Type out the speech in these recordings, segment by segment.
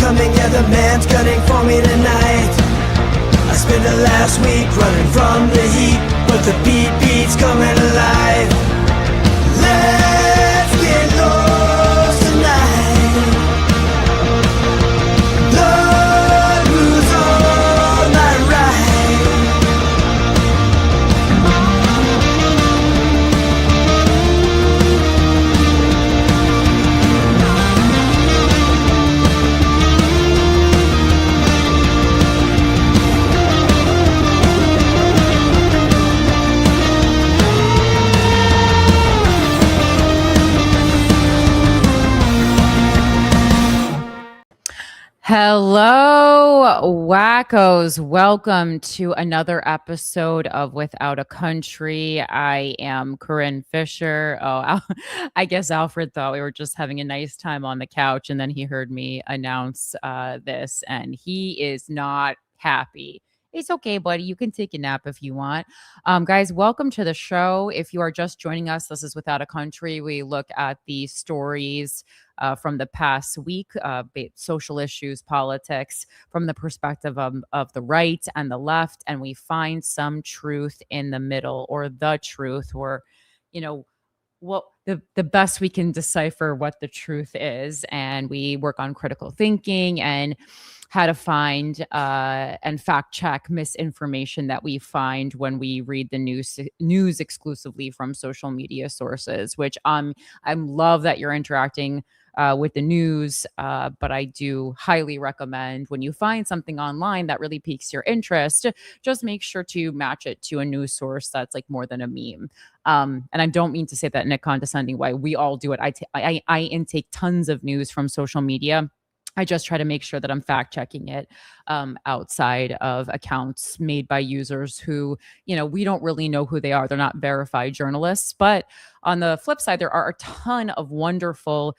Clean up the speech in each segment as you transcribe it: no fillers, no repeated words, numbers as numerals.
coming, yeah, the man's gunning for me tonight. I spent the last week running from the heat, but the beat's coming alive. Let's get lost tonight. Lord, who's on my right? Hello, wackos. Welcome to another episode of Without a Country. I am Corinne Fisher. I guess Alfred thought we were just having a nice time on the couch, and then he heard me announce this, and he is not happy. It's okay, buddy. You can take a nap if you want. Guys, welcome to the show. If you are just joining us, this is Without a Country. We look at the stories from the past week, social issues, politics, from the perspective of the right and the left, and we find some truth in the middle, or the truth, or, what the best we can decipher what the truth is. And we work on critical thinking and how to find and fact check misinformation that we find when we read the news exclusively from social media sources, which I love that you're interacting with the news, but I do highly recommend, when you find something online that really piques your interest, just make sure to match it to a news source that's like more than a meme. And I don't mean to say that in a condescending way. We all do it. I intake tons of news from social media. I just try to make sure that I'm fact checking it outside of accounts made by users who, we don't really know who they are. They're not verified journalists. But on the flip side, there are a ton of wonderful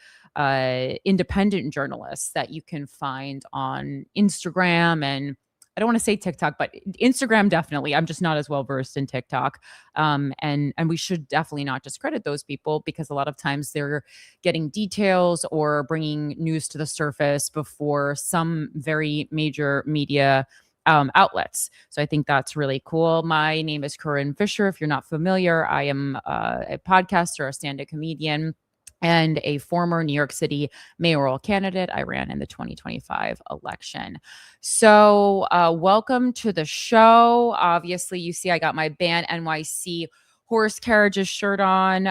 independent journalists that you can find on Instagram, and I don't want to say TikTok, but Instagram definitely. I'm just not as well versed in TikTok. And we should definitely not discredit those people, because a lot of times they're getting details or bringing news to the surface before some very major media outlets. So I think that's really cool. My name is Corinne Fisher. If you're not familiar, I am a podcaster, a stand-up comedian, and a former New York City mayoral candidate. I ran in the 2025 election. So welcome to the show. Obviously, you see I got my Ban NYC horse carriages shirt on.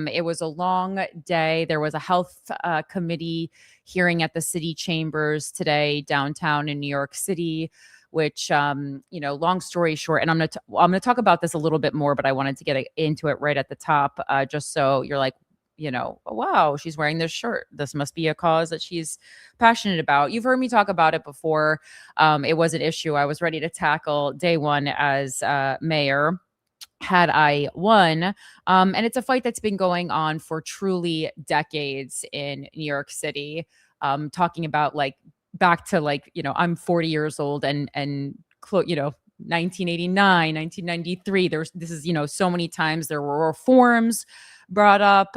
It was a long day. There was a health committee hearing at the city chambers today downtown in New York City, which, long story short, and I'm going to talk about this a little bit more, but I wanted to get into it right at the top, just so you're like, wow, she's wearing this shirt. This must be a cause that she's passionate about. You've heard me talk about it before. It was an issue I was ready to tackle day one as mayor, had I won. And it's a fight that's been going on for truly decades in New York City. Talking about back to I'm 40 years old and 1989, 1993. This is, so many times there were reforms brought up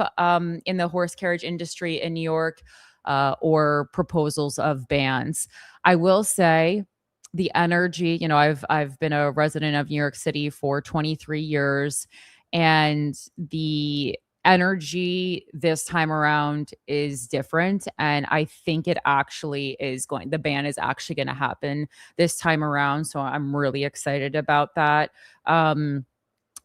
in the horse carriage industry in New York, or proposals of bans. I will say the energy, I've been a resident of New York City for 23 years, and the energy this time around is different. And I think the ban is actually going to happen this time around. So I'm really excited about that.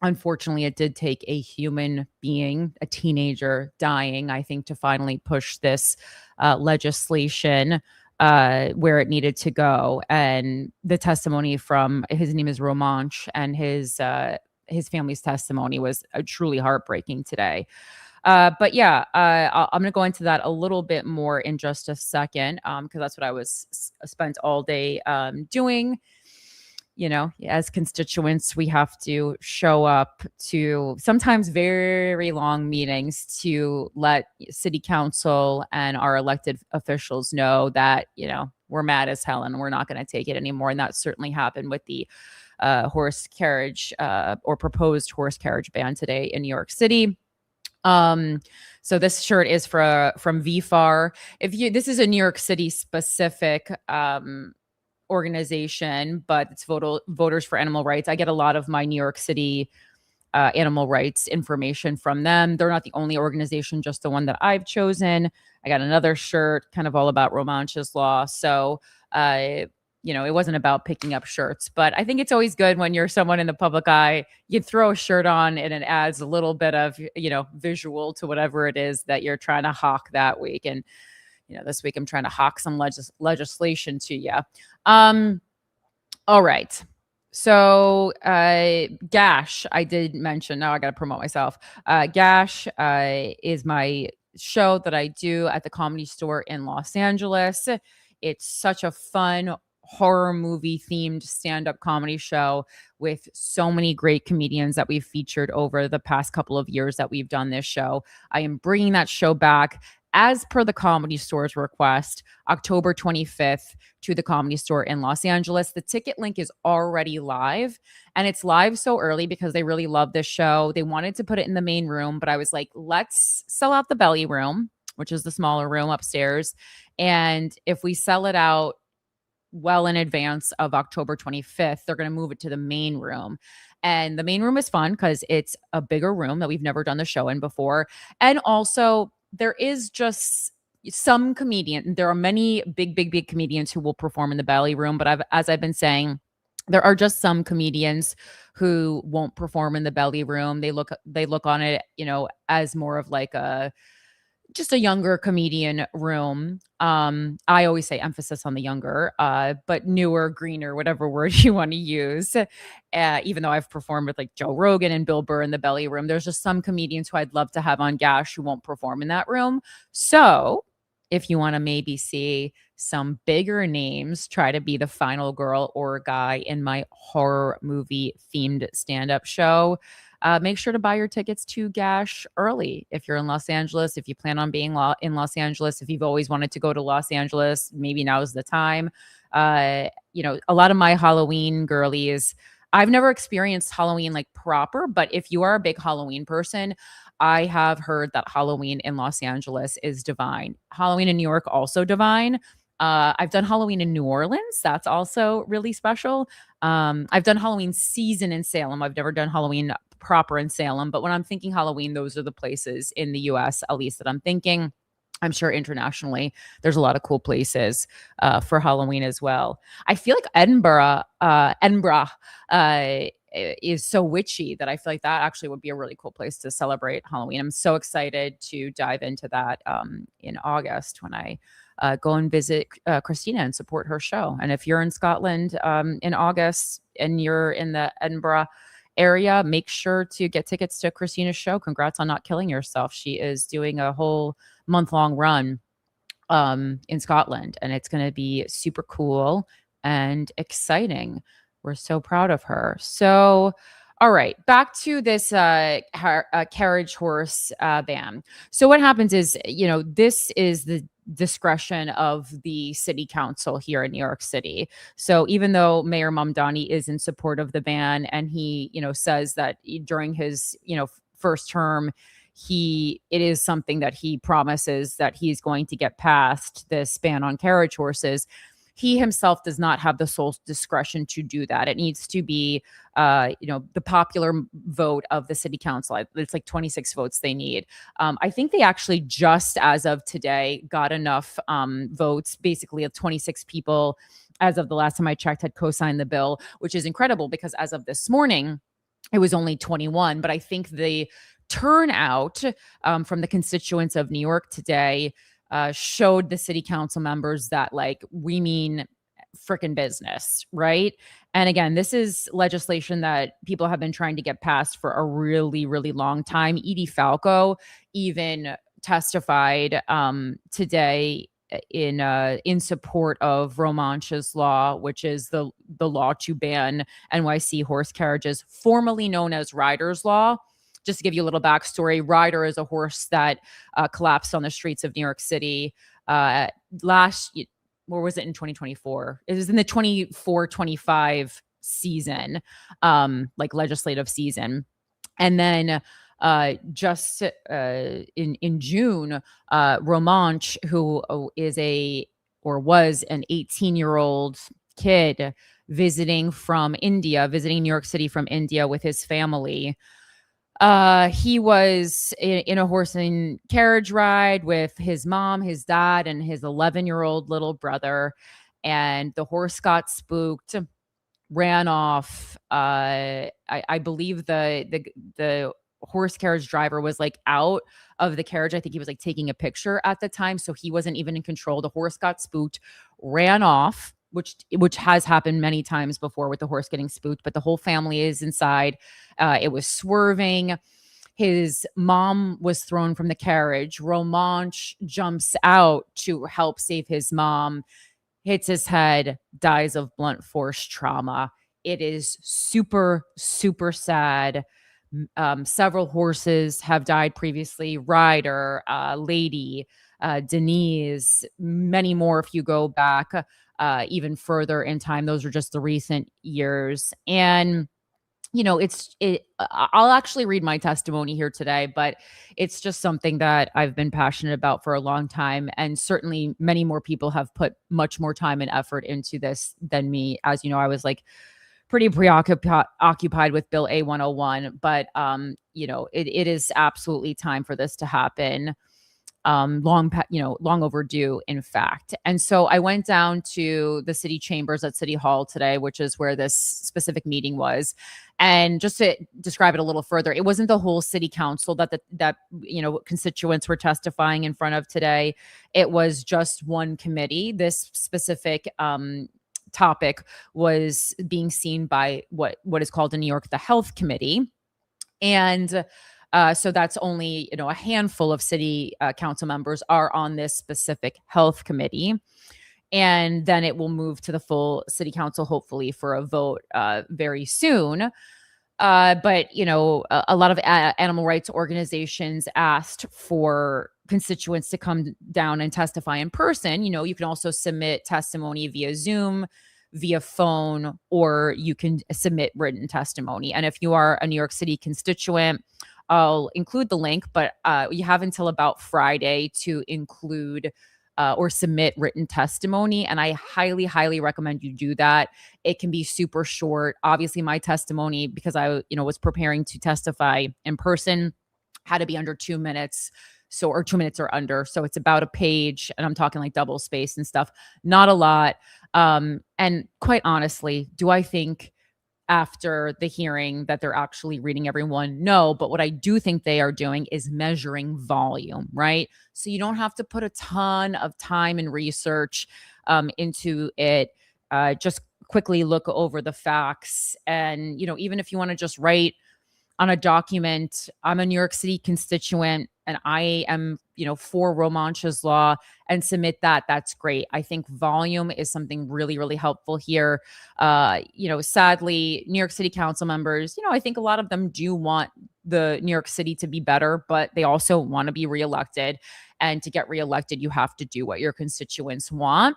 Unfortunately, it did take a human being, a teenager dying, I think, to finally push this legislation where it needed to go. And the testimony from, his name is ROMANCH'S, and his family's testimony was truly heartbreaking today. But yeah, I'm going to go into that a little bit more in just a second, because that's what I was spent all day doing. As constituents, we have to show up to sometimes very long meetings to let city council and our elected officials know that, we're mad as hell and we're not going to take it anymore. And that certainly happened with the horse carriage or proposed horse carriage ban today in New York City. So this shirt is from VFAR. This is a New York City specific organization, but it's Voters for Animal Rights. I get a lot of my New York City animal rights information from them. They're not the only organization, just the one that I've chosen. I got another shirt, kind of all about ROMANCH'S law. So, it wasn't about picking up shirts, but I think it's always good when you're someone in the public eye, you throw a shirt on and it adds a little bit of, visual to whatever it is that you're trying to hawk that week. And, this week I'm trying to hawk some legislation to you. All right. So, Gash, I did mention, now I got to promote myself. Gash is my show that I do at the Comedy Store in Los Angeles. It's such a fun horror movie themed stand-up comedy show with so many great comedians that we've featured over the past couple of years that we've done this show. I am bringing that show back as per the Comedy Store's request, October 25th to the Comedy Store in Los Angeles. The ticket link is already live, and it's live so early because they really love this show. They wanted to put it in the main room, but I was like, let's sell out the belly room, which is the smaller room upstairs. And if we sell it out well in advance of October 25th, they're going to move it to the main room. And the main room is fun because it's a bigger room that we've never done the show in before. And also, there is just some comedian. There are many big comedians who will perform in the belly room, but as I've been saying, there are just some comedians who won't perform in the belly room. They look on it, as more of like just a younger comedian room. I always say emphasis on the younger, but newer, greener, whatever word you want to use. Even though I've performed with like Joe Rogan and Bill Burr in the belly room, there's just some comedians who I'd love to have on Gash who won't perform in that room. So if you want to maybe see some bigger names try to be the final girl or guy in my horror movie themed stand-up show, make sure to buy your tickets to Gash early if you're in Los Angeles, if you plan on being in Los Angeles, if you've always wanted to go to Los Angeles, maybe now is the time. A lot of my Halloween girlies, I've never experienced Halloween like proper, but if you are a big Halloween person, I have heard that Halloween in Los Angeles is divine. Halloween in New York, also divine. I've done Halloween in New Orleans. That's also really special. I've done Halloween season in Salem. I've never done Halloween proper in Salem, but when I'm thinking Halloween, those are the places in the US, at least, that I'm thinking. I'm sure internationally, there's a lot of cool places for Halloween as well. I feel like Edinburgh is so witchy that I feel like that actually would be a really cool place to celebrate Halloween. I'm so excited to dive into that in August when I go and visit Christina and support her show. And if you're in Scotland in August and you're in the Edinburgh area, make sure to get tickets to Christina's show. Congrats on not killing yourself. She is doing a whole month-long run in Scotland, and it's going to be super cool and exciting. We're so proud of her. So, all right, back to this carriage horse ban. So what happens is, this is the discretion of the city council here in New York City. So even though Mayor Mamdani is in support of the ban, and he, says that during his, first term, it is something that he promises that he's going to get past, this ban on carriage horses, he himself does not have the sole discretion to do that. It needs to be, the popular vote of the city council. It's like 26 votes they need. I think they actually just as of today got enough votes, basically of 26 people, as of the last time I checked, had co-signed the bill, which is incredible because as of this morning, it was only 21. But I think the turnout from the constituents of New York today showed the city council members that, like, we mean freaking business, right? And again, this is legislation that people have been trying to get passed for a really, really long time. Edie Falco even testified today in support of ROMANCH'S law, which is the law to ban NYC horse carriages, formerly known as riders law. Just to give you a little backstory, rider is a horse that collapsed on the streets of New York City where was it, in 2024? It was in the 24-25 season, like legislative season. And then Just in June, Romanch, who was an 18-year-old kid visiting New York City from India with his family. He was in a horse and carriage ride with his mom, his dad, and his 11-year-old little brother. And the horse got spooked, ran off. I believe the horse carriage driver was like out of the carriage. I think he was like taking a picture at the time, so he wasn't even in control. The horse got spooked, ran off, which has happened many times before with the horse getting spooked. But the whole family is inside. It was swerving. His mom was thrown from the carriage. Romanch jumps out to help save his mom, hits his head, dies of blunt force trauma. It is super, super sad. Several horses have died previously. Ryder, Lady, Denise, many more if you go back even further in time. Those are just the recent years. And I'll actually read my testimony here today, but it's just something that I've been passionate about for a long time. And certainly many more people have put much more time and effort into this than me. As you know, I was like pretty preoccupied with Bill A-101, but it is absolutely time for this to happen. Long overdue, in fact. And so I went down to the city chambers at City Hall today, which is where this specific meeting was. And just to describe it a little further, it wasn't the whole city council that constituents were testifying in front of today. It was just one committee. This specific topic was being seen by what is called in New York the Health Committee. And so that's only, a handful of city council members are on this specific health committee. And then it will move to the full city council, hopefully, for a vote very soon. But, a lot of animal rights organizations asked for constituents to come down and testify in person. You can also submit testimony via Zoom, via phone, or you can submit written testimony. And if you are a New York City constituent, I'll include the link, but you have until about Friday to include or submit written testimony. And I highly, highly recommend you do that. It can be super short. Obviously, my testimony, because I was preparing to testify in person, had to be under 2 minutes. Or 2 minutes or under. So it's about a page, and I'm talking like double space and stuff. Not a lot. And quite honestly, do I think after the hearing that they're actually reading everyone? No, but what I do think they are doing is measuring volume, right? So you don't have to put a ton of time and research into it. Just quickly look over the facts. And, even if you want to just write on a document, I'm a New York City constituent and I am, for ROMANCH'S law, and submit that, that's great. I think volume is something really, really helpful here. Sadly, New York City council members, I think a lot of them do want the New York City to be better, but they also want to be reelected. And to get reelected, you have to do what your constituents want.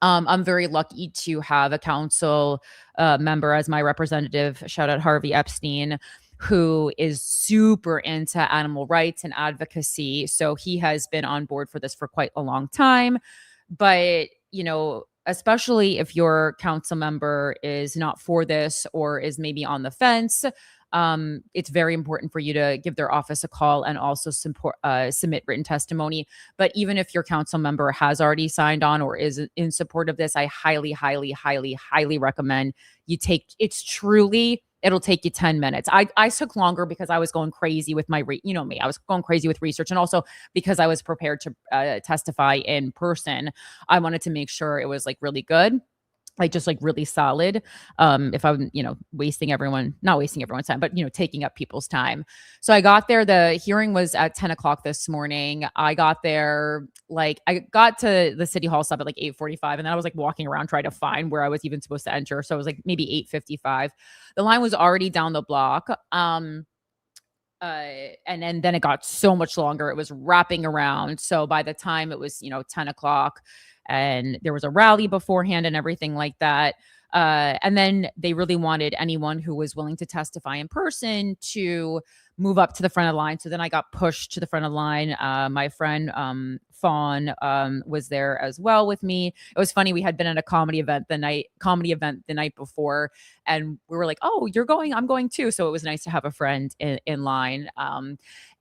I'm very lucky to have a council member as my representative, shout out Harvey Epstein, who is super into animal rights and advocacy. So he has been on board for this for quite a long time. But, especially if your council member is not for this or is maybe on the fence, it's very important for you to give their office a call and also submit written testimony. But even if your council member has already signed on or is in support of this, I highly, highly, highly, highly recommend you it'll take you 10 minutes. I took longer because I was going crazy with my, I was going crazy with research. And also because I was prepared to testify in person, I wanted to make sure it was like really good. Just really solid. If I'm, not wasting everyone's time, but, taking up people's time. So I got there, the hearing was at 10 o'clock this morning. I got there, I got to the City Hall stop at 8:45. And then I was walking around trying to find where I was even supposed to enter. So it was maybe 8:55. The line was already down the block. And then it got so much longer. It was wrapping around. So by the time it was, 10 o'clock, and there was a rally beforehand and everything like that, And then they really wanted anyone who was willing to testify in person to move up to the front of the line. So then I got pushed to the front of the line. My friend Fawn was there as well with me. It was funny. We had been at a comedy event the night before, and we were like, "Oh, you're going? I'm going too." So it was nice to have a friend in line.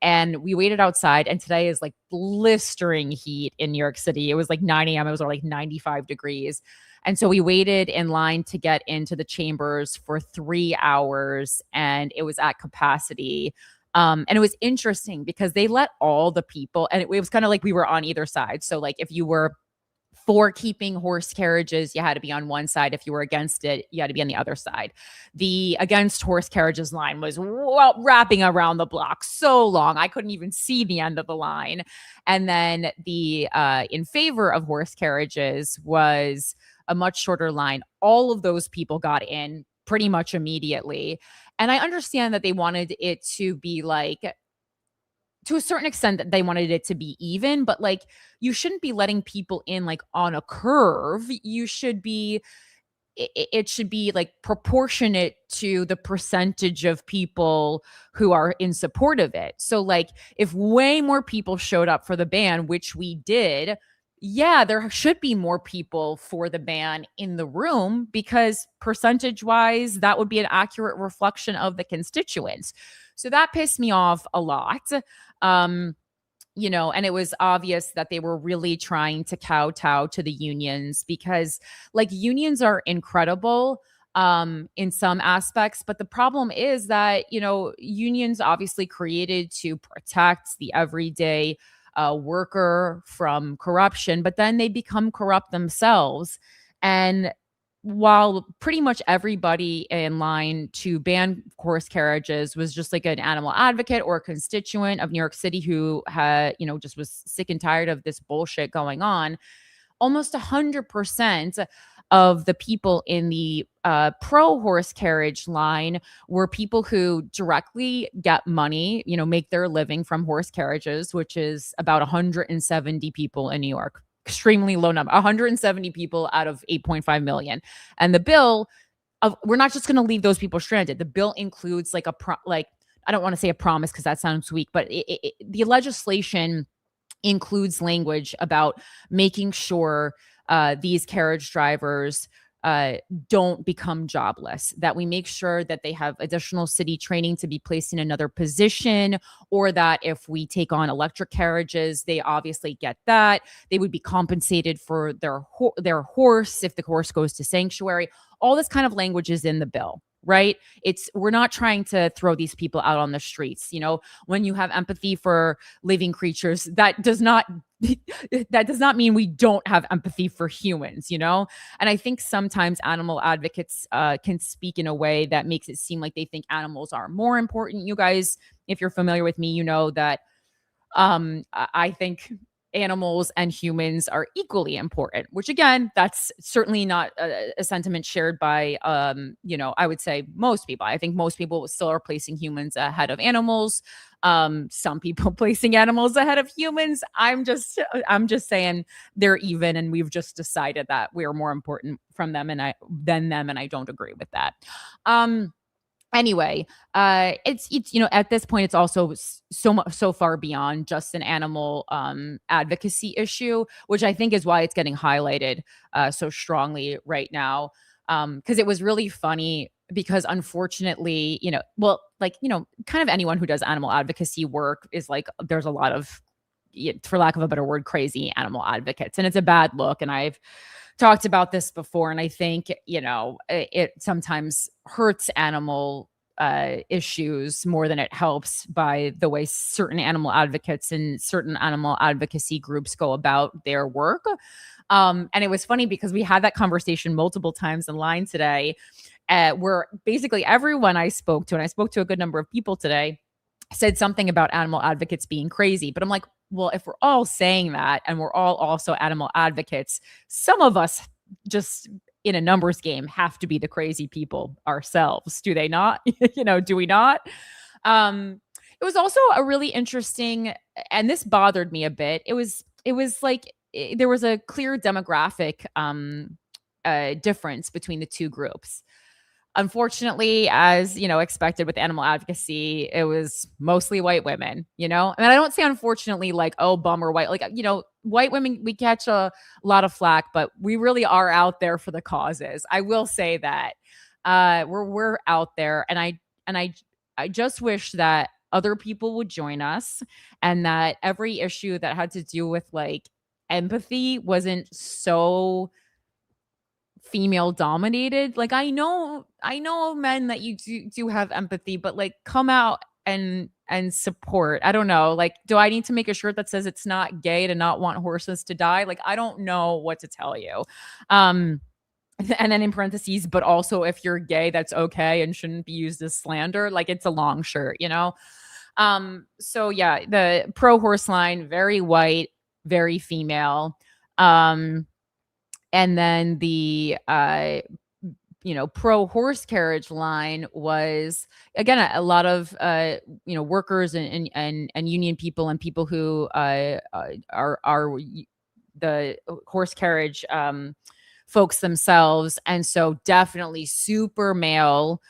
And we waited outside. And today is like blistering heat in New York City. It was like 9 a.m. It was like 95 degrees. And so we waited in line to get into the chambers for 3 hours, and it was at capacity. And it was interesting because they let all the people, and it was kind of like we were on either side. So, like, if you were for keeping horse carriages, you had to be on one side. If you were against it, you had to be on the other side. The against horse carriages line was wrapping around the block so long, I couldn't even see the end of the line. And then the in favor of horse carriages was a much shorter line. All of those people got in pretty much immediately. And I understand that they wanted it to be like, to a certain extent, that they wanted it to be even, but like, you shouldn't be letting people in like on a curve. You should be, it should be like proportionate to the percentage of people who are in support of it. So like, if way more people showed up for the ban, which we did, yeah, there should be more people for the ban in the room, because percentage wise, that would be an accurate reflection of the constituents. So that pissed me off a lot. Um, and it was obvious that they were really trying to kowtow to the unions, because like, unions are incredible in some aspects, but the problem is that, unions obviously created to protect the everyday worker from corruption, but then they become corrupt themselves. And while pretty much everybody in line to ban horse carriages was just like an animal advocate or a constituent of New York City who had, just was sick and tired of this bullshit going on, almost 100% of the people in the pro horse carriage line were people who directly get money, make their living from horse carriages, which is about 170 people in New York. Extremely low number, 170 people out of 8.5 million. And the bill we're not just going to leave those people stranded. The bill includes like I don't want to say a promise because that sounds weak, but the legislation includes language about making sure these carriage drivers don't become jobless, that we make sure that they have additional city training to be placed in another position, or that if we take on electric carriages, they obviously get that. They would be compensated for their horse if the horse goes to sanctuary. All this kind of language is in the bill, right? We're not trying to throw these people out on the streets. When you have empathy for living creatures, that does not mean we don't have empathy for humans, And I think sometimes animal advocates can speak in a way that makes it seem like they think animals are more important. You guys, if you're familiar with me, you know that I think animals and humans are equally important, which again, that's certainly not a sentiment shared by, I would say most people. I think most people still are placing humans ahead of animals. Some people placing animals ahead of humans. I'm just saying they're even, and we've just decided that we are more important than them, and I don't agree with that. Anyway, it's at this point, it's also so far beyond just an animal advocacy issue, which I think is why it's getting highlighted so strongly right now. Because it was really funny, because unfortunately, kind of anyone who does animal advocacy work is like, there's a lot of, for lack of a better word, crazy animal advocates, and it's a bad look. And I've talked about this before, and I think, it sometimes hurts animal issues more than it helps by the way certain animal advocates and certain animal advocacy groups go about their work. And it was funny because we had that conversation multiple times in line today, where basically everyone I spoke to, and I spoke to a good number of people today, said something about animal advocates being crazy. But I'm like, well, if we're all saying that and we're all also animal advocates, some of us just in a numbers game have to be the crazy people ourselves. Do they not? Do we not? It was also a really interesting, and this bothered me a bit. It was like there was a clear demographic difference between the two groups. Unfortunately, as expected with animal advocacy, it was mostly white women, and I don't say unfortunately like, oh, bummer, white, like, white women, we catch a lot of flack, but we really are out there for the causes. I will say that we're out there, and I just wish that other people would join us, and that every issue that had to do with like empathy wasn't so female dominated. Like, I know men that you do have empathy, but like, come out and support. I don't know. Like, do I need to make a shirt that says it's not gay to not want horses to die? Like, I don't know what to tell you. Um and then in parentheses, but also if you're gay, that's okay and shouldn't be used as slander. Like, it's a long shirt. So yeah, the pro horse line, very white, very female. And then the pro horse carriage line was, again, a lot of workers and union people and people who are the horse carriage folks themselves, and so definitely super male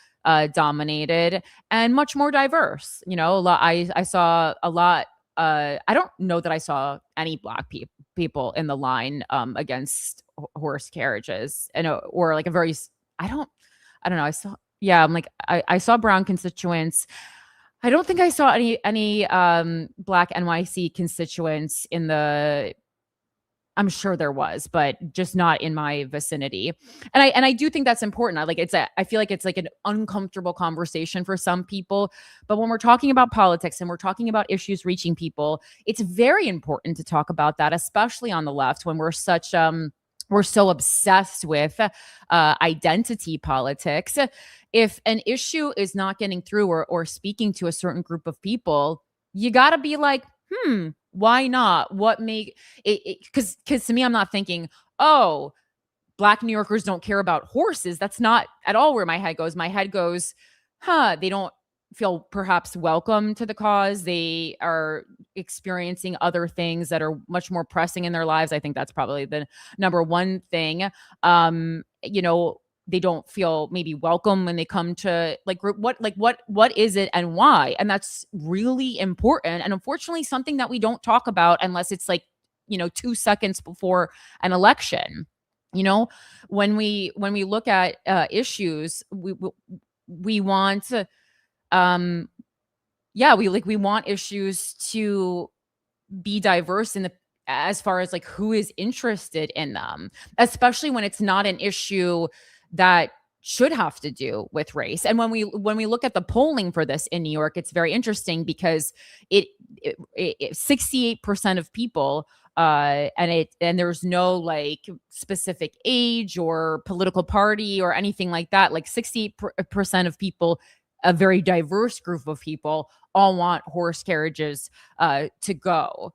dominated and much more diverse. A lot. I saw a lot. I don't know that I saw any Black people in the line against horse carriages, and or like a very I don't know. I saw, yeah, I'm like, I saw brown constituents. I don't think I saw any Black NYC constituents in the, I'm sure there was, but just not in my vicinity. And I do think that's important. I feel like it's like an uncomfortable conversation for some people, but when we're talking about politics and we're talking about issues reaching people, it's very important to talk about that, especially on the left, when we're so obsessed with identity politics. If an issue is not getting through or speaking to a certain group of people, you got to be like, why not? What make it? Because to me, I'm not thinking, oh, Black New Yorkers don't care about horses. That's not at all where my head goes. My head goes, they don't feel perhaps welcome to the cause. They are experiencing other things that are much more pressing in their lives. I think that's probably the number one thing. They don't feel maybe welcome when they come to like group. What is it and why? And that's really important. And unfortunately, something that we don't talk about unless it's like, 2 seconds before an election. When we look at issues, we want we want issues to be diverse in the, as far as like who is interested in them, especially when it's not an issue that should have to do with race. And when we look at the polling for this in New York, it's very interesting because it 68% of people and there's no like specific age or political party or anything like that. Like 68% of people, a very diverse group of people, all want horse carriages to go.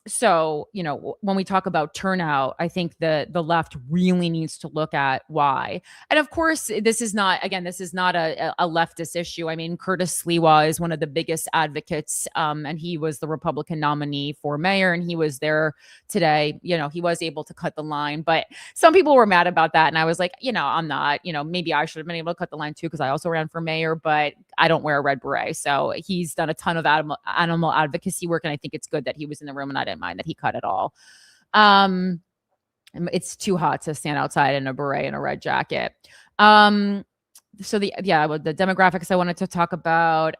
So, when we talk about turnout, I think the left really needs to look at why. And of course, this is not a leftist issue. I mean, Curtis Sliwa is one of the biggest advocates, and he was the Republican nominee for mayor, and he was there today. He was able to cut the line, but some people were mad about that. And I was like, I'm not, maybe I should have been able to cut the line too, because I also ran for mayor, but I don't wear a red beret. So he's done a ton of animal advocacy work, and I think it's good that he was in the room, and I didn't mind that he cut it all. It's too hot to stand outside in a beret and a red jacket. So the demographics I wanted to talk about,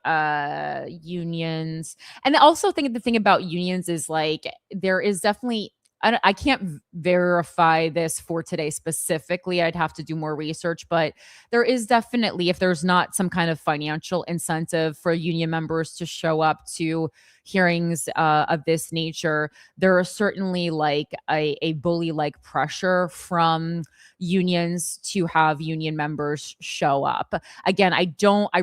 unions. And I also think the thing about unions is like, there is definitely, I can't verify this for today specifically. I'd have to do more research, but there is definitely, if there's not some kind of financial incentive for union members to show up to hearings of this nature, there are certainly like a bully-like pressure from unions to have union members show up. Again, I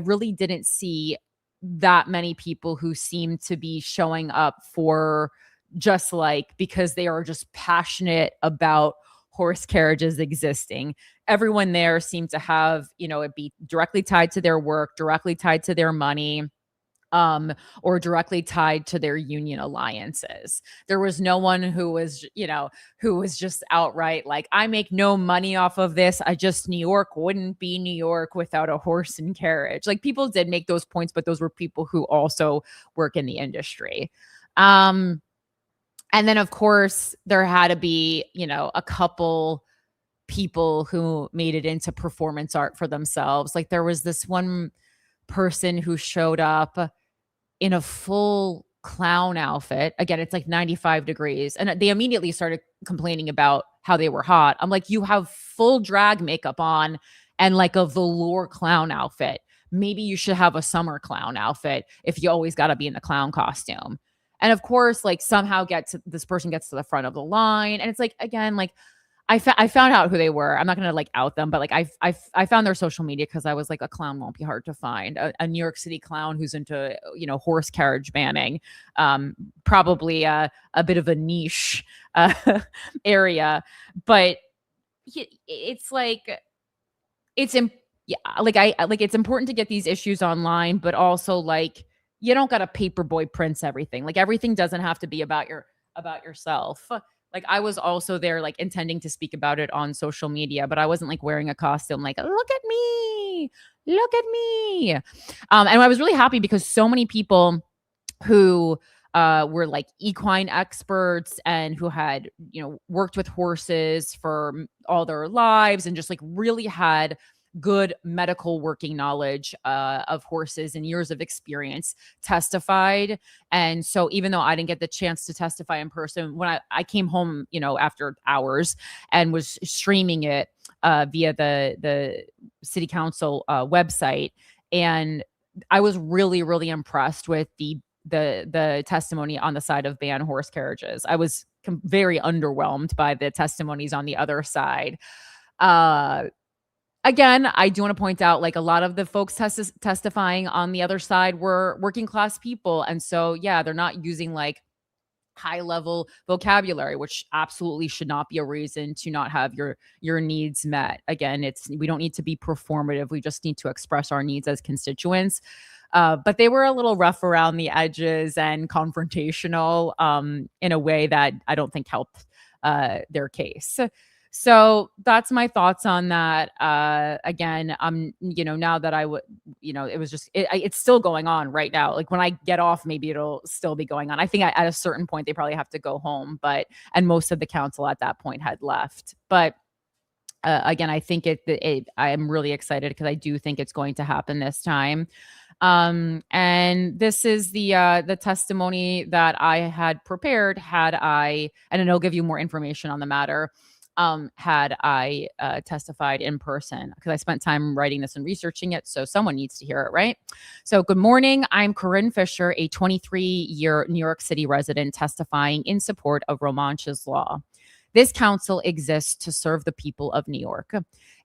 really didn't see that many people who seem to be showing up for just like because they are just passionate about horse carriages existing. Everyone there seemed to have, it be directly tied to their work, directly tied to their money. or directly tied to their union alliances. There was no one who was, who was just outright like, I make no money off of this. New York wouldn't be New York without a horse and carriage. Like, people did make those points, but those were people who also work in the industry. And then, of course, there had to be, a couple people who made it into performance art for themselves. Like, there was this one person who showed up in a full clown outfit. Again, it's like 95 degrees. And they immediately started complaining about how they were hot. I'm like, you have full drag makeup on and like a velour clown outfit. Maybe you should have a summer clown outfit if you always got to be in the clown costume. And of course, like, somehow this person gets to the front of the line. And it's like, again, like, I found out who they were. I'm not going to like out them, but like I found their social media because I was like, a clown won't be hard to find. A New York City clown who's into, horse carriage banning, probably a bit of a niche area, but it's like, it's it's important to get these issues online, but also like, you don't got to paperboy prince everything. Like, everything doesn't have to be about yourself. Like, I was also there, like, intending to speak about it on social media, but I wasn't like wearing a costume, like, look at me. And I was really happy because so many people who were like equine experts and who had, worked with horses for all their lives and just like really had good medical working knowledge of horses and years of experience testified. And so even though I didn't get the chance to testify in person, when I came home, after hours and was streaming it via the city council website, and I was really, really impressed with the testimony on the side of ban horse carriages. I was very underwhelmed by the testimonies on the other side. Again, I do want to point out, like, a lot of the folks testifying on the other side were working class people. And so, yeah, they're not using like high level vocabulary, which absolutely should not be a reason to not have your needs met. Again, we don't need to be performative. We just need to express our needs as constituents. But they were a little rough around the edges and confrontational in a way that I don't think helped their case. So that's my thoughts on that. Again, now that it was just, it's still going on right now. Like, when I get off, maybe it'll still be going on. I think at a certain point, they probably have to go home, and most of the council at that point had left. But again, I think I am really excited because I do think it's going to happen this time. And this is the testimony that I had prepared and it'll give you more information on the matter. Had I testified in person, because I spent time writing this and researching it, so someone needs to hear it, right? So good morning. I'm Corinne Fisher, a 23-year New York City resident testifying in support of ROMANCH'S law. This council exists to serve the people of New York.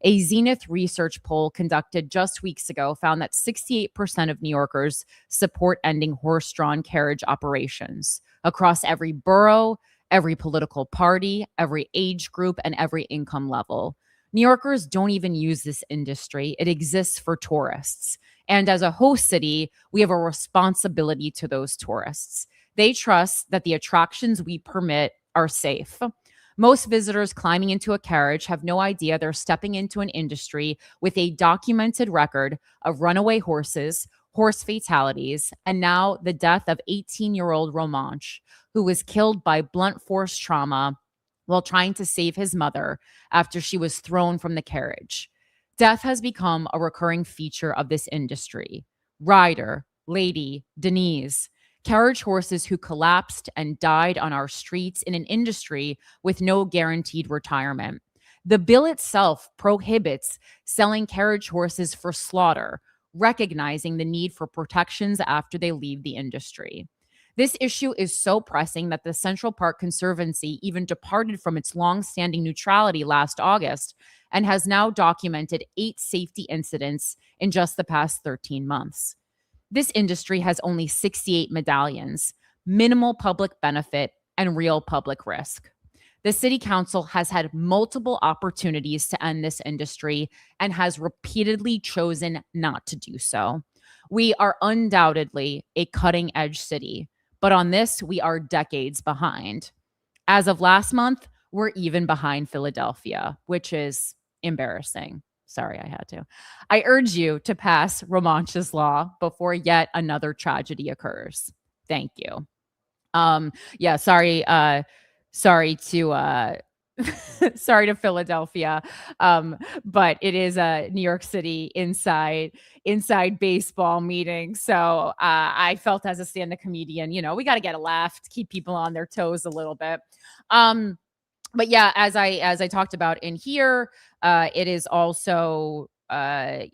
A Zenith research poll conducted just weeks ago found that 68% of New Yorkers support ending horse-drawn carriage operations across every borough, every political party, every age group, and every income level. New Yorkers don't even use this industry. It exists for tourists. And as a host city, we have a responsibility to those tourists. They trust that the attractions we permit are safe. Most visitors climbing into a carriage have no idea they're stepping into an industry with a documented record of runaway horses, horse fatalities, and now the death of 18-year-old ROMANCH, who was killed by blunt force trauma while trying to save his mother after she was thrown from the carriage. Death has become a recurring feature of this industry. Ryder, Lady, Denise, carriage horses who collapsed and died on our streets in an industry with no guaranteed retirement. The bill itself prohibits selling carriage horses for slaughter, recognizing the need for protections after they leave the industry. This issue is so pressing that the Central Park Conservancy even departed from its long-standing neutrality last August and has now documented 8 safety incidents in just the past 13 months. This industry has only 68 medallions, minimal public benefit, and real public risk. The City Council has had multiple opportunities to end this industry and has repeatedly chosen not to do so. We are undoubtedly a cutting edge city, but on this, we are decades behind. As of last month, we're even behind Philadelphia, which is embarrassing. Sorry, I had to. I urge you to pass ROMANCH'S law before yet another tragedy occurs. Thank you. Yeah, sorry to sorry to Philadelphia. But it is a New York City inside baseball meeting. So I felt as a stand-up comedian, we got to get a laugh to keep people on their toes a little bit. But yeah, as I talked about in here, it is also a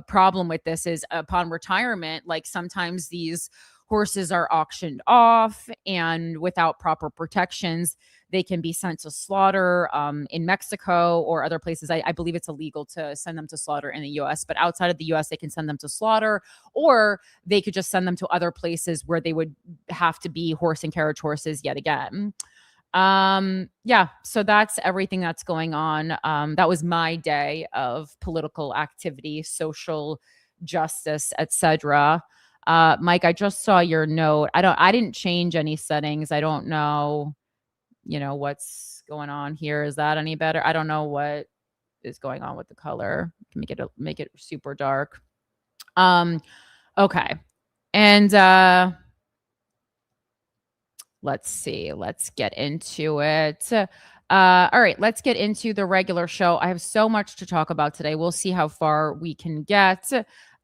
problem with this is upon retirement, like sometimes these horses are auctioned off and without proper protections, they can be sent to slaughter in Mexico or other places. I believe it's illegal to send them to slaughter in the US, but outside of the US, they can send them to slaughter, or they could just send them to other places where they would have to be horse and carriage horses yet again. Yeah, so that's everything that's going on. That was my day of political activity, social justice, etc. Mike, I just saw your note. I didn't change any settings. I don't know, what's going on here. Is that any better? I don't know what is going on with the color. Make it super dark. Okay. And let's see. Let's get into it. All right, let's get into the regular show. I have so much to talk about today. We'll see how far we can get.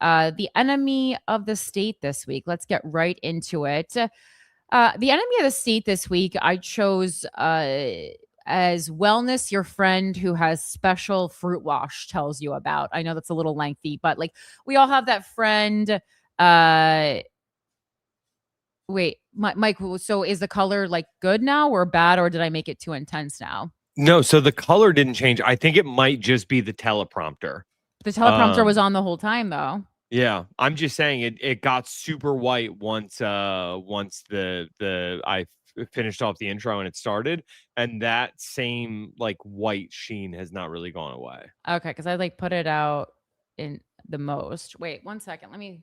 The enemy of the state this week. Let's get right into it. The enemy of the state this week, I chose as wellness your friend who has special fruit wash tells you about. I know that's a little lengthy, but like we all have that friend. Wait, Mike, so is the color like good now or bad, or did I make it too intense now? No, so the color didn't change. I think it might just be the teleprompter. The teleprompter was on the whole time though. Yeah, I'm just saying it got super white once I finished off the intro and it started, and that same like white sheen has not really gone away. Okay, because I like put it out in the most. Wait, 1 second.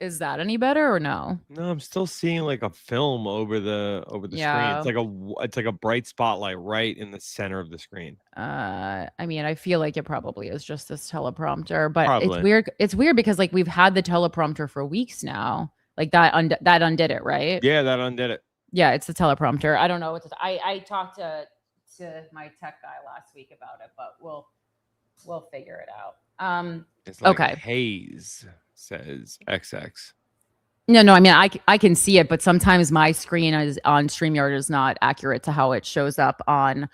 Is that any better or no? No, I'm still seeing like a film over the Yeah. screen. It's like a bright spotlight right in the center of the screen. I mean, I feel like it probably is just this teleprompter, but it's Probably. weird. It's weird because like we've had the teleprompter for weeks now. Like that undid it, right? Yeah, that undid it. Yeah, it's the teleprompter. I don't know what I talked to my tech guy last week about it, but we'll figure it out. It's like okay. Haze says XX. No, I mean I can see it, but sometimes my screen is on StreamYard is not accurate to how it shows up on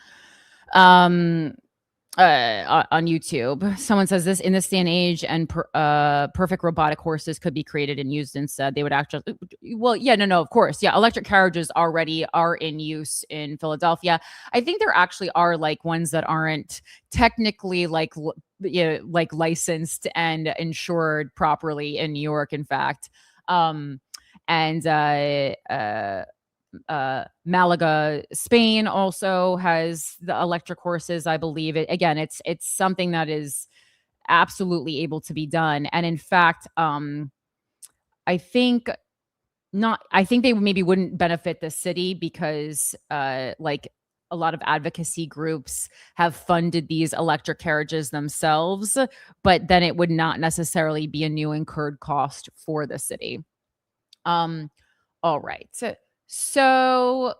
YouTube. Someone says this in this day and age, and perfect robotic horses could be created and used instead. They would actually, well, yeah, no, of course, yeah. Electric carriages already are in use in Philadelphia. I think there actually are like ones that aren't technically like licensed and insured properly in New York. In fact, Malaga, Spain also has the electric horses. I believe it. Again, it's something that is absolutely able to be done. And in fact, I think they maybe wouldn't benefit the city because like a lot of advocacy groups have funded these electric carriages themselves, but then it would not necessarily be a new incurred cost for the city. All right. So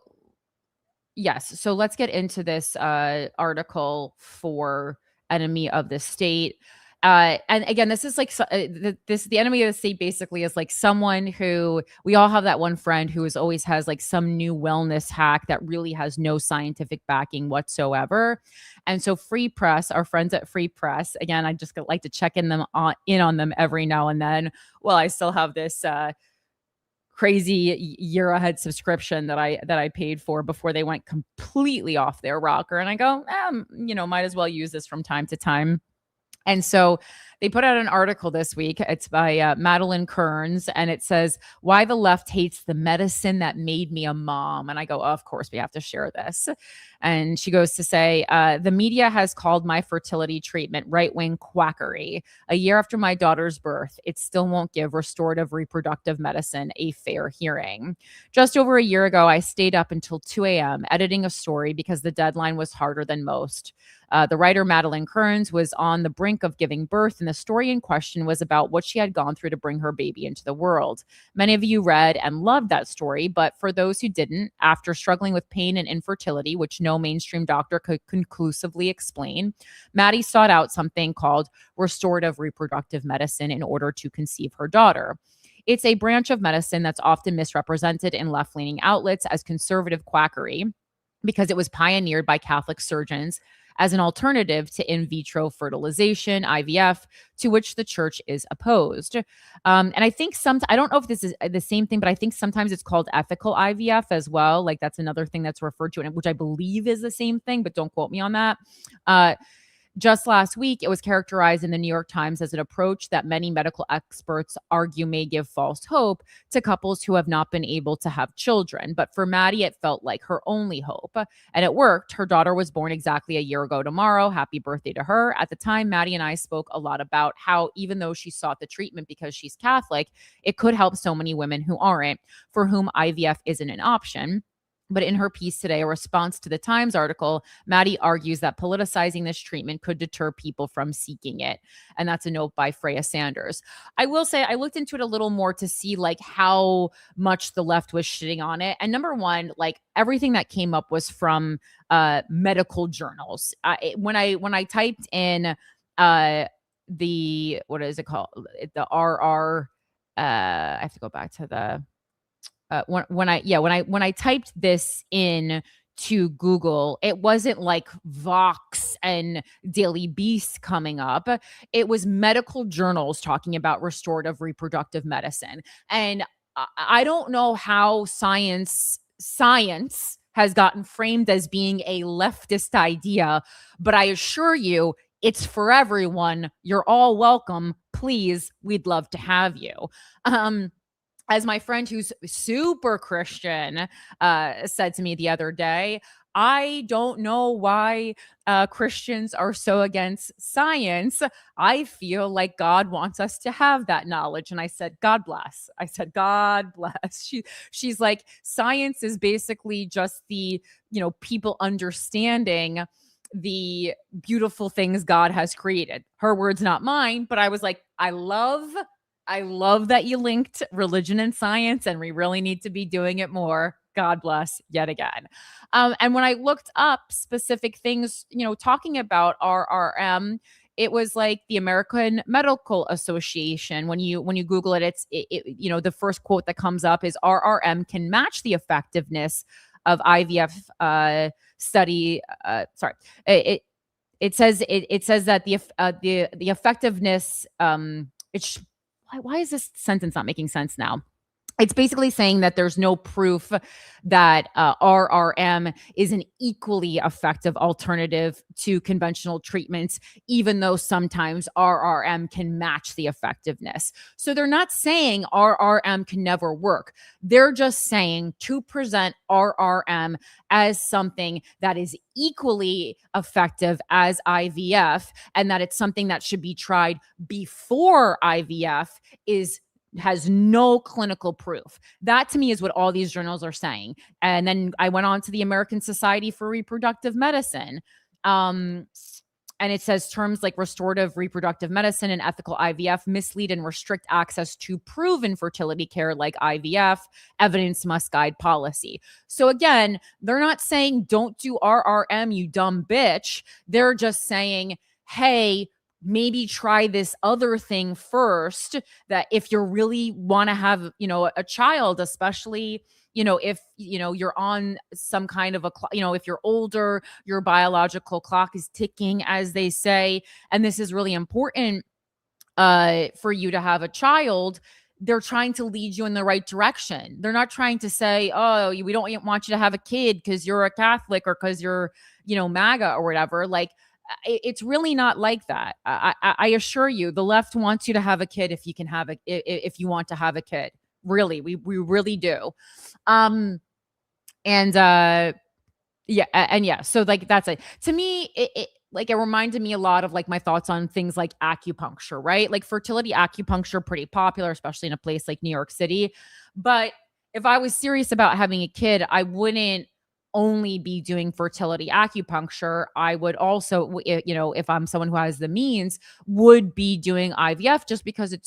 yes, so let's get into this article for enemy of the state. And again, this is like the enemy of the state basically is like someone who we all have that one friend who always has like some new wellness hack that really has no scientific backing whatsoever. And so Free Press, our friends at Free Press, again, I just like to check in on them every now and then. Well, I still have this crazy year ahead subscription that I paid for before they went completely off their rocker. And I go, might as well use this from time to time. And so They put out an article this week. It's by Madeline Kearns, and it says, "Why the left hates the medicine that made me a mom." And I go, oh, of course, we have to share this. And she goes to say, the media has called my fertility treatment right-wing quackery. A year after my daughter's birth, it still won't give restorative reproductive medicine a fair hearing. Just over a year ago, I stayed up until 2 a.m. editing a story because the deadline was harder than most. The writer Madeline Kearns was on the brink of giving birth, and the story in question was about what she had gone through to bring her baby into the world. Many of you read and loved that story, but for those who didn't, after struggling with pain and infertility, which no mainstream doctor could conclusively explain, Maddie sought out something called restorative reproductive medicine in order to conceive her daughter. It's a branch of medicine that's often misrepresented in left-leaning outlets as conservative quackery because it was pioneered by Catholic surgeons as an alternative to in vitro fertilization, IVF, to which the church is opposed. And I think I don't know if this is the same thing, but I think sometimes it's called ethical IVF as well. Like that's another thing that's referred to, which I believe is the same thing, but don't quote me on that. Just last week, it was characterized in the New York Times as an approach that many medical experts argue may give false hope to couples who have not been able to have children. But for Maddie, it felt like her only hope. And it worked. Her daughter was born exactly a year ago tomorrow. Happy birthday to her. At the time, Maddie and I spoke a lot about how even though she sought the treatment because she's Catholic, it could help so many women who aren't, for whom IVF isn't an option. But in her piece today, a response to the Times article, Maddie argues that politicizing this treatment could deter people from seeking it. And that's a note by Freya Sanders. I will say I looked into it a little more to see like how much the left was shitting on it. And number one, like everything that came up was from medical journals. When I typed in the, what is it called? The RR, I have to go back to the, when I typed this in to Google, it wasn't like Vox and Daily Beast coming up. It was medical journals talking about restorative reproductive medicine. And I don't know how science has gotten framed as being a leftist idea, but I assure you, it's for everyone. You're all welcome. Please, we'd love to have you. As my friend who's super Christian said to me the other day, I don't know why Christians are so against science. I feel like God wants us to have that knowledge. And I said, God bless. I said, God bless. She's like, science is basically just the, people understanding the beautiful things God has created. Her words, not mine. But I was like, I love that you linked religion and science, and we really need to be doing it more. God bless yet again. And when I looked up specific things, talking about RRM, it was like the American Medical Association. When you Google it, the first quote that comes up is RRM can match the effectiveness of IVF study. It says that the effectiveness. Why is this sentence not making sense now? It's basically saying that there's no proof that RRM is an equally effective alternative to conventional treatments, even though sometimes RRM can match the effectiveness. So they're not saying RRM can never work. They're just saying to present RRM as something that is equally effective as IVF, and that it's something that should be tried before IVF has no clinical proof. That to me is what all these journals are saying. And then I went on to the American Society for Reproductive Medicine. And it says terms like restorative reproductive medicine and ethical IVF mislead and restrict access to proven fertility care like IVF. Evidence must guide policy. So again, they're not saying don't do RRM, you dumb bitch. They're just saying, hey, maybe try this other thing first, that if you really want to have, a child, especially, if, you're on some kind of if you're older, your biological clock is ticking, as they say, and this is really important for you to have a child. They're trying to lead you in the right direction. They're not trying to say, oh, we don't want you to have a kid because you're a Catholic or because you're, MAGA or whatever. Like, It's really not like that. I assure you, the left wants you to have a kid if you can have if you want to have a kid. Really, we really do. Um, and yeah, and yeah, so like that's it. To me, it reminded me a lot of like my thoughts on things like acupuncture, right? Like fertility acupuncture, pretty popular, especially in a place like New York City. But if I was serious about having a kid, I wouldn't only be doing fertility acupuncture. I would also, if I'm someone who has the means, would be doing IVF just because it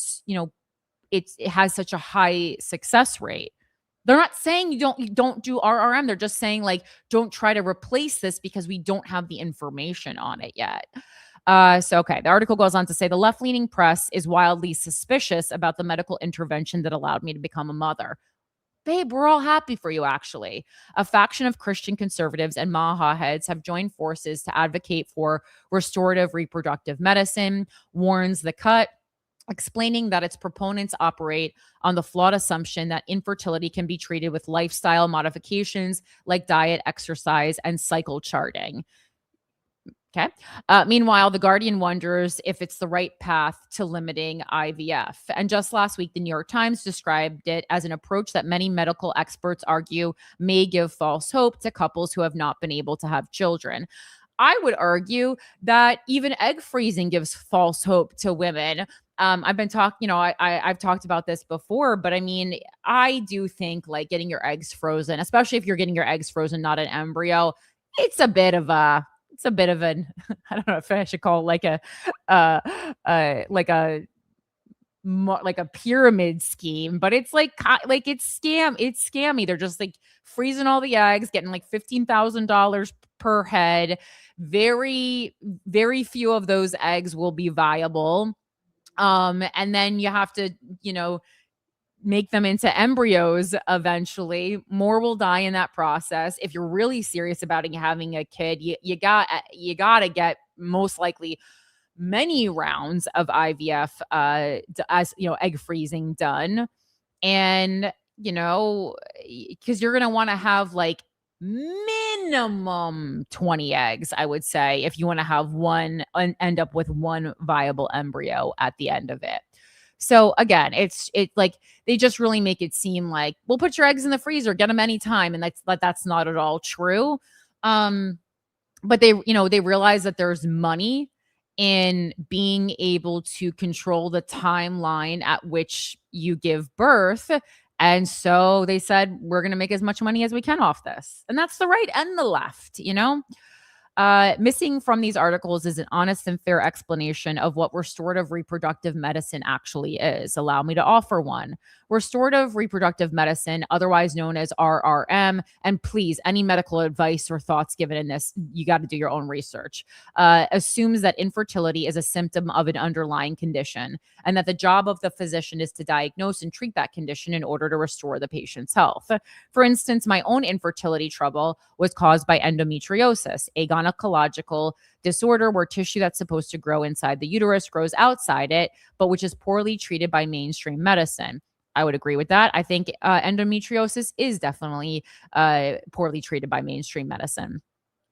has such a high success rate. They're not saying you don't do RRM. They're just saying like don't try to replace this because we don't have the information on it yet. So okay, the article goes on to say the left-leaning press is wildly suspicious about the medical intervention that allowed me to become a mother. Babe, we're all happy for you, actually. A faction of Christian conservatives and Maha heads have joined forces to advocate for restorative reproductive medicine, warns the cut, explaining that its proponents operate on the flawed assumption that infertility can be treated with lifestyle modifications like diet, exercise, and cycle charting. Okay. Meanwhile, The Guardian wonders if it's the right path to limiting IVF. And just last week, the New York Times described it as an approach that many medical experts argue may give false hope to couples who have not been able to have children. I would argue that even egg freezing gives false hope to women. I've been talking, I've talked about this before, but I mean, I do think like getting your eggs frozen, especially if you're getting your eggs frozen, not an embryo, it's a bit of an I don't know if I should call it like like a pyramid scheme, but it's like it's scammy. They're just like freezing all the eggs, getting like $15,000 per head. Very, very few of those eggs will be viable. And then you have to, make them into embryos eventually. More will die in that process. If you're really serious about having a kid, you got to get most likely many rounds of IVF as egg freezing done. And because you're going to want to have like minimum 20 eggs, I would say, if you want to have one and end up with one viable embryo at the end of it. So again, it's like they just really make it seem like, we'll put your eggs in the freezer, get them anytime, and that's not at all true. But they realize that there's money in being able to control the timeline at which you give birth. And so they said, we're going to make as much money as we can off this. And that's the right and the left, Missing from these articles is an honest and fair explanation of what restorative reproductive medicine actually is. Allow me to offer one. Restorative reproductive medicine, otherwise known as RRM, and please, any medical advice or thoughts given in this, you got to do your own research, assumes that infertility is a symptom of an underlying condition, and that the job of the physician is to diagnose and treat that condition in order to restore the patient's health. For instance, my own infertility trouble was caused by endometriosis, a gynecological disorder where tissue that's supposed to grow inside the uterus grows outside it, but which is poorly treated by mainstream medicine. I would agree with that. I think endometriosis is definitely poorly treated by mainstream medicine.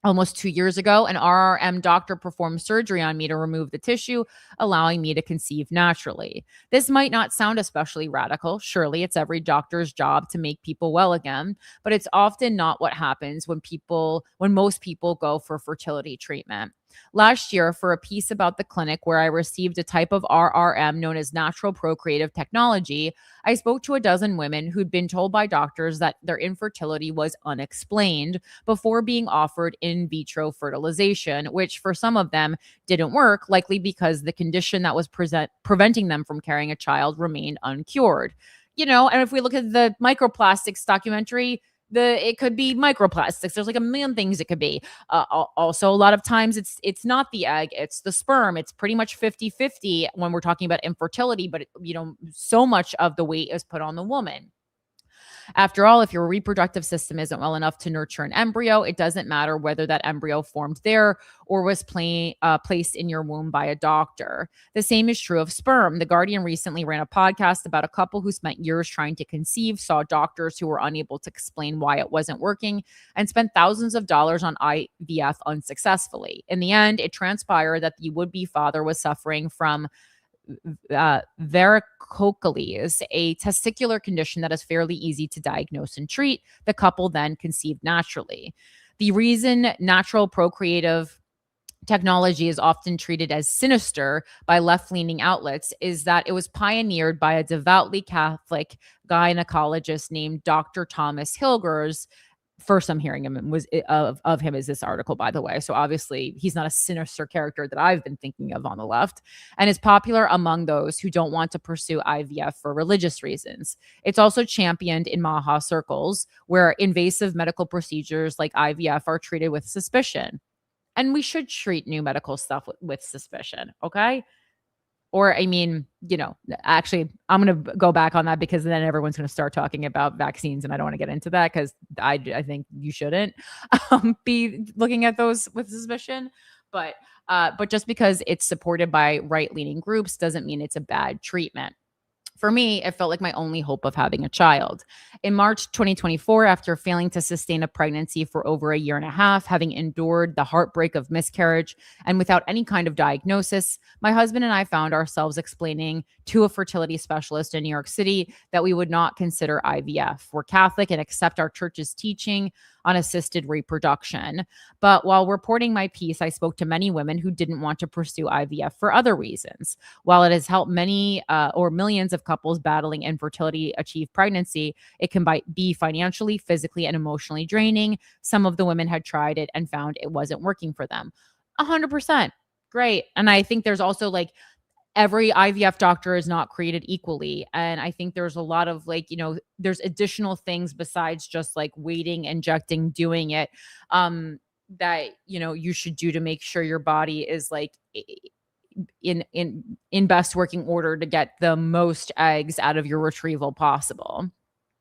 Almost 2 years ago, an RRM doctor performed surgery on me to remove the tissue, allowing me to conceive naturally. This might not sound especially radical. Surely it's every doctor's job to make people well again, but it's often not what happens when most people go for fertility treatment. Last year, for a piece about the clinic where I received a type of RRM known as natural procreative technology, I spoke to a dozen women who'd been told by doctors that their infertility was unexplained before being offered in vitro fertilization, which for some of them didn't work, likely because the condition that was preventing them from carrying a child remained uncured. And if we look at the microplastics documentary, it could be microplastics. There's like a million things it could be. Also, a lot of times it's not the egg, it's the sperm. It's pretty much 50-50 when we're talking about infertility, but so much of the weight is put on the woman. After all, if your reproductive system isn't well enough to nurture an embryo, it doesn't matter whether that embryo formed there or was placed in your womb by a doctor. The same is true of sperm. The Guardian recently ran a podcast about a couple who spent years trying to conceive, saw doctors who were unable to explain why it wasn't working, and spent thousands of dollars on IVF unsuccessfully. In the end, it transpired that the would-be father was suffering from varicocele, a testicular condition that is fairly easy to diagnose and treat. The couple then conceived naturally. The reason natural procreative technology is often treated as sinister by left-leaning outlets is that it was pioneered by a devoutly Catholic gynecologist named Dr. Thomas Hilgers. First I'm hearing him was of him is this article, by the way. So obviously he's not a sinister character that I've been thinking of on the left, and is popular among those who don't want to pursue IVF for religious reasons. It's also championed in Maha circles, where invasive medical procedures like IVF are treated with suspicion. And we should treat new medical stuff with suspicion, okay? Or, I mean, actually, I'm going to go back on that because then everyone's going to start talking about vaccines, and I don't want to get into that because I think you shouldn't be looking at those with suspicion. But just because it's supported by right-leaning groups doesn't mean it's a bad treatment. For me, it felt like my only hope of having a child. In March 2024, after failing to sustain a pregnancy for over a year and a half, having endured the heartbreak of miscarriage, and without any kind of diagnosis, my husband and I found ourselves explaining to a fertility specialist in New York City that we would not consider IVF. We're Catholic and accept our church's teaching on assisted reproduction. But while reporting my piece, I spoke to many women who didn't want to pursue IVF for other reasons. While it has helped many or millions of couples battling infertility achieve pregnancy, it can be financially, physically, and emotionally draining. Some of the women had tried it and found it wasn't working for them. 100%. Great. And I think there's also every IVF doctor is not created equally. And I think there's a lot of there's additional things besides just waiting, injecting, doing it that, you should do to make sure your body is in best working order to get the most eggs out of your retrieval possible.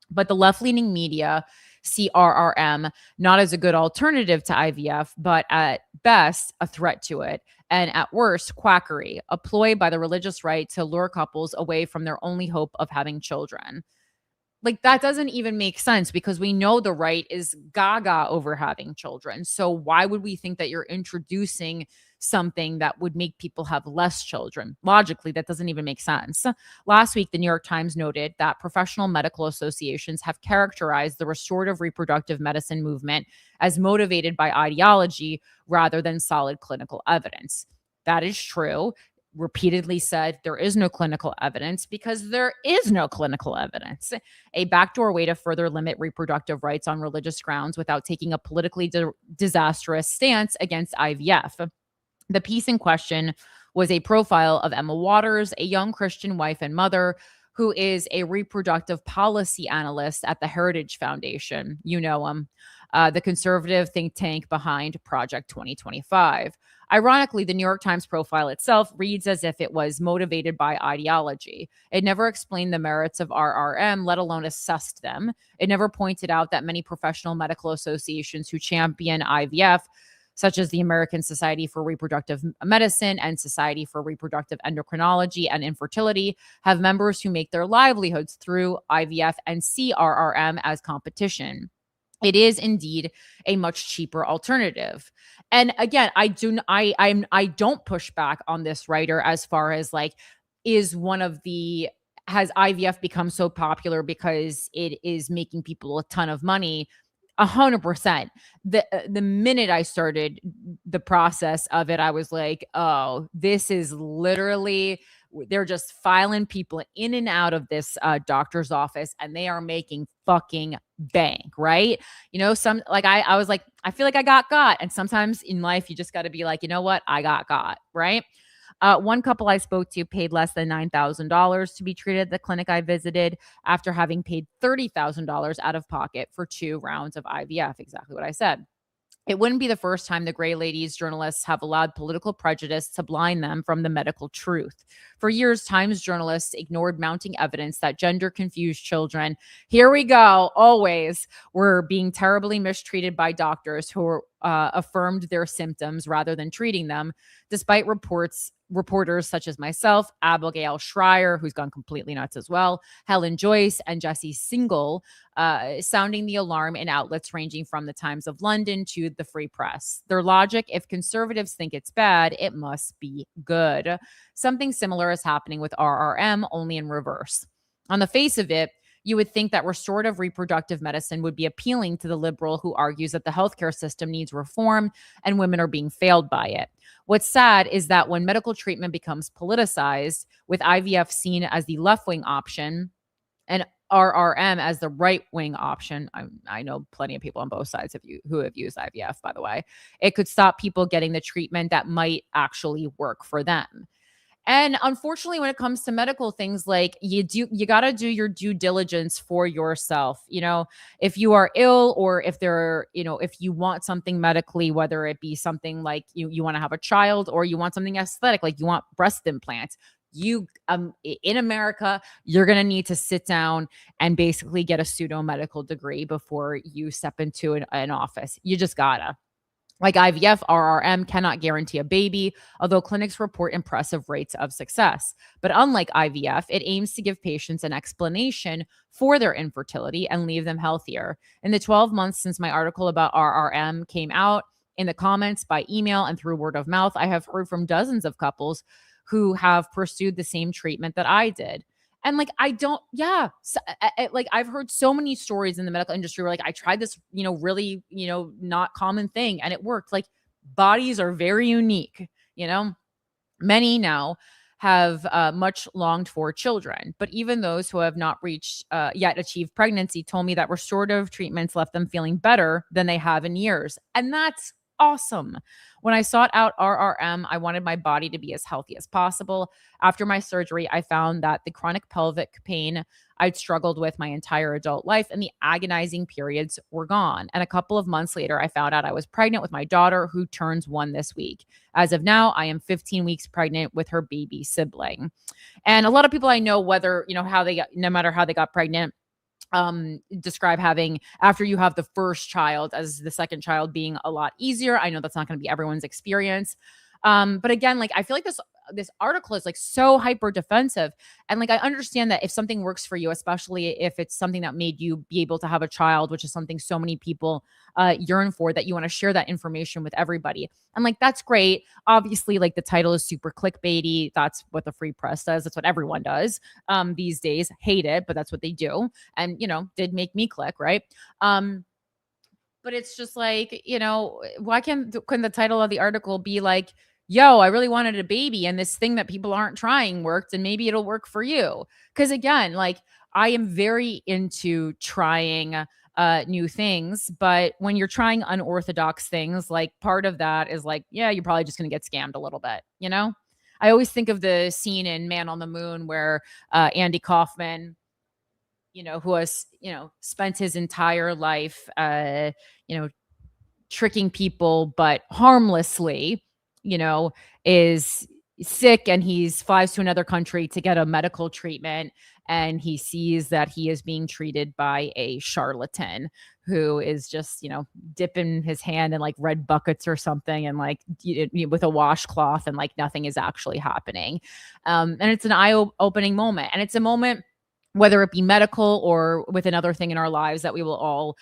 But the left-leaning media see RRM not as a good alternative to IVF, but at best a threat to it, and at worst quackery, a ploy by the religious right to lure couples away from their only hope of having children. That doesn't even make sense because we know the right is gaga over having children. So why would we think that you're introducing something that would make people have less children? Logically, that doesn't even make sense. Last week, the New York Times noted that professional medical associations have characterized the restorative reproductive medicine movement as motivated by ideology rather than solid clinical evidence. That is true. Repeatedly said there is no clinical evidence because there is no clinical evidence. A backdoor way to further limit reproductive rights on religious grounds without taking a politically disastrous stance against IVF. The piece in question was a profile of Emma Waters, a young Christian wife and mother who is a reproductive policy analyst at the Heritage Foundation. You know him, the conservative think tank behind Project 2025. Ironically, the New York Times profile itself reads as if it was motivated by ideology. It never explained the merits of RRM, let alone assessed them. It never pointed out that many professional medical associations who champion IVF, such as the American Society for Reproductive Medicine and Society for Reproductive Endocrinology and Infertility, have members who make their livelihoods through IVF and see RRM as competition. It is indeed a much cheaper alternative. And again, I don't push back on this writer as far as has IVF become so popular because it is making people a ton of money? 100%. The minute I started the process of it, I was like, oh, this is literally, they're just filing people in and out of this doctor's office, and they are making fucking bank, right? I was like, I feel like I got. And sometimes in life, you just got to be like, you know what? I got, right? One couple I spoke to paid less than $9,000 to be treated at the clinic I visited after having paid $30,000 out of pocket for 2 rounds of IVF. Exactly what I said. It wouldn't be the first time the Gray Ladies journalists have allowed political prejudice to blind them from the medical truth. For years, Times journalists ignored mounting evidence that gender-confused children, here we go, always, were being terribly mistreated by doctors who affirmed their symptoms rather than treating them, despite reporters such as myself, Abigail Schreier, who's gone completely nuts as well, Helen Joyce, and Jesse Singal, sounding the alarm in outlets ranging from the Times of London to the Free Press. Their logic: if conservatives think it's bad, it must be good. Something similar is happening with RRM, only in reverse. On the face of it, you would think that restorative reproductive medicine would be appealing to the liberal who argues that the healthcare system needs reform and women are being failed by it. What's sad is that when medical treatment becomes politicized, with IVF seen as the left-wing option and RRM as the right-wing option, I know plenty of people on both sides who have used IVF, by the way, it could stop people getting the treatment that might actually work for them. And unfortunately, when it comes to medical things, like you got to do your due diligence for yourself. If you are ill, or if if you want something medically, whether it be something like you want to have a child, or you want something aesthetic, like you want breast implants, in America, you're going to need to sit down and basically get a pseudo medical degree before you step into an office. You just gotta. Like IVF, RRM cannot guarantee a baby, although clinics report impressive rates of success. But unlike IVF, it aims to give patients an explanation for their infertility and leave them healthier. In the 12 months since my article about RRM came out, in the comments, by email, and through word of mouth, I have heard from dozens of couples who have pursued the same treatment that I did. And like, I've heard so many stories in the medical industry where like, I tried this, really, not common thing, and it worked. Like, bodies are very unique, many now have much longed for children, but even those who have not yet achieved pregnancy told me that restorative treatments left them feeling better than they have in years. And that's awesome. When I sought out RRM, I wanted my body to be as healthy as possible. After my surgery, I found that the chronic pelvic pain I'd struggled with my entire adult life and the agonizing periods were gone. And a couple of months later, I found out I was pregnant with my daughter, who turns 1 this week. As of now, I am 15 weeks pregnant with her baby sibling. And a lot of people I know, whether, no matter how they got pregnant, describe having, after you have the first child, as the second child being a lot easier. I know that's not going to be everyone's experience. But again, like, I feel like this article is like so hyper defensive. And like, I understand that if something works for you, especially if it's something that made you be able to have a child, which is something so many people yearn for, that you want to share that information with everybody. And like, that's great. Obviously, like, the title is super clickbaity. That's what the Free Press does. That's what everyone does these days. Hate it, but that's what they do. And, did make me click, right? But it's just like, why couldn't the title of the article be like, yo, I really wanted a baby and this thing that people aren't trying worked, and maybe it'll work for you? Because again, like, I am very into trying new things, but when you're trying unorthodox things, like, part of that is like, yeah, you're probably just going to get scammed a little bit, I always think of the scene in Man on the Moon where Andy Kaufman, who has, spent his entire life, tricking people, but harmlessly, is sick, and he flies to another country to get a medical treatment. And he sees that he is being treated by a charlatan who is just, dipping his hand in like red buckets or something, and like with a washcloth, and like nothing is actually happening. And it's an eye-opening moment. And it's a moment, whether it be medical or with another thing in our lives, that we will all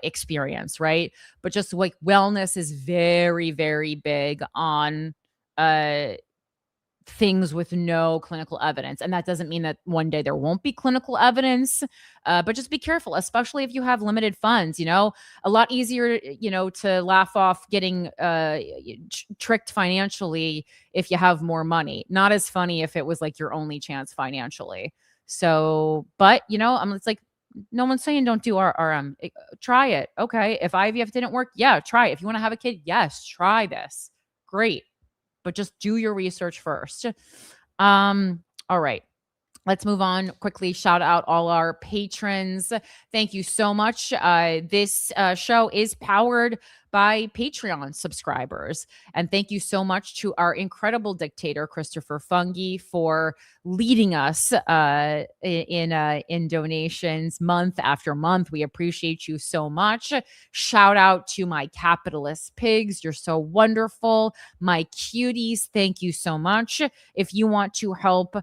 experience, right? But just like, wellness is very, very big on things with no clinical evidence. And that doesn't mean that one day there won't be clinical evidence, but just be careful, especially if you have limited funds. A lot easier, to laugh off getting tricked financially if you have more money. Not as funny if it was like your only chance financially. So, but it's like, no one's saying don't do RRM. Try it. Okay. If IVF didn't work, yeah, try it. If you want to have a kid, yes, try this. Great. But just do your research first. All right. Let's move on quickly. Shout out all our patrons. Thank you so much. This show is powered by Patreon subscribers. And thank you so much to our incredible dictator, Christopher Fungi, for leading us in donations month after month. We appreciate you so much. Shout out to my capitalist pigs. You're so wonderful. My cuties, thank you so much. If you want to help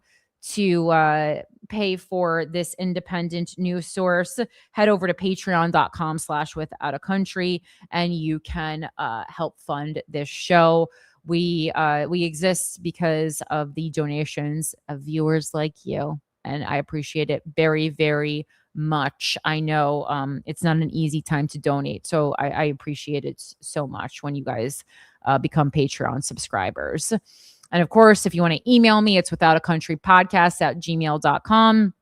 to pay for this independent news source, head over to patreon.com/withoutacountry and you can help fund this show. We exist because of the donations of viewers like you, and I appreciate it very, very much. I know it's not an easy time to donate, so I appreciate it so much when you guys become Patreon subscribers. And of course, if you want to email me, it's withoutacountrypodcast@gmail.com.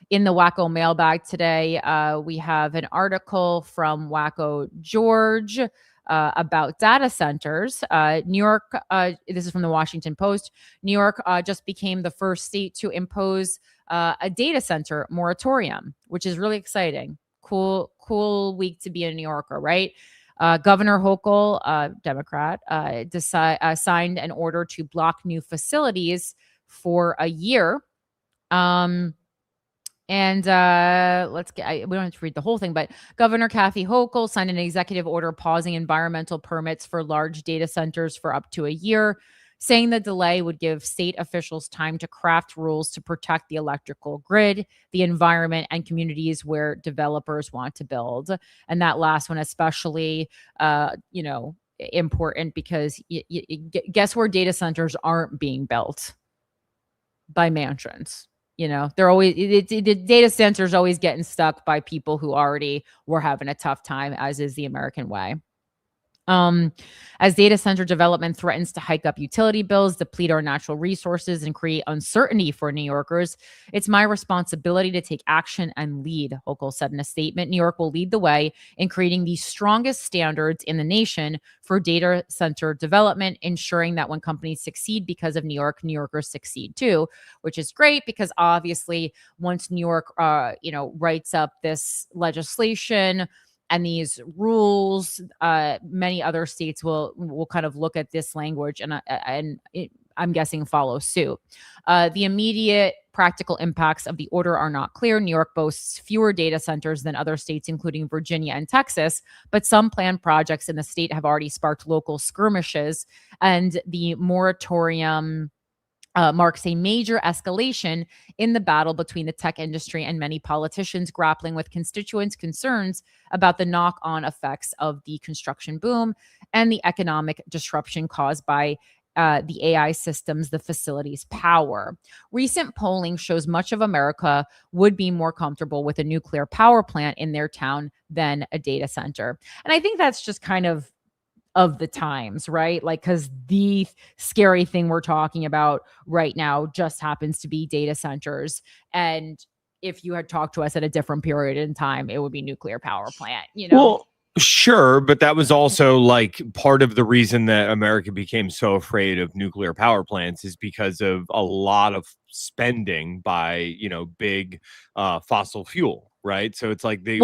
In the Waco Mailbag today, we have an article from Waco George about data centers. New York, this is from the Washington Post. New York just became the first state to impose a data center moratorium, which is really exciting. Cool week to be a New Yorker, right? Governor Hochul, Democrat, signed an order to block new facilities for a year. We don't have to read the whole thing, but Governor Kathy Hochul signed an executive order pausing environmental permits for large data centers for up to a year, saying the delay would give state officials time to craft rules to protect the electrical grid, the environment, and communities where developers want to build. And that last one especially, important because guess where data centers aren't being built? By mansions. They're always the data centers always getting stuck by people who already were having a tough time, as is the American way. As data center development threatens to hike up utility bills, deplete our natural resources, and create uncertainty for New Yorkers, it's my responsibility to take action and lead, Hochul said in a statement. New York will lead the way in creating the strongest standards in the nation for data center development, ensuring that when companies succeed because of New York, New Yorkers succeed too, which is great because obviously once New York, writes up this legislation and these rules, many other states will kind of look at this language and I'm guessing follow suit. The immediate practical impacts of the order are not clear. New York boasts fewer data centers than other states, including Virginia and Texas, but some planned projects in the state have already sparked local skirmishes, and the moratorium marks a major escalation in the battle between the tech industry and many politicians grappling with constituents' concerns about the knock-on effects of the construction boom and the economic disruption caused by the AI systems the facilities power. Recent polling shows much of America would be more comfortable with a nuclear power plant in their town than a data center. And I think that's just kind of the times, right? Like, because the scary thing we're talking about right now just happens to be data centers. And if you had talked to us at a different period in time, it would be nuclear power plant, Well, sure, but that was also like part of the reason that America became so afraid of nuclear power plants is because of a lot of spending by, big fossil fuel. Right. So it's like the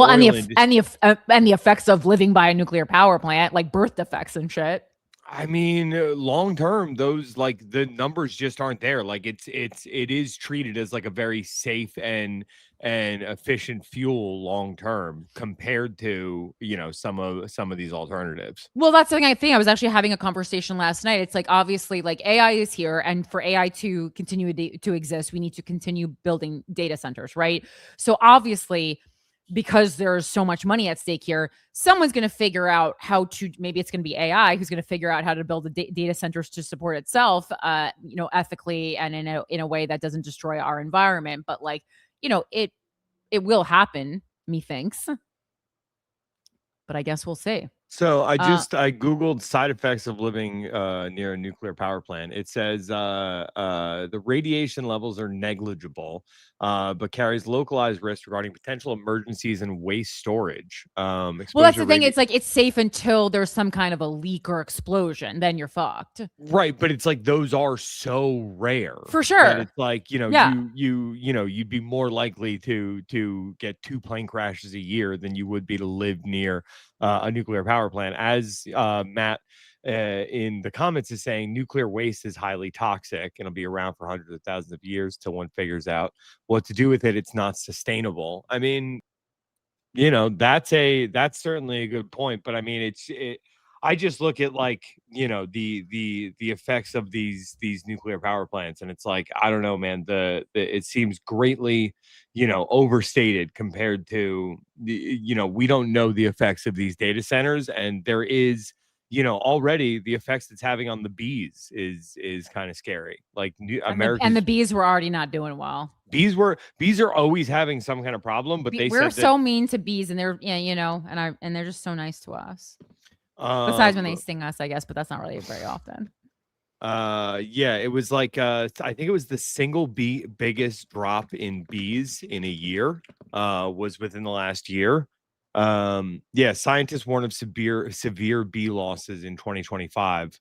and the effects of living by a nuclear power plant, like birth defects and shit. I mean, long term, those like the numbers just aren't there. Like it is treated as like a very safe and efficient fuel long term compared to some of these alternatives. Well, that's something I think I was actually having a conversation last night. It's like obviously like AI is here, and for AI to continue to exist, we need to continue building data centers, right? So obviously, because there's so much money at stake here, someone's going to figure out how to, maybe it's going to be AI who's going to figure out how to build the data centers to support itself, ethically and in a way that doesn't destroy our environment. But like, it will happen, methinks. But I guess we'll see. So I Googled side effects of living near a nuclear power plant. It says the radiation levels are negligible, but carries localized risk regarding potential emergencies and waste storage. Well, that's Exposure the thing. It's like it's safe until there's some kind of a leak or explosion. Then you're fucked. Right, but it's like those are so rare For that sure. it's like, Yeah. you'd be more likely to get 2 plane crashes a year than you would be to live near a nuclear power plant. As Matt in the comments is saying, nuclear waste is highly toxic and it'll be around for hundreds of thousands of years till one figures out what to do with it. It's not sustainable. I mean, that's certainly a good point, but I mean, I just look at, like, the effects of these nuclear power plants, and it's like, I don't know, man, it seems greatly, overstated compared to we don't know the effects of these data centers, and there is, already the effects it's having on the bees is kind of scary. Like, And the bees were already not doing well. bees are always having some kind of problem, but they we're said so mean to bees, and they're and they're just so nice to us. Besides when they sting us, I guess, but that's not really very often. Yeah, it was like I think it was the single biggest drop in bees in a year was within the last year. Yeah, scientists warn of severe bee losses in 2025.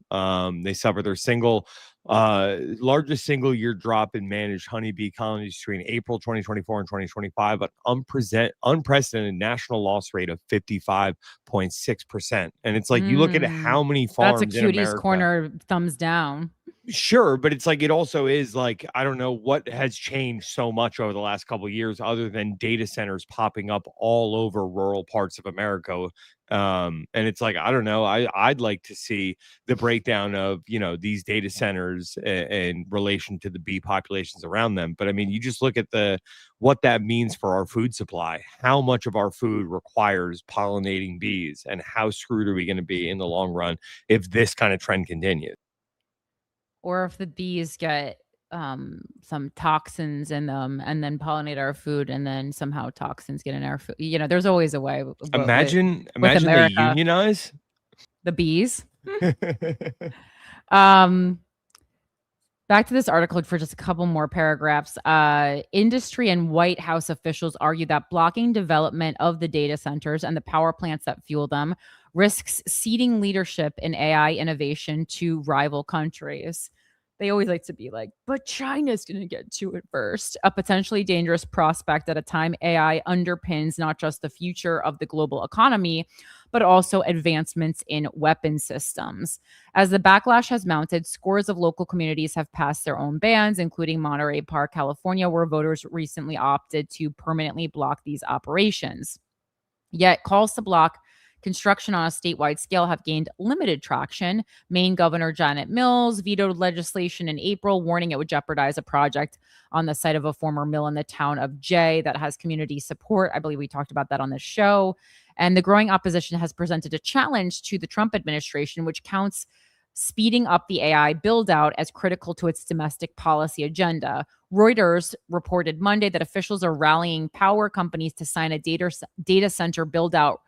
They suffered their largest single year drop in managed honeybee colonies between April 2024 and 2025, an unprecedented national loss rate of 55.6%. And it's like, you look at how many farms that's a in Cutie's America. Corner thumbs down. Sure, but it's like, it also is like, I don't know what has changed so much over the last couple of years other than data centers popping up all over rural parts of America. And it's like, I don't know, I'd like to see the breakdown of these data centers in relation to the bee populations around them. But I mean, you just look at what that means for our food supply, how much of our food requires pollinating bees, and how screwed are we going to be in the long run if this kind of trend continues. Or if the bees get some toxins in them and then pollinate our food, and then somehow toxins get in our food. There's always a way. Imagine they unionize the bees. Back to this article for just a couple more paragraphs. Industry and White House officials argue that blocking development of the data centers and the power plants that fuel them risks ceding leadership in AI innovation to rival countries. They always like to be like, but China's going to get to it first. A potentially dangerous prospect at a time AI underpins not just the future of the global economy, but also advancements in weapon systems. As the backlash has mounted, scores of local communities have passed their own bans, including Monterey Park, California, where voters recently opted to permanently block these operations. Yet calls to block construction on a statewide scale have gained limited traction. Maine Governor Janet Mills vetoed legislation in April, warning it would jeopardize a project on the site of a former mill in the town of Jay that has community support. I believe we talked about that on this show. And the growing opposition has presented a challenge to the Trump administration, which counts speeding up the AI build out as critical to its domestic policy agenda. Reuters reported Monday that officials are rallying power companies to sign a data center build out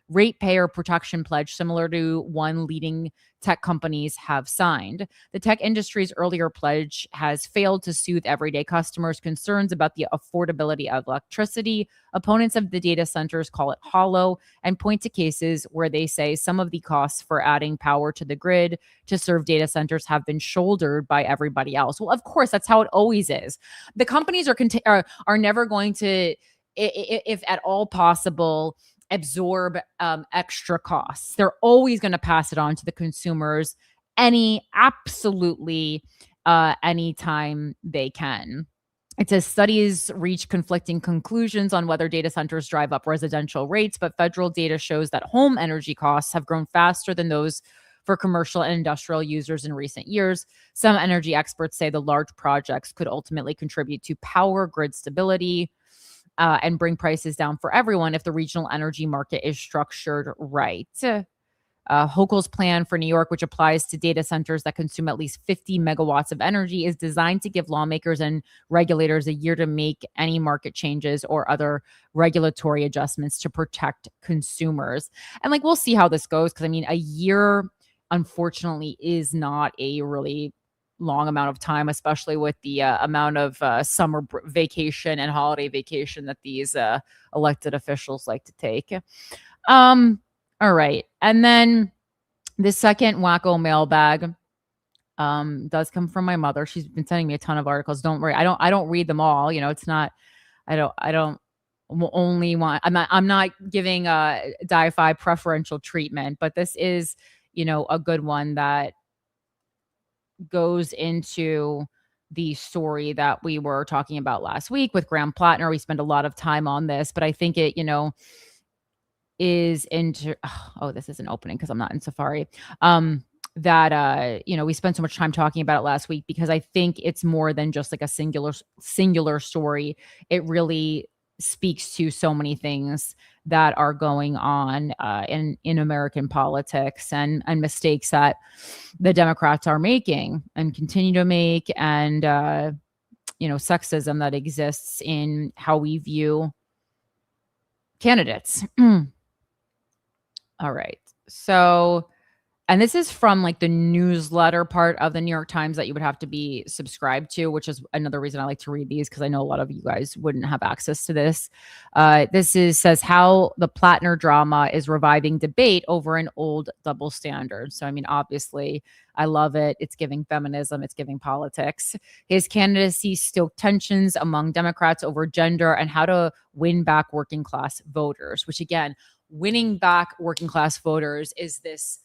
ratepayer protection pledge similar to one leading tech companies have signed. The tech industry's earlier pledge has failed to soothe everyday customers' concerns about the affordability of electricity. Opponents of the data centers call it hollow and point to cases where they say some of the costs for adding power to the grid to serve data centers have been shouldered by everybody else. Well, of course, that's how it always is. The companies are never going to, if at all possible, absorb extra costs. They're always going to pass it on to the consumers anytime they can. It says studies reach conflicting conclusions on whether data centers drive up residential rates, but federal data shows that home energy costs have grown faster than those for commercial and industrial users in recent years. Some energy experts say the large projects could ultimately contribute to power grid stability and bring prices down for everyone if the regional energy market is structured right. Hochul's plan for New York, which applies to data centers that consume at least 50 megawatts of energy, is designed to give lawmakers and regulators a year to make any market changes or other regulatory adjustments to protect consumers. And like, we'll see how this goes, because I mean, a year, unfortunately, is not a really long amount of time, especially with the amount of summer vacation and holiday vacation that these elected officials like to take. All right. And then the second Waco mailbag does come from my mother. She's been sending me a ton of articles. Don't worry. I don't read them all. You know, it's not, I don't only want, I'm not giving Di-Fi preferential treatment, but this is, you know, a good one that goes into the story that we were talking about last week with Graham Plattner. We spent a lot of time on this, but I think it, you know, is into this isn't opening because I'm not in Safari. That you know, we spent so much time talking about it last week because I think it's more than just like a singular story. It really speaks to so many things that are going on in American politics and mistakes that the Democrats are making and continue to make, and you know, sexism that exists in how we view candidates. All right. So, and this is from like the newsletter part of the New York Times that you would have to be subscribed to, which is another reason I like to read these, because I know a lot of you guys wouldn't have access to this. Says how the Plattner drama is reviving debate over an old double standard. So, I mean, obviously, I love it. It's giving feminism. It's giving politics. His candidacy stoked tensions among Democrats over gender and how to win back working class voters, which again, winning back working class voters is this,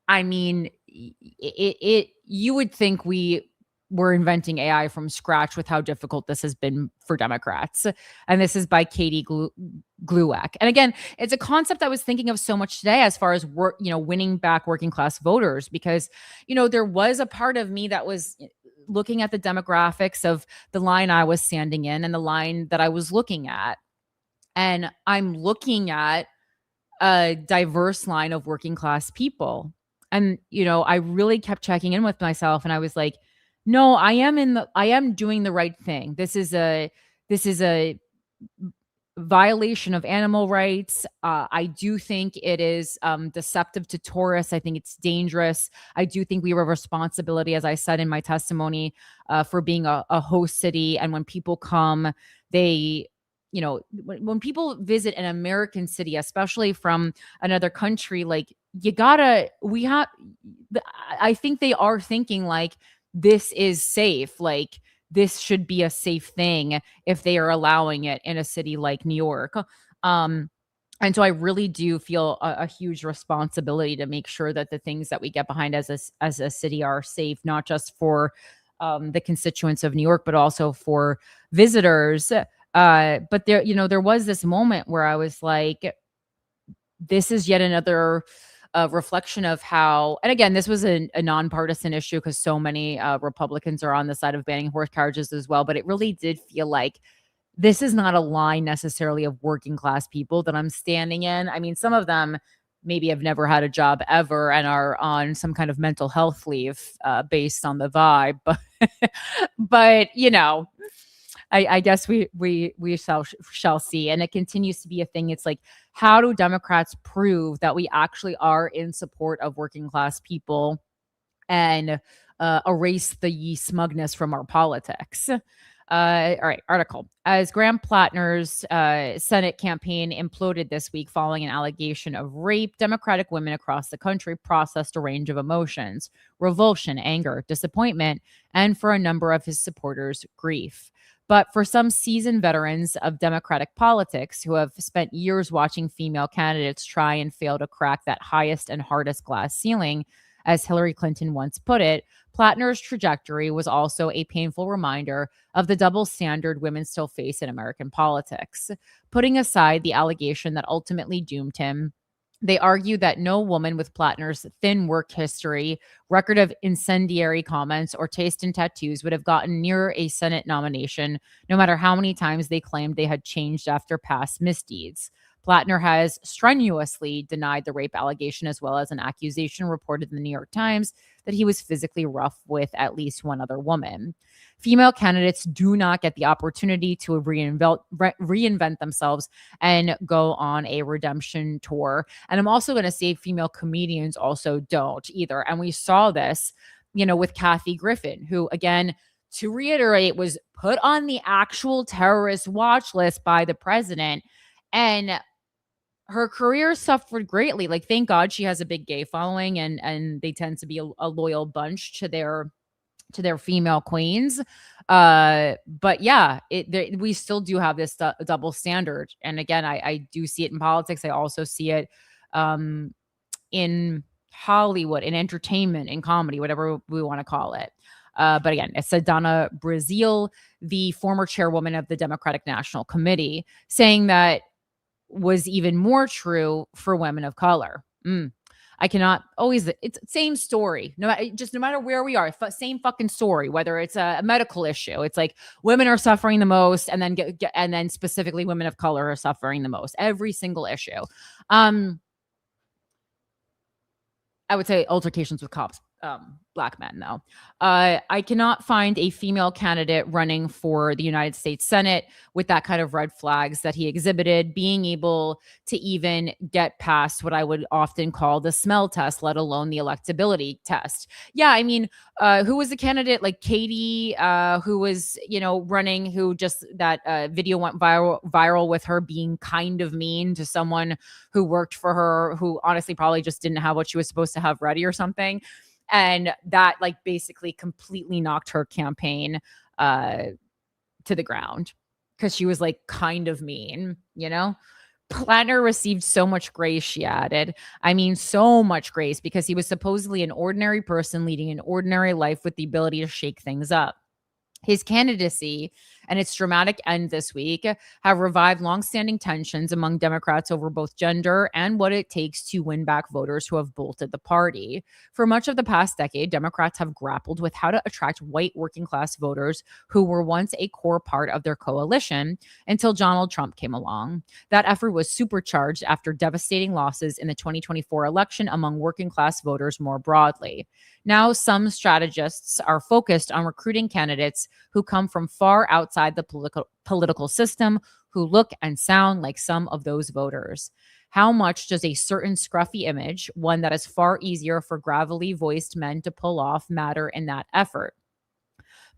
I mean, you would think we were inventing AI from scratch with how difficult this has been for Democrats. And this is by Katie Glueck. And again, it's a concept I was thinking of so much today as far as winning back working class voters, because, you know, there was a part of me that was looking at the demographics of the line I was standing in and the line that I was looking at. And I'm looking at a diverse line of working class people. And, you know, I really kept checking in with myself, and I was like, no, I am doing the right thing. This is a violation of animal rights. I do think it is deceptive to tourists. I think it's dangerous. I do think we have a responsibility, as I said in my testimony, for being a host city. And when people come, they, you know, when people visit an American city, especially from another country, like I think they are thinking like, this is safe. Like, this should be a safe thing if they are allowing it in a city like New York. And so I really do feel a huge responsibility to make sure that the things that we get behind as a city are safe, not just for the constituents of New York, but also for visitors. But there, you know, there was this moment where I was like, this is yet another reflection of how, and again, this was a nonpartisan issue because so many Republicans are on the side of banning horse carriages as well. But it really did feel like this is not a line necessarily of working class people that I'm standing in. I mean, some of them maybe have never had a job ever and are on some kind of mental health leave based on the vibe. But you know, I guess we shall see. And it continues to be a thing. It's like, how do Democrats prove that we actually are in support of working class people and erase the smugness from our politics? All right, article. As Graham Plattner's Senate campaign imploded this week following an allegation of rape, Democratic women across the country processed a range of emotions: revulsion, anger, disappointment, and for a number of his supporters, grief. But for some seasoned veterans of Democratic politics who have spent years watching female candidates try and fail to crack that highest and hardest glass ceiling, as Hillary Clinton once put it, Plattner's trajectory was also a painful reminder of the double standard women still face in American politics. Putting aside the allegation that ultimately doomed him, they argue that no woman with Plattner's thin work history, record of incendiary comments, or taste in tattoos would have gotten near a Senate nomination, no matter how many times they claimed they had changed after past misdeeds. Plattner has strenuously denied the rape allegation, as well as an accusation reported in the New York Times that he was physically rough with at least one other woman. Female candidates do not get the opportunity to reinvent themselves and go on a redemption tour. And I'm also going to say female comedians also don't either. And we saw this, with Kathy Griffin, who, again, to reiterate, was put on the actual terrorist watch list by the president. And her career suffered greatly. Like, thank God she has a big gay following, and they tend to be a loyal bunch to their female queens. But yeah, we still do have this double standard. And again, I do see it in politics. I also see it in Hollywood, in entertainment, in comedy, whatever we want to call it. But again, it's Donna Brazile, the former chairwoman of the Democratic National Committee, saying that was even more true for women of color. I cannot always, it's same story. No matter where we are, same fucking story, whether it's a medical issue. It's like women are suffering the most, and then specifically women of color are suffering the most. Every single issue. I would say altercations with cops, Black men, though. I cannot find a female candidate running for the United States Senate with that kind of red flags that he exhibited, being able to even get past what I would often call the smell test, let alone the electability test. Yeah, I mean, who was the candidate? Like Katie, who was, running, who just that video went viral with her being kind of mean to someone who worked for her, who honestly probably just didn't have what she was supposed to have ready or something. And that basically completely knocked her campaign to the ground, because she was kind of mean, Plattner received so much grace, she added. I mean, so much grace, because he was supposedly an ordinary person leading an ordinary life with the ability to shake things up. His candidacy and its dramatic end this week have revived longstanding tensions among Democrats over both gender and what it takes to win back voters who have bolted the party. For much of the past decade, Democrats have grappled with how to attract white working class voters who were once a core part of their coalition until Donald Trump came along. That effort was supercharged after devastating losses in the 2024 election among working class voters more broadly. Now, some strategists are focused on recruiting candidates who come from far outside the political system, who look and sound like some of those voters. How much does a certain scruffy image, one that is far easier for gravelly voiced men to pull off, matter in that effort?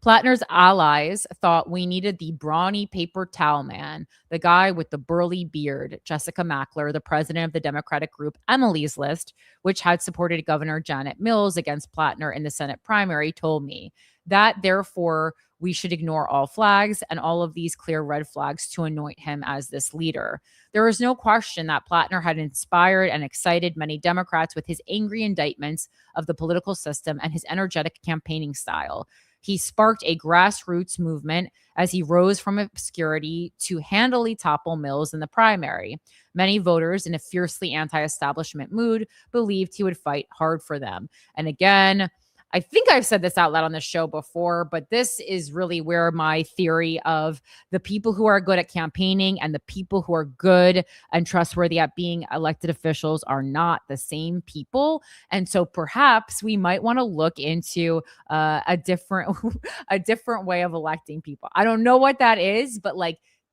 Plattner's allies thought we needed the brawny paper towel man, the guy with the burly beard. Jessica Mackler, the president of the Democratic group Emily's List, which had supported Governor Janet Mills against Plattner in the Senate primary, told me that, therefore, we should ignore all flags and all of these clear red flags to anoint him as this leader. There is no question that Plattner had inspired and excited many Democrats with his angry indictments of the political system and his energetic campaigning style. He sparked a grassroots movement as he rose from obscurity to handily topple Mills in the primary. Many voters, in a fiercely anti-establishment mood, believed he would fight hard for them. And again, I think I've said this out loud on the show before, but this is really where my theory of the people who are good at campaigning and the people who are good and trustworthy at being elected officials are not the same people. And so perhaps we might want to look into a different way of electing people. I don't know what that is, but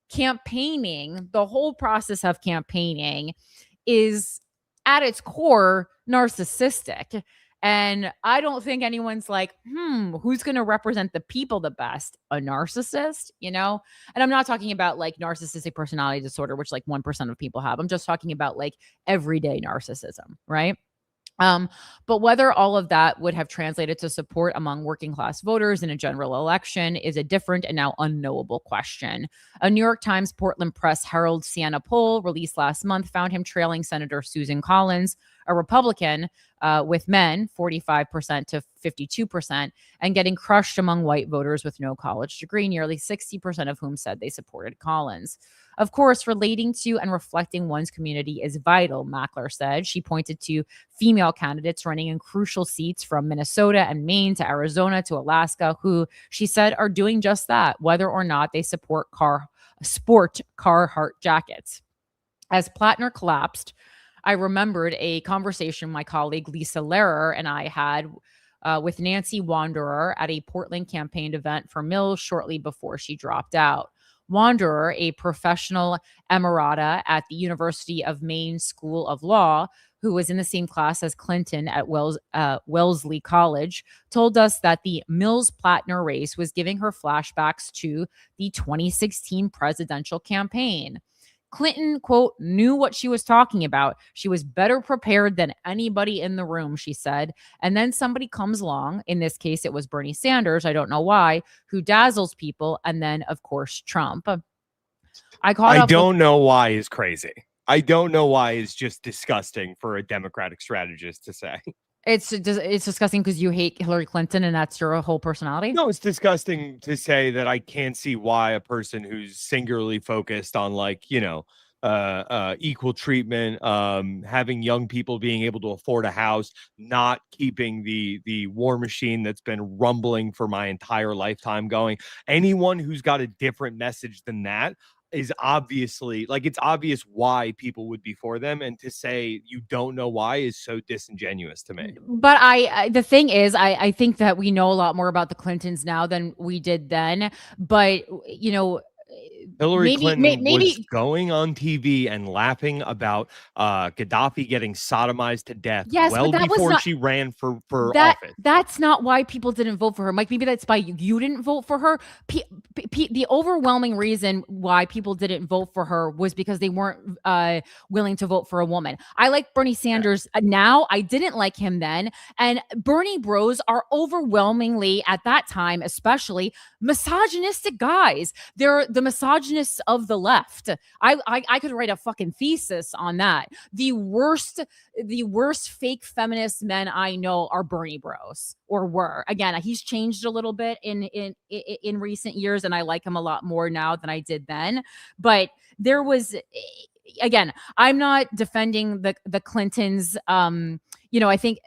campaigning, the whole process of campaigning is at its core narcissistic. And I don't think anyone's who's going to represent the people the best? A narcissist, And I'm not talking about narcissistic personality disorder, which 1% of people have. I'm just talking about everyday narcissism, right? But whether all of that would have translated to support among working class voters in a general election is a different and now unknowable question. A New York Times Portland Press Herald Siena poll released last month found him trailing Senator Susan Collins, a Republican, with men 45% to 52%, and getting crushed among white voters with no college degree, nearly 60% of whom said they supported Collins. Of course, relating to and reflecting one's community is vital, Mackler said. She pointed to female candidates running in crucial seats from Minnesota and Maine to Arizona to Alaska, who she said are doing just that, whether or not they sport Carhartt jackets. As Plattner collapsed, I remembered a conversation my colleague Lisa Lehrer and I had with Nancy Wanderer at a Portland campaign event for Mills shortly before she dropped out. Wanderer, a professional emerita at the University of Maine School of Law, who was in the same class as Clinton at Wellesley College, told us that the Mills-Plattner race was giving her flashbacks to the 2016 presidential campaign. Clinton, quote, knew what she was talking about. She was better prepared than anybody in the room, she said. And then somebody comes along. In this case, it was Bernie Sanders. I don't know why, who dazzles people. And then, of course, Trump. I don't know why is crazy. I don't know why is just disgusting for a Democratic strategist to say. It's disgusting because you hate Hillary Clinton and that's your whole personality? No, it's disgusting to say that I can't see why a person who's singularly focused on, like, you know, equal treatment, having young people being able to afford a house, not keeping the war machine that's been rumbling for my entire lifetime going. Anyone who's got a different message than that is obviously, like, it's obvious why people would be for them, and to say you don't know why is so disingenuous to me. But the thing is, I think that we know a lot more about the Clintons now than we did then. But you know, Hillary Clinton was going on TV and laughing about Gaddafi getting sodomized to death before she ran for office. That's not why people didn't vote for her, Mike. Maybe that's why you didn't vote for her. The overwhelming reason why people didn't vote for her was because they weren't willing to vote for a woman. I like Bernie Sanders now. I didn't like him then. And Bernie bros are overwhelmingly, at that time especially, misogynistic guys. They're the misogynists of the left. I could write a fucking thesis on that. The worst fake feminist men I know are Bernie bros, or were. Again, he's changed a little bit in recent years, and I like him a lot more now than I did then. But there was, again, I'm not defending the Clintons. You know, I think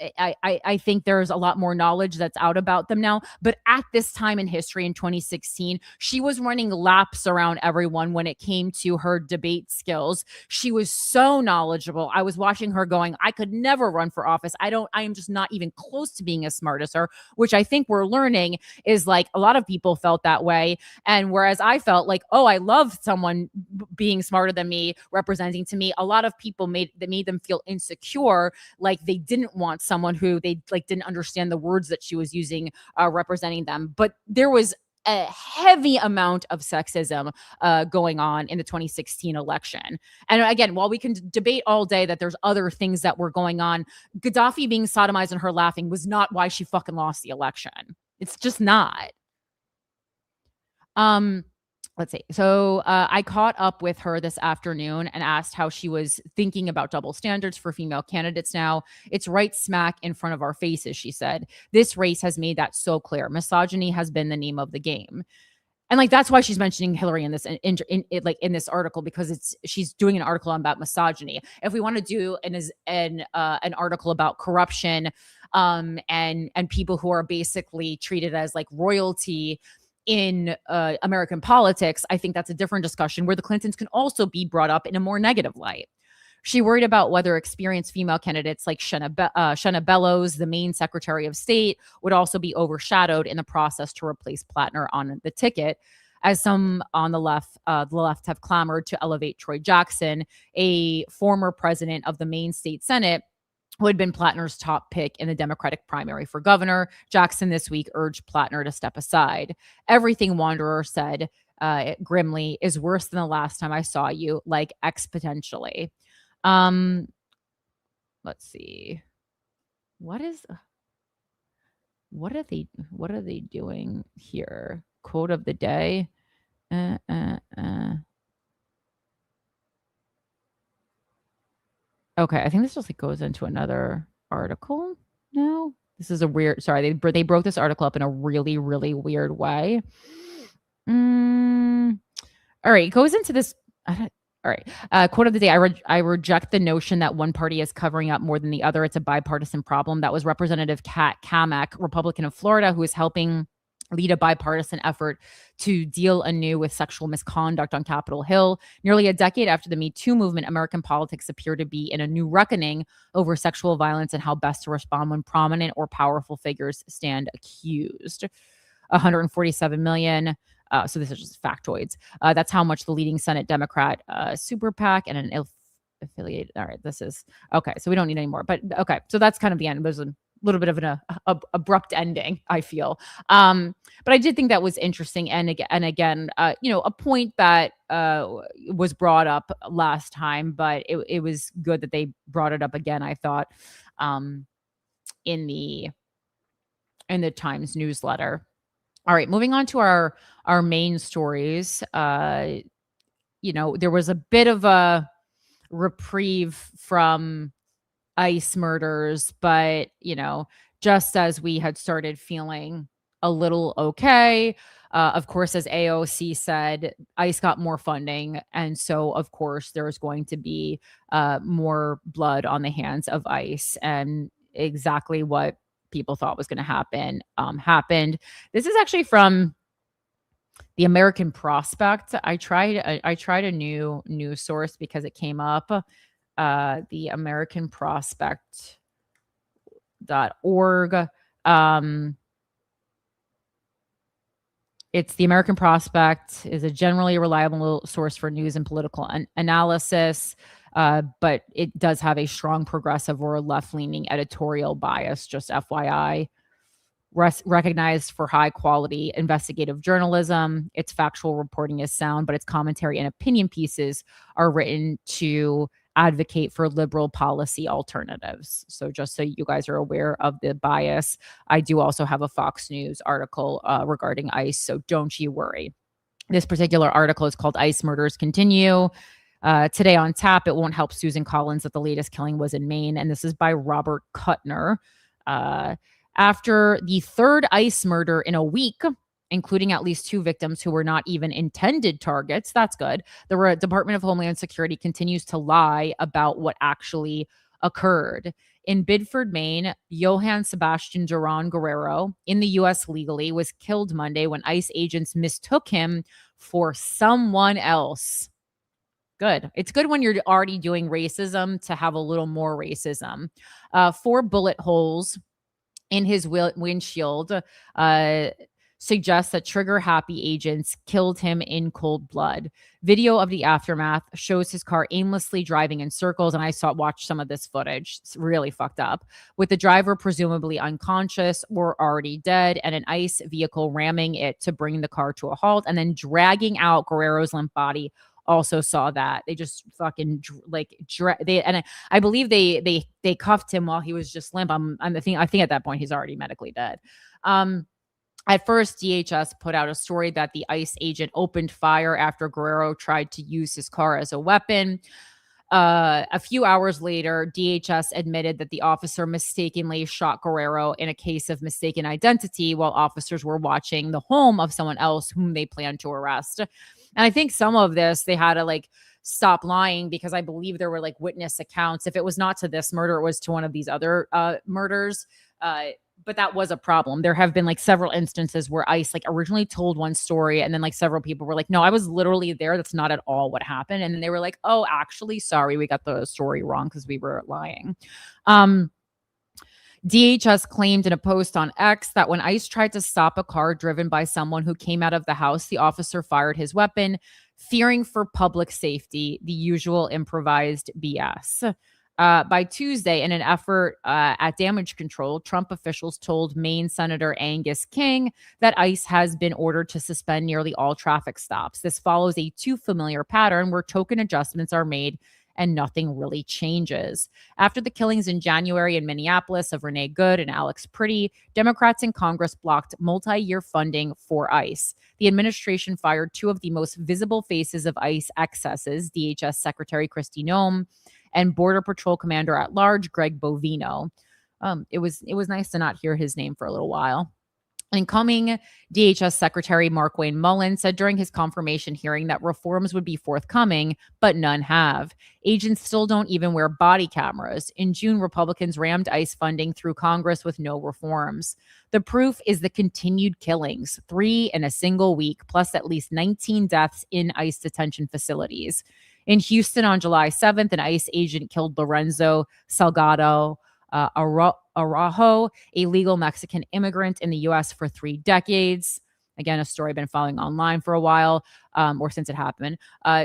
there's a lot more knowledge that's out about them now. But at this time in history, in 2016, she was running laps around everyone when it came to her debate skills. She was so knowledgeable. I was watching her going, I could never run for office. I am just not even close to being as smart as her, which I think we're learning is, like, a lot of people felt that way. And whereas I felt like, oh, I love someone being smarter than me, representing to me, a lot of people made them feel insecure, like they didn't want someone who they didn't understand the words that she was using representing them. But there was a heavy amount of sexism going on in the 2016 election. And again, while we can debate all day that there's other things that were going on, Gaddafi being sodomized and her laughing was not why she fucking lost the election. It's just not. Let's see. So I caught up with her this afternoon and asked how she was thinking about double standards for female candidates now. It's right smack in front of our faces, she said. This race has made that so clear. Misogyny has been the name of the game. And like, that's why she's mentioning Hillary in this in this article, because she's doing an article about misogyny. If we want to do an article about corruption and people who are basically treated as like royalty in American politics, I think that's a different discussion where the Clintons can also be brought up in a more negative light. She worried about whether experienced female candidates like Shenna Bellows, the Maine Secretary of State, would also be overshadowed in the process to replace Plattner on the ticket, as some on the left have clamored to elevate Troy Jackson, a former president of the Maine State Senate, who had been Plattner's top pick in the Democratic primary for governor. Jackson this week urged Plattner to step aside. Everything Wanderer said grimly is worse than the last time I saw you, like exponentially. Let's see. What are they doing here? Quote of the day. Okay, I think this just like goes into another article now. This is a weird, sorry, they broke this article up in a really, really weird way. All right, it goes into this. All right, quote of the day. I reject the notion that one party is covering up more than the other. It's a bipartisan problem. That was Representative Kat Kamak, Republican of Florida, who is helping lead a bipartisan effort to deal anew with sexual misconduct on Capitol Hill. Nearly a decade after the Me Too movement, American politics appear to be in a new reckoning over sexual violence and how best to respond when prominent or powerful figures stand accused. 147 million. So this is just factoids. That's how much the leading Senate Democrat super PAC and an affiliate. All right, this is okay. So we don't need any more. But okay, so that's kind of the end. There's a little bit of an abrupt ending, I feel. But I did think that was interesting. And again, a point that was brought up last time, but it was good that they brought it up again, I thought, in the Times newsletter. All right, moving on to our main stories. There was a bit of a reprieve from ICE murders, but just as we had started feeling a little okay, of course, as AOC said, ICE got more funding, and so of course there's going to be more blood on the hands of ICE, and exactly what people thought was going to happen happened. This is actually from the American Prospect. I tried a new news source because it came up. The American Prospect.org. It's the American Prospect is a generally reliable source for news and political analysis, but it does have a strong progressive or left-leaning editorial bias, just FYI. Recognized for high quality investigative journalism. Its factual reporting is sound, but its commentary and opinion pieces are written to advocate for liberal policy alternatives. So just so you guys are aware of the bias, I do also have a Fox News article regarding ICE, so don't you worry. This particular article is called ICE Murders Continue. Today on tap, it won't help Susan Collins that the latest killing was in Maine, and this is by Robert Kuttner. After the third ICE murder in a week, including at least 2 victims who were not even intended targets. That's good. The Department of Homeland Security continues to lie about what actually occurred. In Biddeford, Maine, Johann Sebastian Duran Guerrero, in the U.S. legally, was killed Monday when ICE agents mistook him for someone else. Good. It's good when you're already doing racism to have a little more racism. 4 bullet holes in his windshield suggests that trigger-happy agents killed him in cold blood. Video of the aftermath shows his car aimlessly driving in circles, and I watched some of this footage. It's really fucked up. With the driver presumably unconscious or already dead, and an ICE vehicle ramming it to bring the car to a halt, and then dragging out Guerrero's limp body. Also saw that. They just fucking I believe they cuffed him while he was just limp. I think at that point he's already medically dead. At first, DHS put out a story that the ICE agent opened fire after Guerrero tried to use his car as a weapon. A few hours later, DHS admitted that the officer mistakenly shot Guerrero in a case of mistaken identity while officers were watching the home of someone else whom they planned to arrest. And I think some of this, they had to stop lying because I believe there were witness accounts. If it was not to this murder, it was to one of these other murders. But that was a problem. There have been several instances where ICE originally told one story and then several people were like, no, I was literally there. That's not at all what happened. And then they were like, oh, actually, sorry, we got the story wrong because we were lying. DHS claimed in a post on X that when ICE tried to stop a car driven by someone who came out of the house, the officer fired his weapon, fearing for public safety, the usual improvised BS. By Tuesday, in an effort at damage control, Trump officials told Maine Senator Angus King that ICE has been ordered to suspend nearly all traffic stops. This follows a too familiar pattern where token adjustments are made and nothing really changes. After the killings in January in Minneapolis of Renee Good and Alex Priddy, Democrats in Congress blocked multi-year funding for ICE. The administration fired 2 of the most visible faces of ICE excesses, DHS Secretary Kristi Noem and Border Patrol Commander at Large Greg Bovino. It was nice to not hear his name for a little while. Incoming DHS Secretary Mark Wayne Mullen said during his confirmation hearing that reforms would be forthcoming, but none have. Agents still don't even wear body cameras. In June, Republicans rammed ICE funding through Congress with no reforms. The proof is the continued killings, 3 in a single week, plus at least 19 deaths in ICE detention facilities. In Houston on July 7th, an ICE agent killed Lorenzo Salgado Araujo, a legal Mexican immigrant in the U.S. for 3 decades. Again, a story I've been following online for a while, or since it happened.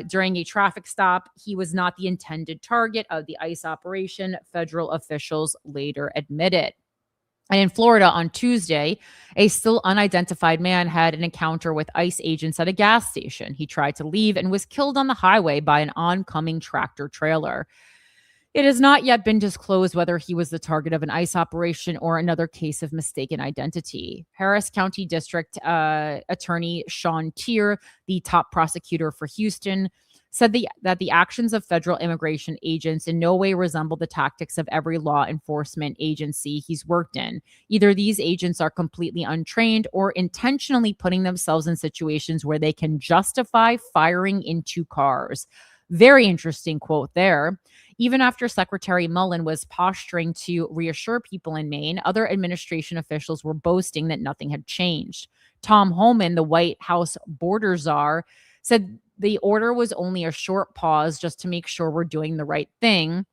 During a traffic stop, he was not the intended target of the ICE operation, federal officials later admitted. And in Florida on Tuesday, a still unidentified man had an encounter with ICE agents at a gas station. He tried to leave and was killed on the highway by an oncoming tractor trailer. It has not yet been disclosed whether he was the target of an ICE operation or another case of mistaken identity. Harris County District Attorney Sean Tier, the top prosecutor for Houston, said that the actions of federal immigration agents in no way resemble the tactics of every law enforcement agency he's worked in. Either these agents are completely untrained or intentionally putting themselves in situations where they can justify firing into cars. Very interesting quote there. Even after Secretary Mullen was posturing to reassure people in Maine, other administration officials were boasting that nothing had changed. Tom Homan, the White House border czar, said the order was only a short pause just to make sure we're doing the right thing.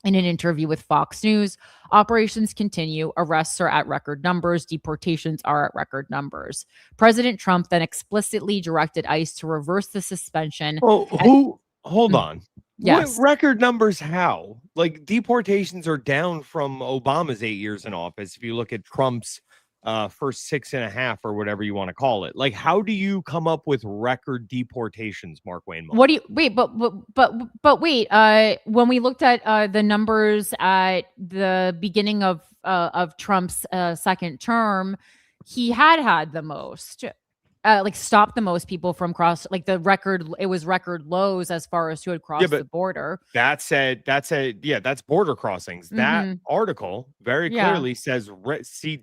In an interview with Fox News, operations continue, arrests are at record numbers, deportations are at record numbers. President Trump then explicitly directed ICE to reverse the suspension. Hold on. Yes. What record numbers? How? Like, deportations are down from Obama's 8 years in office. If you look at Trump's first 6.5 or whatever you want to call it, like, how do you come up with record deportations, Mark Wayne? What do you wait? But wait. When we looked at the numbers at the beginning of Trump's second term, he had the most. Stopped the most people from it was record lows as far as who had crossed the border. That's border crossings. That article very clearly says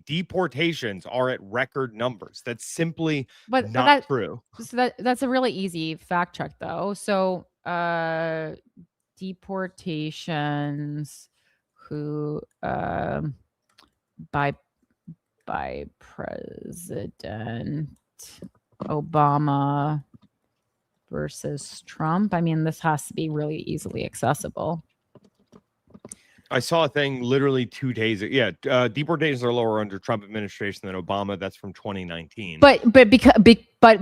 deportations are at record numbers. That's simply not true. So that's a really easy fact check though. So deportations who by President Obama versus Trump. I mean, this has to be really easily accessible. I saw a thing literally 2 days ago. Yeah, deportations are lower under Trump administration than Obama. That's from 2019. But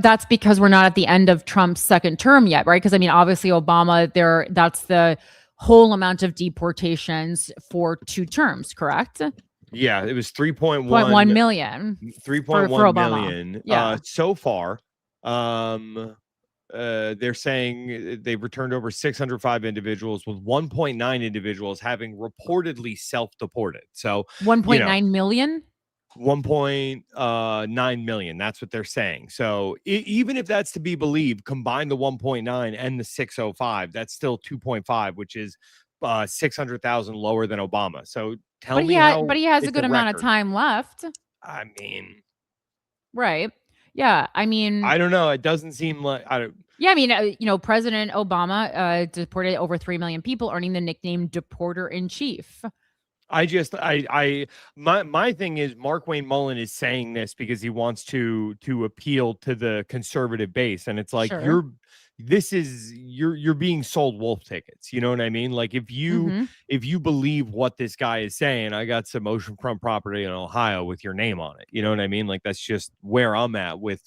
that's because we're not at the end of Trump's second term yet, right? Because I mean, obviously Obama, that's the whole amount of deportations for 2 terms, correct? Yeah, it was 3.1 million. 3.1 million. Yeah. So far, they're saying they've returned over 605 individuals, with 1.9 individuals having reportedly self-deported. So 1.9 million? 1.9 million. That's what they're saying. So even if that's to be believed, combine the 1.9 and the 605, that's still 2.5, which is 600,000 lower than Obama. So but he has a good amount of time left. I mean, right. Yeah. I mean, I don't know. It doesn't seem like Yeah, I mean, President Obama deported over 3 million people, earning the nickname Deporter in Chief. My thing is Mark Wayne Mullen is saying this because he wants to appeal to the conservative base, and it's like you're being sold wolf tickets. You know what I mean? Like if you believe what this guy is saying, I got some oceanfront property in Ohio with your name on it. You know what I mean? Like that's just where I'm at with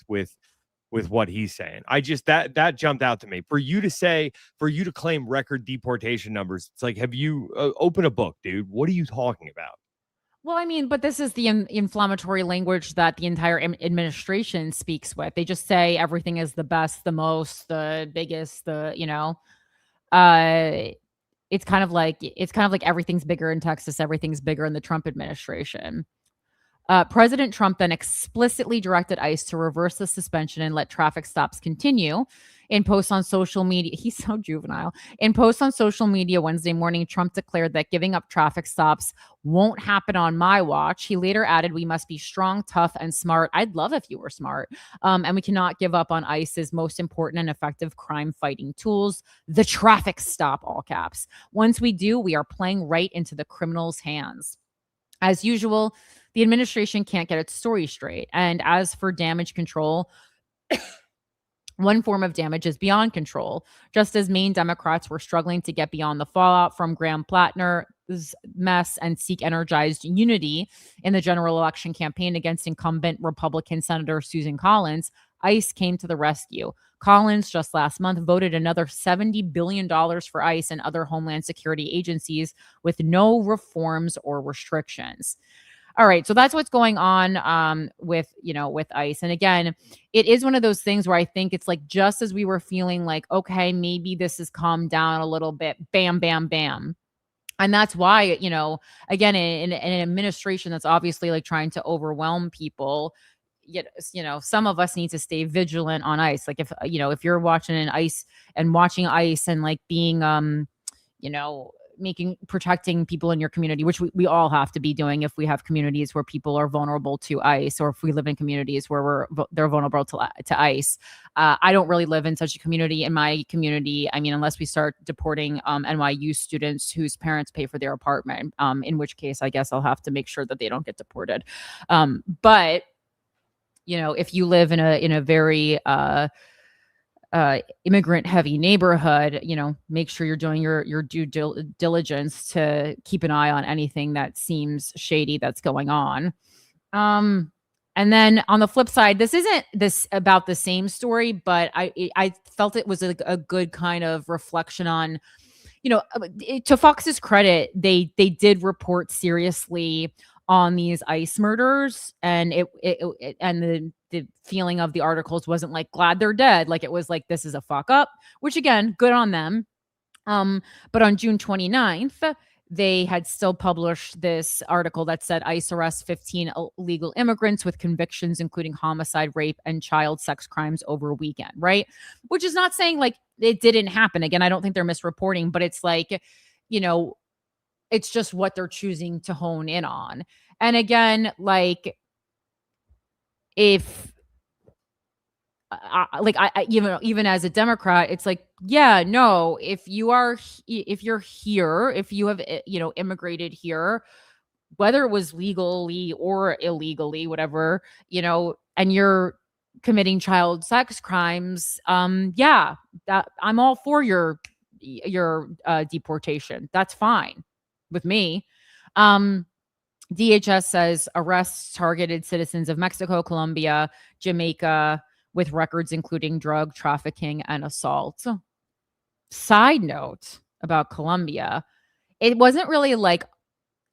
what he's saying. I just that jumped out to me. For you to claim record deportation numbers, it's like, have you open a book, dude? What are you talking about? Well, I mean, but this is the inflammatory language that the entire administration speaks with. They just say everything is the best, the most, the biggest, it's kind of like everything's bigger in Texas, everything's bigger in the Trump administration. President Trump then explicitly directed ICE to reverse the suspension and let traffic stops continue. In posts on social media, he's so juvenile. In posts on social media Wednesday morning, Trump declared that giving up traffic stops won't happen on my watch. He later added, "We must be strong, tough, and smart." I'd love if you were smart. And we cannot give up on ICE's most important and effective crime fighting tools, the traffic stop, all caps. Once we do, we are playing right into the criminals' hands. As usual, the administration can't get its story straight. And as for damage control, one form of damage is beyond control. Just as Maine Democrats were struggling to get beyond the fallout from Graham Plattner's mess and seek energized unity in the general election campaign against incumbent Republican Senator Susan Collins, ICE came to the rescue. Collins just last month voted another $70 billion for ICE and other Homeland Security agencies with no reforms or restrictions. All right, so that's what's going on with ICE. And again, it is one of those things where I think it's like just as we were feeling like, okay, maybe this has calmed down a little bit, bam, bam, bam. And that's why, again, in an administration that's obviously like trying to overwhelm people, some of us need to stay vigilant on ICE. Like if you're watching watching ICE and like being, protecting people in your community, which we all have to be doing if we have communities where people are vulnerable to ICE, or if we live in communities where they're vulnerable to ICE. I don't really live in such a community. In my community, I mean, unless we start deporting NYU students whose parents pay for their apartment, in which case I guess I'll have to make sure that they don't get deported. But if you live in a very immigrant heavy neighborhood, make sure you're doing your due diligence to keep an eye on anything that seems shady that's going on. And then on the flip side, this isn't about the same story, but I felt it was a good kind of reflection on, to Fox's credit, they did report seriously on these ICE murders, and the feeling of the articles wasn't like glad they're dead. Like it was like, this is a fuck up, which again, good on them. But on June 29th, they had still published this article that said ICE arrests 15 illegal immigrants with convictions, including homicide, rape, and child sex crimes over a weekend, right? Which is not saying like it didn't happen. Again, I don't think they're misreporting, but it's like, it's just what they're choosing to hone in on. And again, like if even as a Democrat, it's like, yeah, no, if you're here, if you have, immigrated here, whether it was legally or illegally, whatever, and you're committing child sex crimes, that I'm all for your deportation. That's fine with me. DHS says arrests targeted citizens of Mexico, Colombia, Jamaica, with records including drug trafficking and assault. Side note about Colombia, it wasn't really like,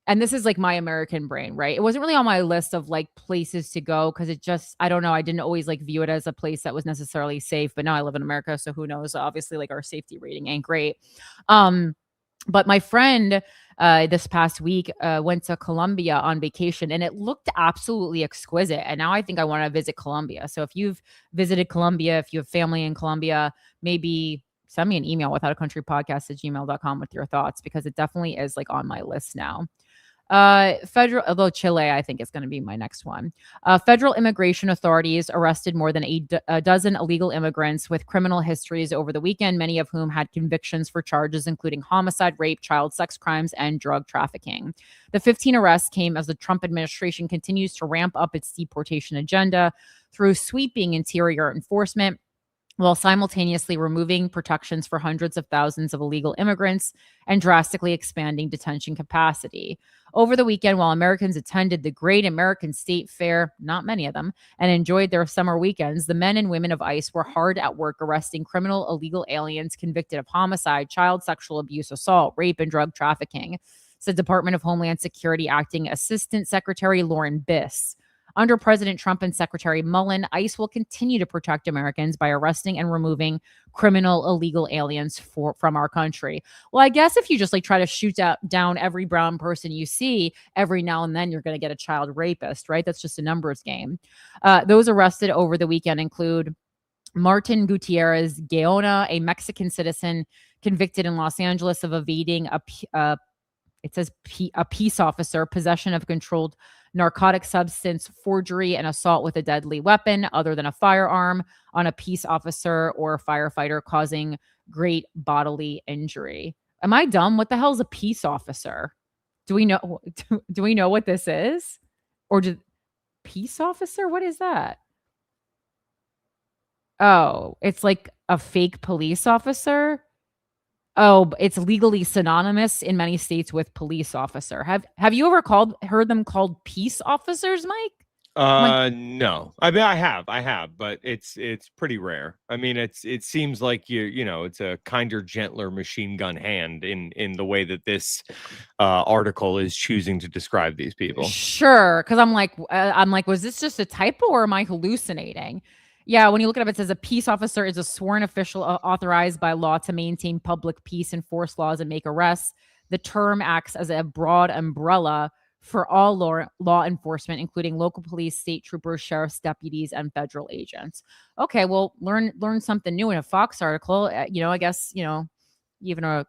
and this is like my American brain, right? It wasn't really on my list of like places to go because it just, I don't know, I didn't always like view it as a place that was necessarily safe, but now I live in America, so who knows? Obviously, like our safety rating ain't great. But my friend this past week went to Colombia on vacation, and it looked absolutely exquisite. And now I think I want to visit Colombia. So if you've visited Colombia, if you have family in Colombia, maybe send me an email, withoutaCountrypodcast@gmail.com, with your thoughts, because it definitely is like on my list now. Although Chile, I think is going to be my next one. Federal immigration authorities arrested more than a dozen illegal immigrants with criminal histories over the weekend, many of whom had convictions for charges including homicide, rape, child sex crimes, and drug trafficking. The 15 arrests came as the Trump administration continues to ramp up its deportation agenda through sweeping interior enforcement, while simultaneously removing protections for hundreds of thousands of illegal immigrants and drastically expanding detention capacity. Over the weekend, while Americans attended the Great American State Fair, not many of them, and enjoyed their summer weekends, the men and women of ICE were hard at work arresting criminal illegal aliens convicted of homicide, child sexual abuse, assault, rape, and drug trafficking, said Department of Homeland Security Acting Assistant Secretary Lauren Biss. Under President Trump and Secretary Mullen, ICE will continue to protect Americans by arresting and removing criminal illegal aliens from our country. Well, I guess if you just like try to shoot down every brown person you see, every now and then you're going to get a child rapist, right? That's just a numbers game. Those arrested over the weekend include Martin Gutierrez Gaona, a Mexican citizen convicted in Los Angeles of evading a peace officer, possession of controlled narcotic substance, forgery, and assault with a deadly weapon other than a firearm on a peace officer or a firefighter, causing great bodily injury. Am I dumb? What the hell is a peace officer? Do we know? Do we know what this is? Or peace officer? What is that? Oh, it's like a fake police officer. Oh, it's legally synonymous in many states with police officer. Have you ever heard them called peace officers, Mike? No. I mean, I have, but it's pretty rare. I mean, it seems like it's a kinder, gentler machine gun hand in the way that this article is choosing to describe these people. Sure, because I'm like, was this just a typo or am I hallucinating? Yeah, when you look it up, it says a peace officer is a sworn official authorized by law to maintain public peace, enforce laws, and make arrests. The term acts as a broad umbrella for all law enforcement, including local police, state troopers, sheriff's deputies, and federal agents. Okay, well, learn something new in a Fox article. I guess, even a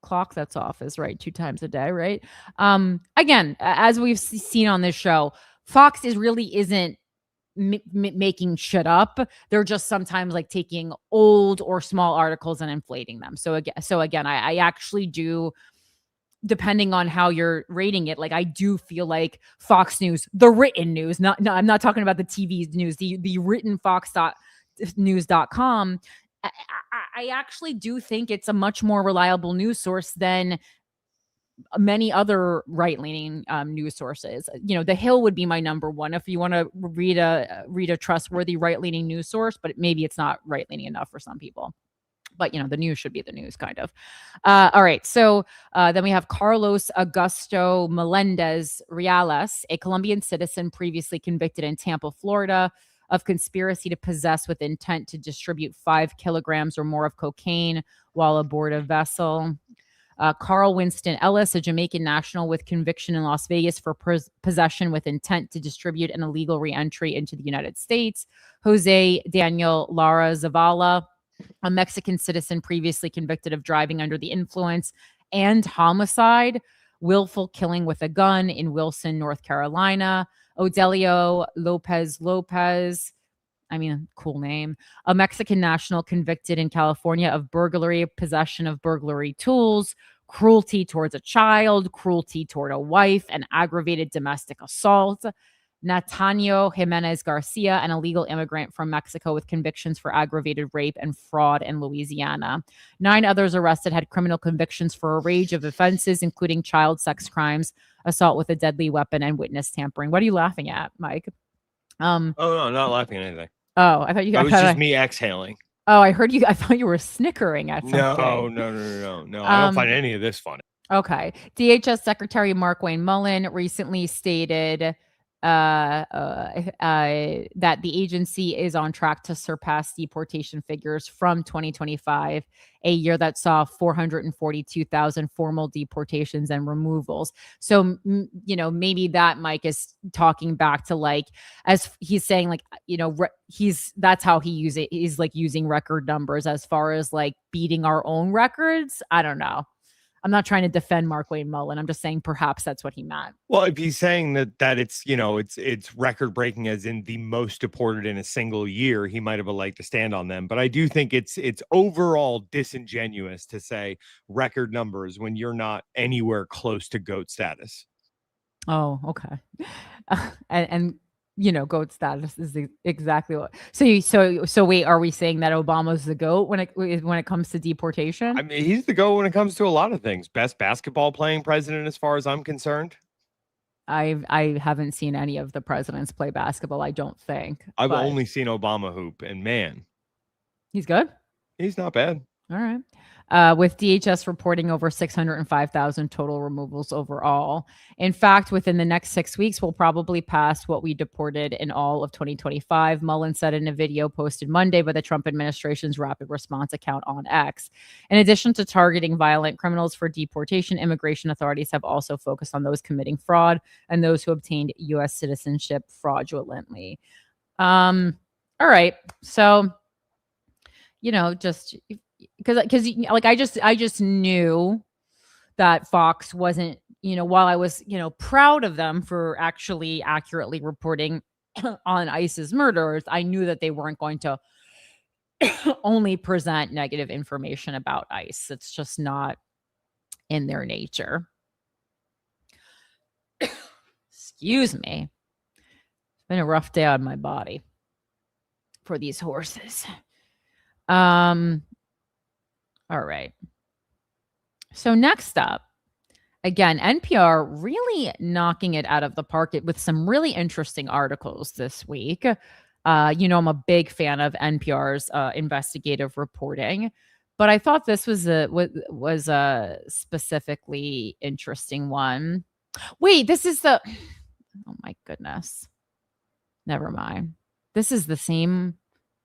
clock that's off is right 2 times a day, right? Again, as we've seen on this show, Fox really isn't making shit up. They're just sometimes like taking old or small articles and inflating them. So again, I actually do, depending on how you're rating it, like I do feel like Fox News, the written news, I'm not talking about the TV news, the written fox.news.com. I actually do think it's a much more reliable news source than many other right-leaning news sources. The Hill would be my number one if you want to read a trustworthy right-leaning news source, but maybe it's not right-leaning enough for some people. But the news should be the news, kind of. All right, so then we have Carlos Augusto Melendez Reales, a Colombian citizen previously convicted in Tampa, Florida, of conspiracy to possess with intent to distribute 5 kilograms or more of cocaine while aboard a vessel. Carl Winston Ellis, a Jamaican national with conviction in Las Vegas for possession with intent to distribute an illegal reentry into the United States. Jose Daniel Lara Zavala, a Mexican citizen previously convicted of driving under the influence and homicide, willful killing with a gun in Wilson, North Carolina. Odelio Lopez, I mean, cool name. A Mexican national convicted in California of burglary, possession of burglary tools, cruelty towards a child, cruelty toward a wife, and aggravated domestic assault. Natanio Jimenez Garcia, an illegal immigrant from Mexico with convictions for aggravated rape and fraud in Louisiana. 9 others arrested had criminal convictions for a range of offenses, including child sex crimes, assault with a deadly weapon, and witness tampering. What are you laughing at, Mike? Oh, no, not laughing at anything. Oh, I thought you. It was just me exhaling. Oh, I heard you. I thought you were snickering at something. No. I don't find any of this funny. Okay. DHS Secretary Mark Wayne Mullen recently stated that the agency is on track to surpass deportation figures from 2025, a year that saw 442,000 formal deportations and removals. So, maybe that Mike is talking back to like, as he's saying, like, that's how he use it. He's like using record numbers as far as like beating our own records. I don't know. I'm not trying to defend Mark Wayne Mullen. I'm just saying perhaps that's what he meant. Well, if he's saying that it's it's record breaking as in the most deported in a single year, he might have a leg to stand on them. But I do think it's overall disingenuous to say record numbers when you're not anywhere close to GOAT status. Oh, okay. And GOAT status is exactly what. So wait, are we saying that Obama's the GOAT when it comes to deportation? I mean, he's the GOAT when it comes to a lot of things. Best basketball playing president, as far as I'm concerned. I haven't seen any of the presidents play basketball. I don't think. I've only seen Obama hoop, and man, he's good. He's not bad. All right. With DHS reporting over 605,000 total removals overall. In fact, within the next 6 weeks, we'll probably pass what we deported in all of 2025, Mullen said in a video posted Monday by the Trump administration's rapid response account on X. In addition to targeting violent criminals for deportation, immigration authorities have also focused on those committing fraud and those who obtained U.S. citizenship fraudulently. All right. So, just because like I just knew that Fox wasn't, while I was, proud of them for actually accurately reporting on ICE's murders, I knew that they weren't going to only present negative information about ICE. It's just not in their nature. Excuse me. It's been a rough day on my body for these horses. All right. So next up, again, NPR really knocking it out of the park with some really interesting articles this week. I'm a big fan of NPR's investigative reporting, but I thought this was a specifically interesting one. Wait, this is oh my goodness. Never mind. This is the same.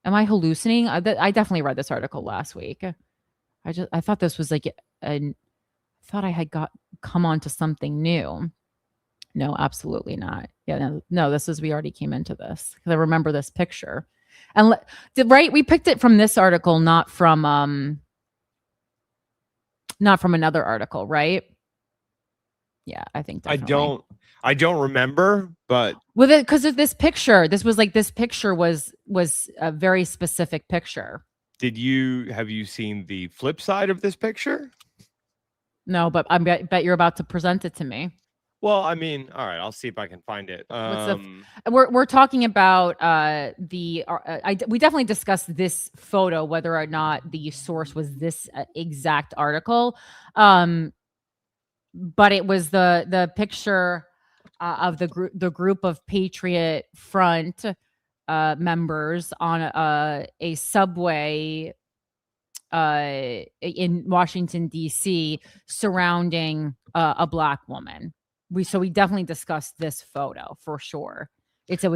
Am I hallucinating? I definitely read this article last week. I thought this was like I thought I had come on to something new. No, absolutely not. Yeah, no, this is, we already came into this because I remember this picture. And right, we picked it from this article, not from another article, right? Yeah, I think definitely. I don't remember, but with it, because of this picture, this picture was a very specific picture. have you seen the flip side of this picture? No, but I bet you're about to present it to me. Well, I mean, all right, I'll see if I can find it. We're talking about we definitely discussed this photo, whether or not the source was this exact article, but it was the picture of the group of Patriot Front members on a subway in Washington, D.C. surrounding a Black woman. We definitely discussed this photo for sure. It's a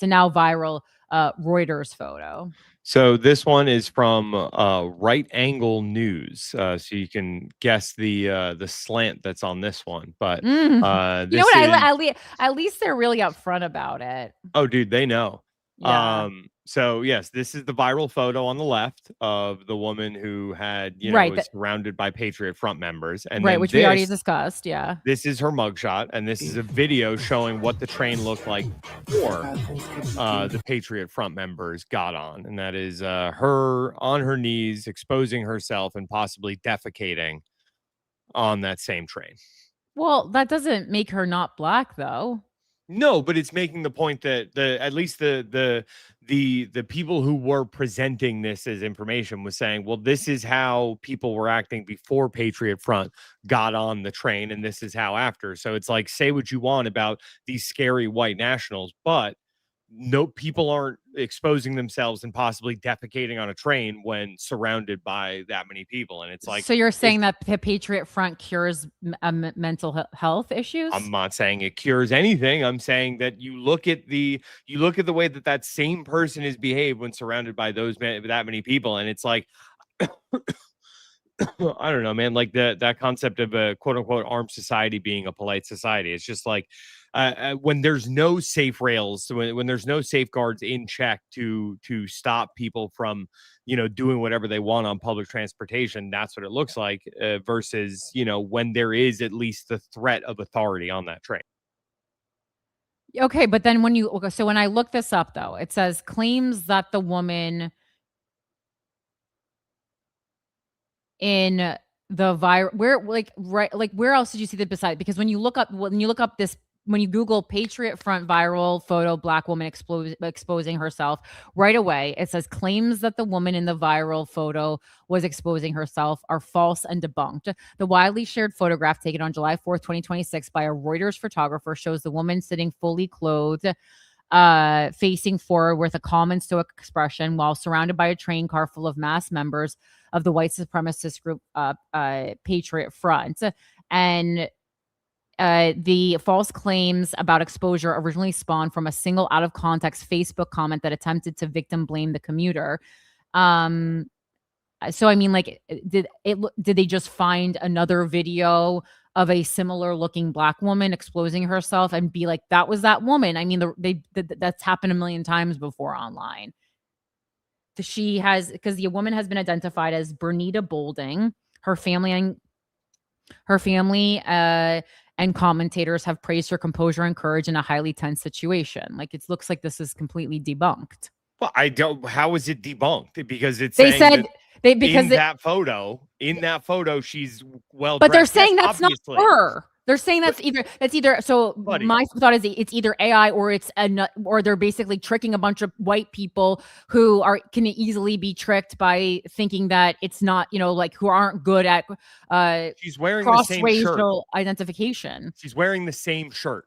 now viral Reuters photo. So this one is from Right Angle News. So you can guess the slant that's on this one. But you know what? At least they're really upfront about it. Oh, dude, they know. Yeah. So yes, this is the viral photo on the left of the woman who had, was surrounded by Patriot Front members, and which we already discussed. Yeah, this is her mugshot, and this is a video showing what the train looked like before the Patriot Front members got on, and that is her on her knees, exposing herself and possibly defecating on that same train. Well, that doesn't make her not Black, though. No, but it's making the point that at least the people who were presenting this as information was saying, well, this is how people were acting before Patriot Front got on the train, and this is how after. So it's like, say what you want about these scary white nationals, but no, people aren't exposing themselves and possibly defecating on a train when surrounded by that many people. And it's like, so you're saying that the Patriot Front cures mental health issues? I'm not saying it cures anything. I'm saying that you look at the way that same person is behaved when surrounded by that many people, and it's like, I don't know, man. Like that concept of a quote unquote armed society being a polite society. It's just like when there's no safe rails, when there's no safeguards in check to stop people from, doing whatever they want on public transportation. That's what it looks like versus, when there is at least the threat of authority on that train. Okay, but then when I look this up, though, it says claims that the woman in the where else did you see that beside? Because when you look up this, when you Google Patriot Front viral photo, Black woman exposing herself, right away it says claims that the woman in the viral photo was exposing herself are false and debunked. The widely shared photograph taken on July 4th, 2026 by a Reuters photographer shows the woman sitting fully clothed facing forward with a calm and stoic expression while surrounded by a train car full of mass members of the white supremacist group Patriot Front. And the false claims about exposure originally spawned from a single out of context Facebook comment that attempted to victim blame the commuter. So I mean, like, did they just find another video of a similar looking black woman exposing herself and be like, that was that woman? I mean, that's happened a million times before online. Because the woman has been identified as Bernita Bolding. Her family and commentators have praised her composure and courage in a highly tense situation. Like, it looks like this is completely debunked. Well, how is it debunked? Because it's they said because in that photo, she's well. But they're saying yes, that's obviously. not her. They're saying that's either. So Buddy. My thought is it's either AI or they're basically tricking a bunch of white people who can easily be tricked by thinking that it's not, like, who aren't good at she's wearing the same shirt. Cross-racial identification. She's wearing the same shirt.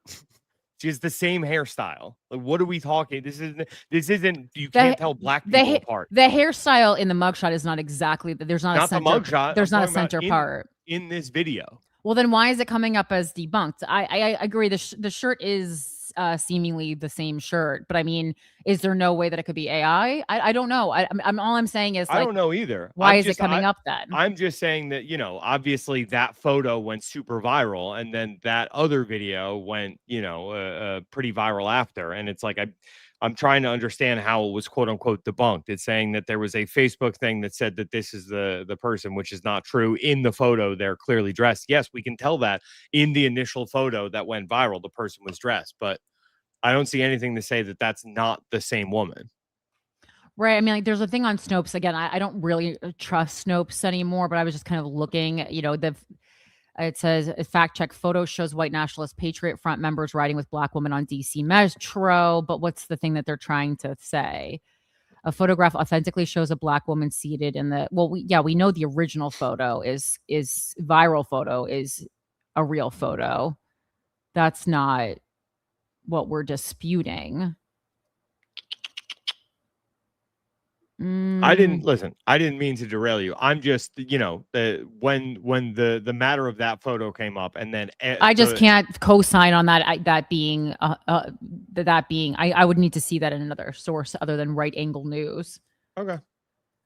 She has the same hairstyle. Like, what are we talking? This isn't. You can't tell black people apart. The hairstyle in the mugshot is not exactly. There's not a center. The mugshot. There's not a center part in this video. Well, then why is it coming up as debunked? I agree. The shirt is seemingly the same shirt, but I mean, is there no way that it could be AI? I don't know. All I'm saying is, like, I don't know either. Why is it coming up then? I'm just saying that, obviously that photo went super viral, and then that other video went, pretty viral after. And it's like, I'm trying to understand how it was quote unquote debunked. It's saying that there was a Facebook thing that said that this is the person, which is not true. In the photo, they're clearly dressed. Yes, we can tell that in the initial photo that went viral, the person was dressed, but I don't see anything to say that that's not the same woman. Right. I mean, like, there's a thing on Snopes. Again, I don't really trust Snopes anymore, but I was just kind of looking, it says a fact check photo shows white nationalist Patriot Front members riding with black women on DC Metro. But what's the thing that they're trying to say? A photograph authentically shows a black woman seated in the. Well, we know the original photo is viral photo is a real photo. That's not what we're disputing. I didn't mean to derail you. I'm just, when the matter of that photo came up, and then I just can't co-sign on that. That being, I would need to see that in another source other than Right Angle News. Okay.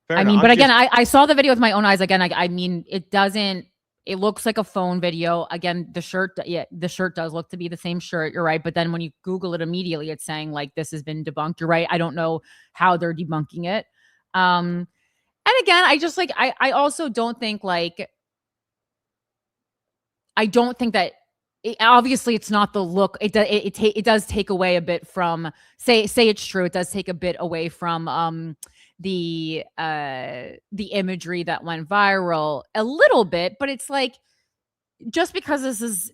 Fair enough. But again, I saw the video with my own eyes. Again, I mean, it doesn't. It looks like a phone video. Again, the shirt does look to be the same shirt. You're right. But then when you Google it immediately, it's saying, like, this has been debunked. You're right. I don't know how they're debunking it. And again, I also don't think, like, I don't think that obviously it's not the look. It does take away a bit from say it's true. It does take a bit away from the imagery that went viral a little bit, but it's like, just because this is,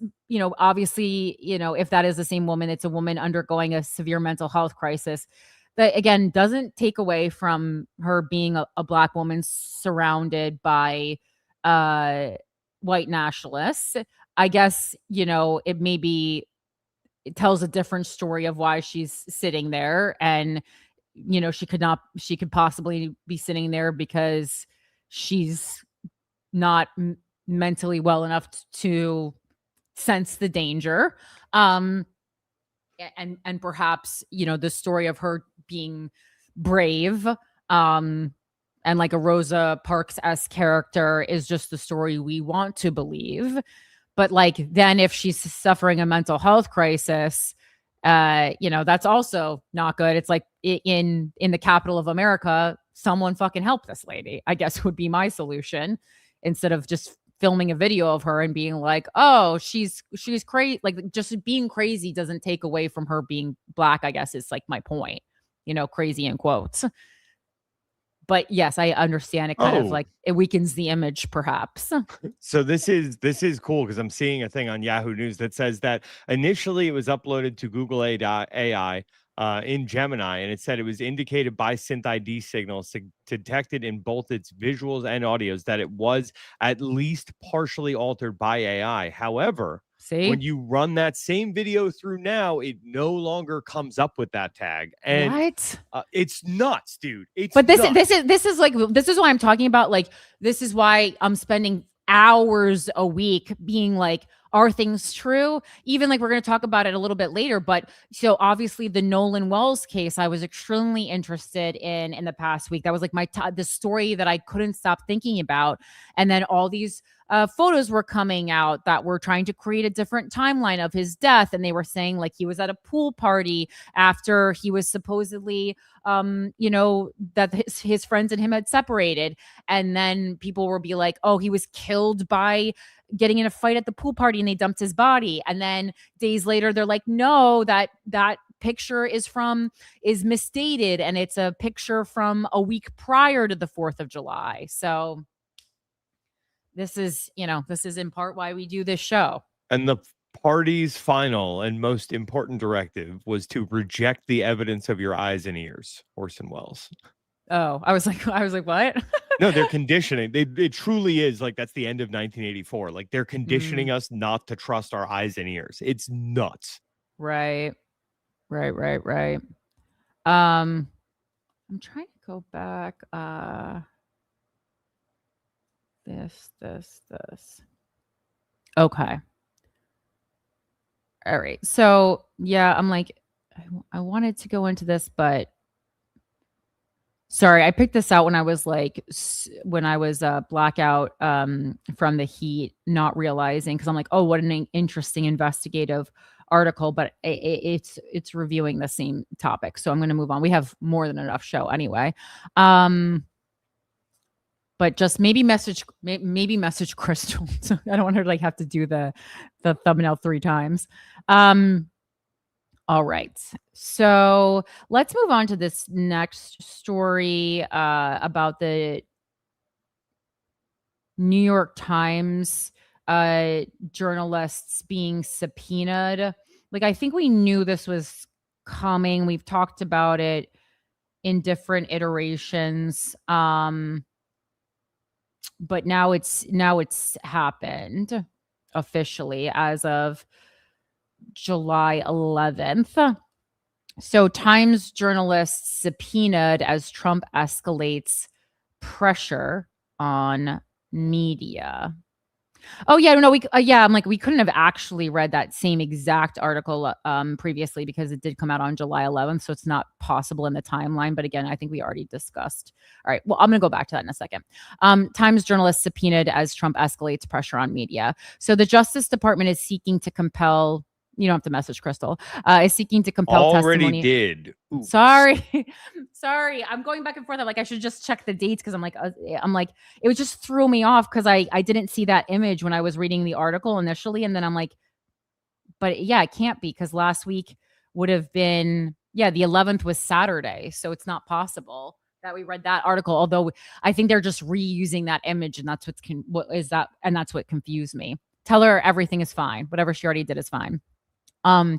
obviously, if that is the same woman, it's a woman undergoing a severe mental health crisis. That, again, doesn't take away from her being a black woman surrounded by white nationalists. I guess, it tells a different story of why she's sitting there. And, she could possibly be sitting there because she's not mentally well enough to sense the danger. And perhaps, the story of her being brave, and like a Rosa Parks-esque character is just the story we want to believe. But, like, then if she's suffering a mental health crisis, that's also not good. It's like, in the capital of America, someone fucking help this lady, I guess, would be my solution, instead of just filming a video of her and being like, oh, she's crazy. Like, just being crazy doesn't take away from her being black, I guess, is like my point, crazy in quotes. But yes, I understand it kind of like it weakens the image, perhaps. So this is cool, because I'm seeing a thing on Yahoo News that says that initially it was uploaded to Google AI in Gemini, and it said it was indicated by synth ID signals detected in both its visuals and audios that it was at least partially altered by AI. However, See? When you run that same video through now, it no longer comes up with that tag. And what? It's nuts, dude. It's But nuts. this is why I'm talking about, like, this is why I'm spending hours a week being like, are things true? Even like we're going to talk about it a little bit later. But so obviously the Nolan Wells case, I was extremely interested in the past week. That was like the story that I couldn't stop thinking about. And then all these photos were coming out that were trying to create a different timeline of his death. And they were saying like he was at a pool party after he was supposedly, that his friends and him had separated. And then people will be like, oh, he was killed by getting in a fight at the pool party and they dumped his body. And then days later, they're like, no, that picture is misdated. And it's a picture from a week prior to the 4th of July. So this is in part why we do this show. And the party's final and most important directive was to reject the evidence of your eyes and ears, Orson Welles. Oh, I was like, what? No, they're conditioning. It truly is like that's the end of 1984. Like they're conditioning us not to trust our eyes and ears. It's nuts. Right. I'm trying to go back. This. Okay. All right. So yeah, I'm like, I wanted to go into this, but sorry, I picked this out when I was blackout from the heat, not realizing, because I'm like, oh, what an interesting investigative article, but it's reviewing the same topic. So I'm going to move on. We have more than enough show anyway. But just maybe message Crystal. So I don't want her to like have to do the thumbnail 3 times. All right. So let's move on to this next story about the New York Times journalists being subpoenaed. Like, I think we knew this was coming. We've talked about it in different iterations. But now it's happened officially as of July 11th. So Times journalists subpoenaed as Trump escalates pressure on media. Oh yeah, no, I'm like, we couldn't have actually read that same exact article previously because it did come out on July 11th, so it's not possible in the timeline. But again, I think we already discussed. All right, well, I'm going to go back to that in a second. Times journalists subpoenaed as Trump escalates pressure on media. So the Justice Department is seeking to compel. You don't have to message Crystal. Is seeking to compel testimony. Already did. Oops. Sorry. I'm going back and forth. I'm like, I should just check the dates because I'm like, it was just threw me off because I didn't see that image when I was reading the article initially, and then I'm like, but yeah, it can't be because last week would have been the 11th was Saturday, so it's not possible that we read that article. Although I think they're just reusing that image, and that's that's what confused me. Tell her everything is fine. Whatever she already did is fine. All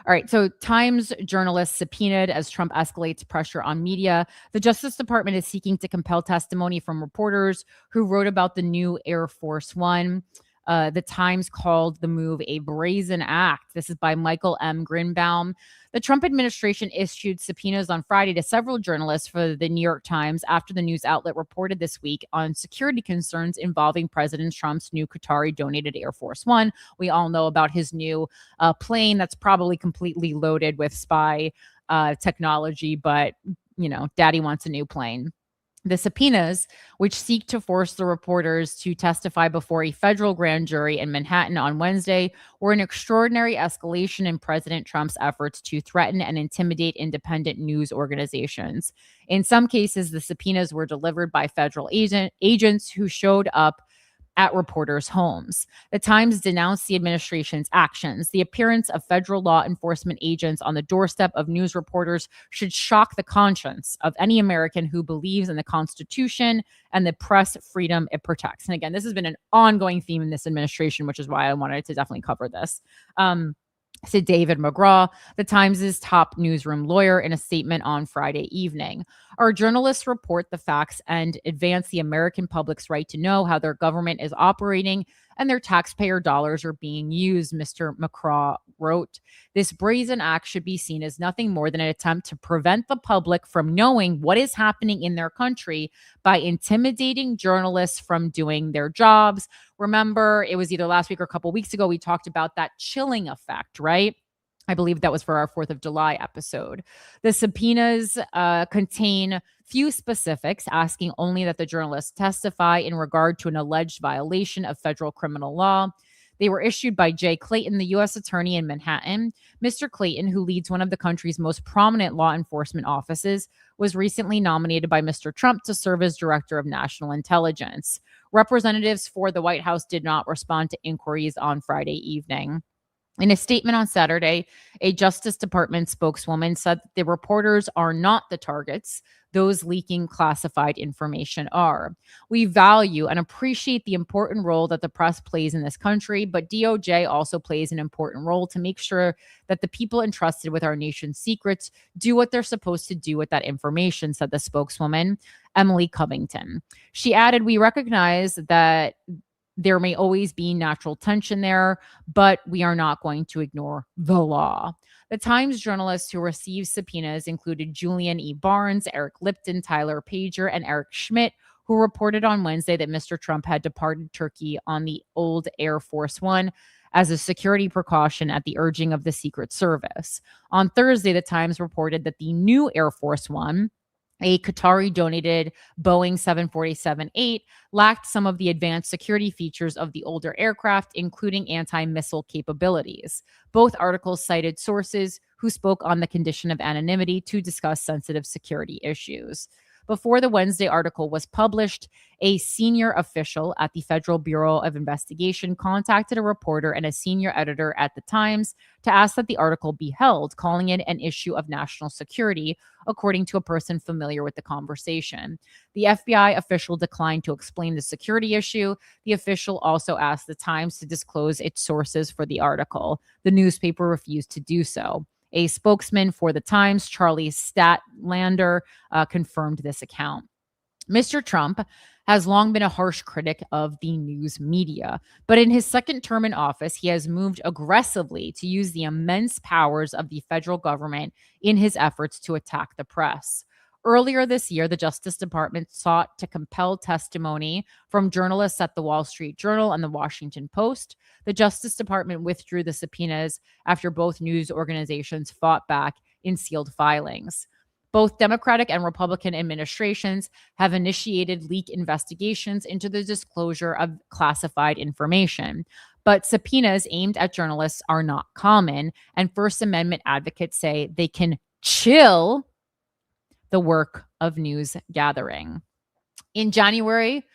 right. So Times journalists subpoenaed as Trump escalates pressure on media. The Justice Department is seeking to compel testimony from reporters who wrote about the new Air Force One. The Times called the move a brazen act. This is by Michael M. Grinbaum. The Trump administration issued subpoenas on Friday to several journalists for the New York Times after the news outlet reported this week on security concerns involving President Trump's new Qatari-donated Air Force One. We all know about his new plane that's probably completely loaded with spy technology, but, daddy wants a new plane. The subpoenas, which seek to force the reporters to testify before a federal grand jury in Manhattan on Wednesday, were an extraordinary escalation in President Trump's efforts to threaten and intimidate independent news organizations. In some cases, the subpoenas were delivered by federal agents who showed up at reporters' homes. The Times denounced the administration's actions. The appearance of federal law enforcement agents on the doorstep of news reporters should shock the conscience of any American who believes in the Constitution and the press freedom it protects. And again, this has been an ongoing theme in this administration, which is why I wanted to definitely cover this. Said David McGraw, the Times' top newsroom lawyer, in a statement on Friday evening. Our journalists report the facts and advance the American public's right to know how their government is operating and their taxpayer dollars are being used, Mr. McCraw wrote. This brazen act should be seen as nothing more than an attempt to prevent the public from knowing what is happening in their country by intimidating journalists from doing their jobs. Remember, it was either last week or a couple weeks ago, we talked about that chilling effect, right? I believe that was for our 4th of July episode. The subpoenas contain few specifics, asking only that the journalists testify in regard to an alleged violation of federal criminal law. They were issued by Jay Clayton, the U.S. Attorney in Manhattan. Mr. Clayton, who leads one of the country's most prominent law enforcement offices, was recently nominated by Mr. Trump to serve as Director of National Intelligence. Representatives for the White House did not respond to inquiries on Friday evening. In a statement on Saturday, a Justice Department spokeswoman said that the reporters are not the targets. Those leaking classified information are. We value and appreciate the important role that the press plays in this country, but DOJ also plays an important role to make sure that the people entrusted with our nation's secrets do what they're supposed to do with that information, said the spokeswoman, Emily Covington. She added, we recognize that there may always be natural tension there, but we are not going to ignore the law. The Times journalists who received subpoenas included Julian E. Barnes, Eric Lipton, Tyler Pager, and Eric Schmidt, who reported on Wednesday that Mr. Trump had departed Turkey on the old Air Force One as a security precaution at the urging of the Secret Service. On Thursday, the Times reported that the new Air Force One, a Qatari-donated Boeing 747-8, lacked some of the advanced security features of the older aircraft, including anti-missile capabilities. Both articles cited sources who spoke on the condition of anonymity to discuss sensitive security issues. Before the Wednesday article was published, a senior official at the Federal Bureau of Investigation contacted a reporter and a senior editor at the Times to ask that the article be held, calling it an issue of national security, according to a person familiar with the conversation. The FBI official declined to explain the security issue. The official also asked the Times to disclose its sources for the article. The newspaper refused to do so. A spokesman for the Times, Charlie Statlander, confirmed this account. Mr. Trump has long been a harsh critic of the news media, but in his second term in office, he has moved aggressively to use the immense powers of the federal government in his efforts to attack the press. Earlier this year, the Justice Department sought to compel testimony from journalists at the Wall Street Journal and the Washington Post. The Justice Department withdrew the subpoenas after both news organizations fought back in sealed filings. Both Democratic and Republican administrations have initiated leak investigations into the disclosure of classified information. But subpoenas aimed at journalists are not common, and First Amendment advocates say they can chill the work of news gathering. In January,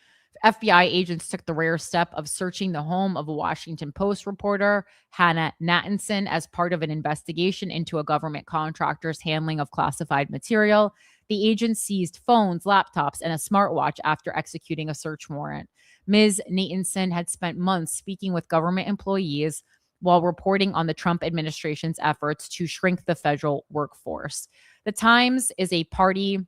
FBI agents took the rare step of searching the home of a Washington Post reporter, Hannah Nathanson, as part of an investigation into a government contractor's handling of classified material. The agents seized phones, laptops, and a smartwatch after executing a search warrant. Ms. Nathanson had spent months speaking with government employees while reporting on the Trump administration's efforts to shrink the federal workforce. The Times is a party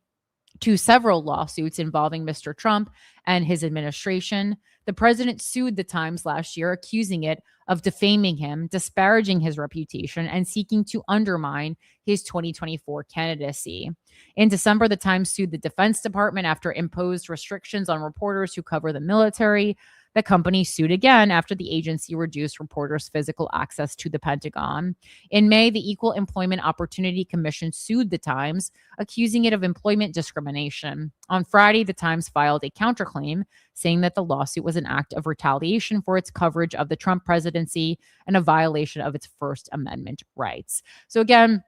to several lawsuits involving Mr. Trump and his administration. The president sued the Times last year, accusing it of defaming him, disparaging his reputation, and seeking to undermine his 2024 candidacy. In December, the Times sued the Defense Department after imposed restrictions on reporters who cover the military. The company sued again after the agency reduced reporters' physical access to the Pentagon. In May, the Equal Employment Opportunity Commission sued the Times, accusing it of employment discrimination. On Friday, the Times filed a counterclaim, saying that the lawsuit was an act of retaliation for its coverage of the Trump presidency and a violation of its First Amendment rights. So again,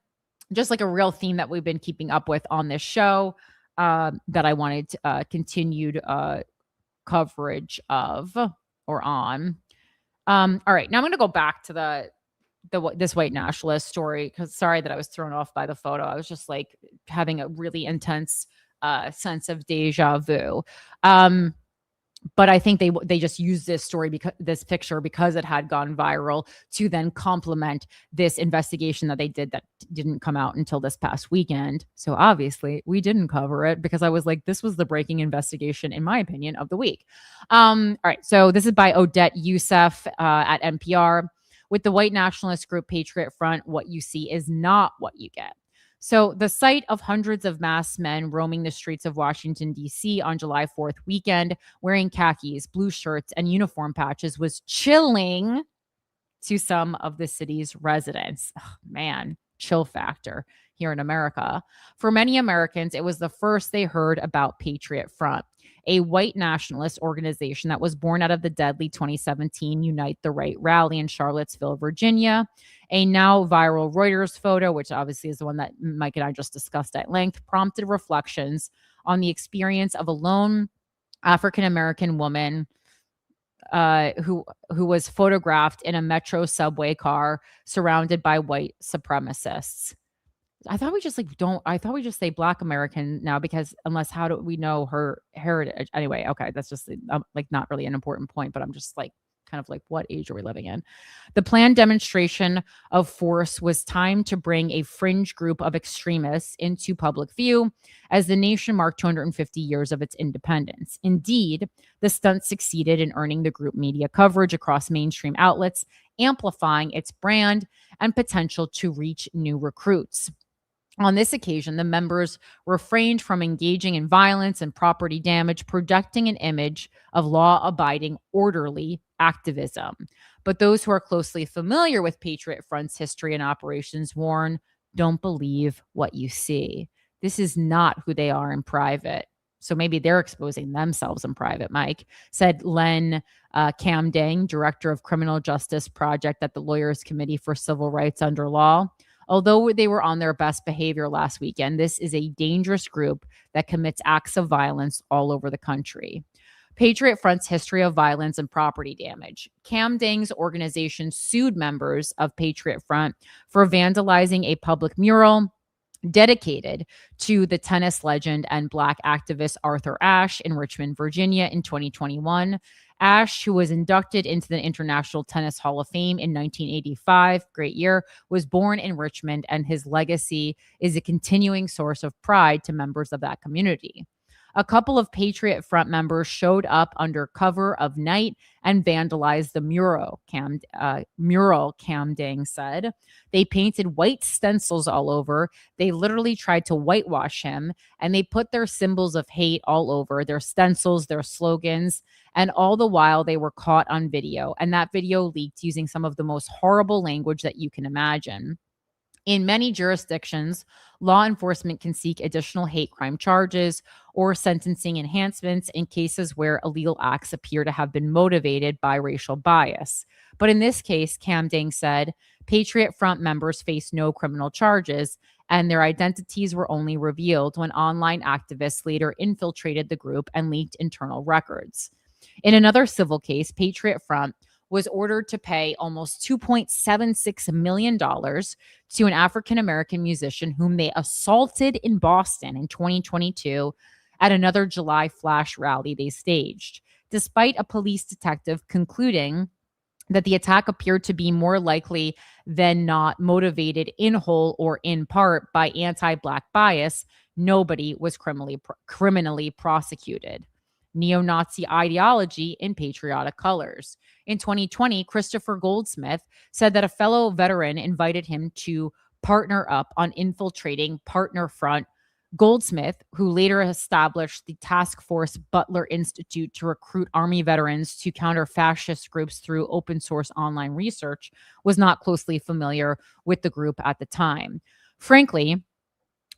just like a real theme that we've been keeping up with on this show, that I wanted continued coverage of or on. All right, now I'm going to go back to this white nationalist story, because sorry that I was thrown off by the photo. I was just like having a really intense sense of deja vu. But I think they just used this story, because this picture, because it had gone viral, to then complement this investigation that they did that didn't come out until this past weekend. So obviously we didn't cover it, because I was like, this was the breaking investigation, in my opinion, of the week. All right. So this is by Odette Youssef at NPR. With the white nationalist group Patriot Front, what you see is not what you get. So, the sight of hundreds of masked men roaming the streets of Washington, D.C. on July 4th weekend, wearing khakis, blue shirts, and uniform patches was chilling to some of the city's residents. Oh, man, chill factor here in America. For many Americans, it was the first they heard about Patriot Front, a white nationalist organization that was born out of the deadly 2017 Unite the Right rally in Charlottesville, Virginia. A now viral Reuters photo, which obviously is the one that Mike and I just discussed at length, prompted reflections on the experience of a lone African-American woman who was photographed in a metro subway car surrounded by white supremacists. I thought we just say Black American now, because unless, how do we know her heritage? Anyway, okay, that's just like not really an important point, but I'm just like, kind of like, what age are we living in? The planned demonstration of force was timed to bring a fringe group of extremists into public view as the nation marked 250 years of its independence. Indeed, the stunt succeeded in earning the group media coverage across mainstream outlets, amplifying its brand and potential to reach new recruits. On this occasion, the members refrained from engaging in violence and property damage, projecting an image of law-abiding, orderly activism. But those who are closely familiar with Patriot Front's history and operations warn, don't believe what you see. This is not who they are in private. So maybe they're exposing themselves in private, Mike, said Len Camdang, director of Criminal Justice Project at the Lawyers Committee for Civil Rights Under Law. Although they were on their best behavior last weekend, this is a dangerous group that commits acts of violence all over the country. Patriot Front's history of violence and property damage. Camdang's organization sued members of Patriot Front for vandalizing a public mural dedicated to the tennis legend and Black activist Arthur Ashe in Richmond, Virginia in 2021. Ashe, who was inducted into the International Tennis Hall of Fame in 1985, great year, was born in Richmond, and his legacy is a continuing source of pride to members of that community. A couple of Patriot Front members showed up under cover of night and vandalized the mural, Camdang said. They painted white stencils all over. They literally tried to whitewash him, and they put their symbols of hate all over, their stencils, their slogans, and all the while they were caught on video. And that video leaked using some of the most horrible language that you can imagine. In many jurisdictions, law enforcement can seek additional hate crime charges or sentencing enhancements in cases where illegal acts appear to have been motivated by racial bias. But in this case, Camdang said, Patriot Front members face no criminal charges, and their identities were only revealed when online activists later infiltrated the group and leaked internal records. In another civil case, Patriot Front was ordered to pay almost $2.76 million to an African-American musician whom they assaulted in Boston in 2022 at another July flash rally they staged, despite a police detective concluding that the attack appeared to be more likely than not motivated in whole or in part by anti-Black bias. Nobody was criminally prosecuted. Neo-Nazi ideology in patriotic colors. In 2020, Christopher Goldsmith said that a fellow veteran invited him to partner up on infiltrating Partner Front. Goldsmith, who later established the Task Force Butler Institute to recruit Army veterans to counter fascist groups through open source online research, was not closely familiar with the group at the time. Frankly,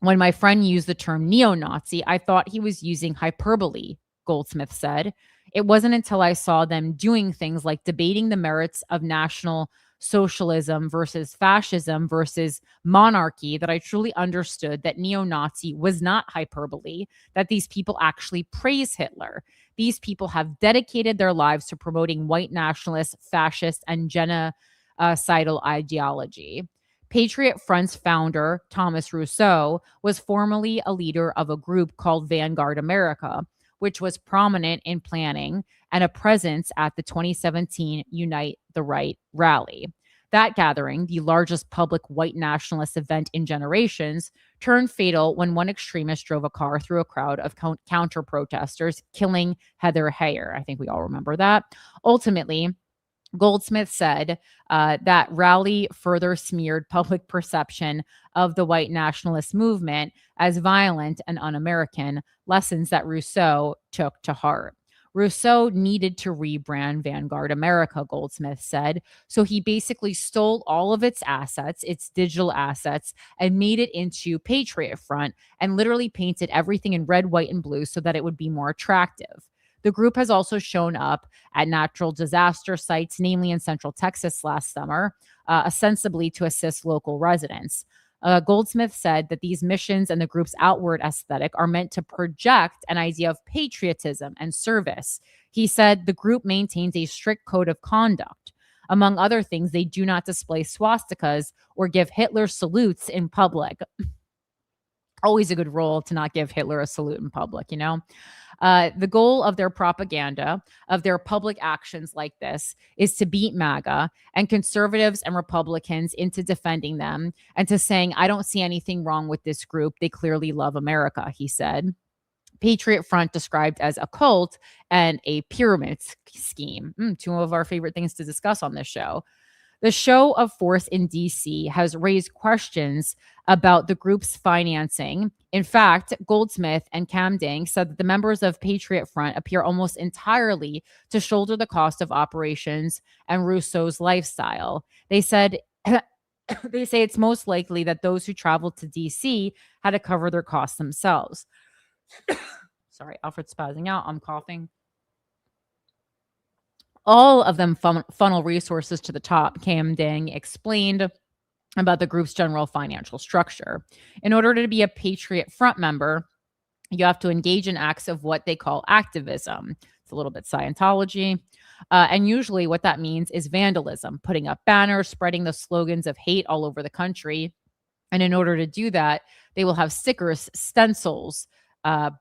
when my friend used the term neo-Nazi, I thought he was using hyperbole, Goldsmith said. It wasn't until I saw them doing things like debating the merits of National Socialism versus fascism versus monarchy that I truly understood that neo-Nazi was not hyperbole, that these people actually praise Hitler. These people have dedicated their lives to promoting white nationalist, fascist, and genocidal ideology. Patriot Front's founder, Thomas Rousseau, was formerly a leader of a group called Vanguard America, which was prominent in planning and a presence at the 2017 Unite the Right rally. That gathering, the largest public white nationalist event in generations, turned fatal when one extremist drove a car through a crowd of counter protesters, killing Heather Heyer. I think we all remember that. Ultimately, Goldsmith said that rally further smeared public perception of the white nationalist movement as violent and un-American, lessons that Rousseau took to heart. Rousseau needed to rebrand Vanguard America, Goldsmith said. So he basically stole all of its assets, its digital assets, and made it into Patriot Front and literally painted everything in red, white, and blue so that it would be more attractive. The group has also shown up at natural disaster sites, namely in Central Texas last summer, ostensibly to assist local residents. Goldsmith said that these missions and the group's outward aesthetic are meant to project an idea of patriotism and service. He said the group maintains a strict code of conduct. Among other things, they do not display swastikas or give Hitler salutes in public. Always a good rule to not give Hitler a salute in public, you know? The goal of their propaganda, of their public actions like this, is to beat MAGA and conservatives and Republicans into defending them and to saying, I don't see anything wrong with this group. They clearly love America, he said. Patriot Front described as a cult and a pyramid scheme. Two of our favorite things to discuss on this show. The show of force in DC has raised questions about the group's financing. In fact, Goldsmith and Camding said that the members of Patriot Front appear almost entirely to shoulder the cost of operations and Rousseau's lifestyle. They said they say it's most likely that those who traveled to DC had to cover their costs themselves. Sorry, Alfred's spazzing out. I'm coughing. All of them funnel resources to the top, Camding explained about the group's general financial structure. In order to be a Patriot Front member, you have to engage in acts of what they call activism. It's a little bit Scientology. And usually what that means is vandalism, putting up banners, spreading the slogans of hate all over the country. And in order to do that, they will have stickers, stencils,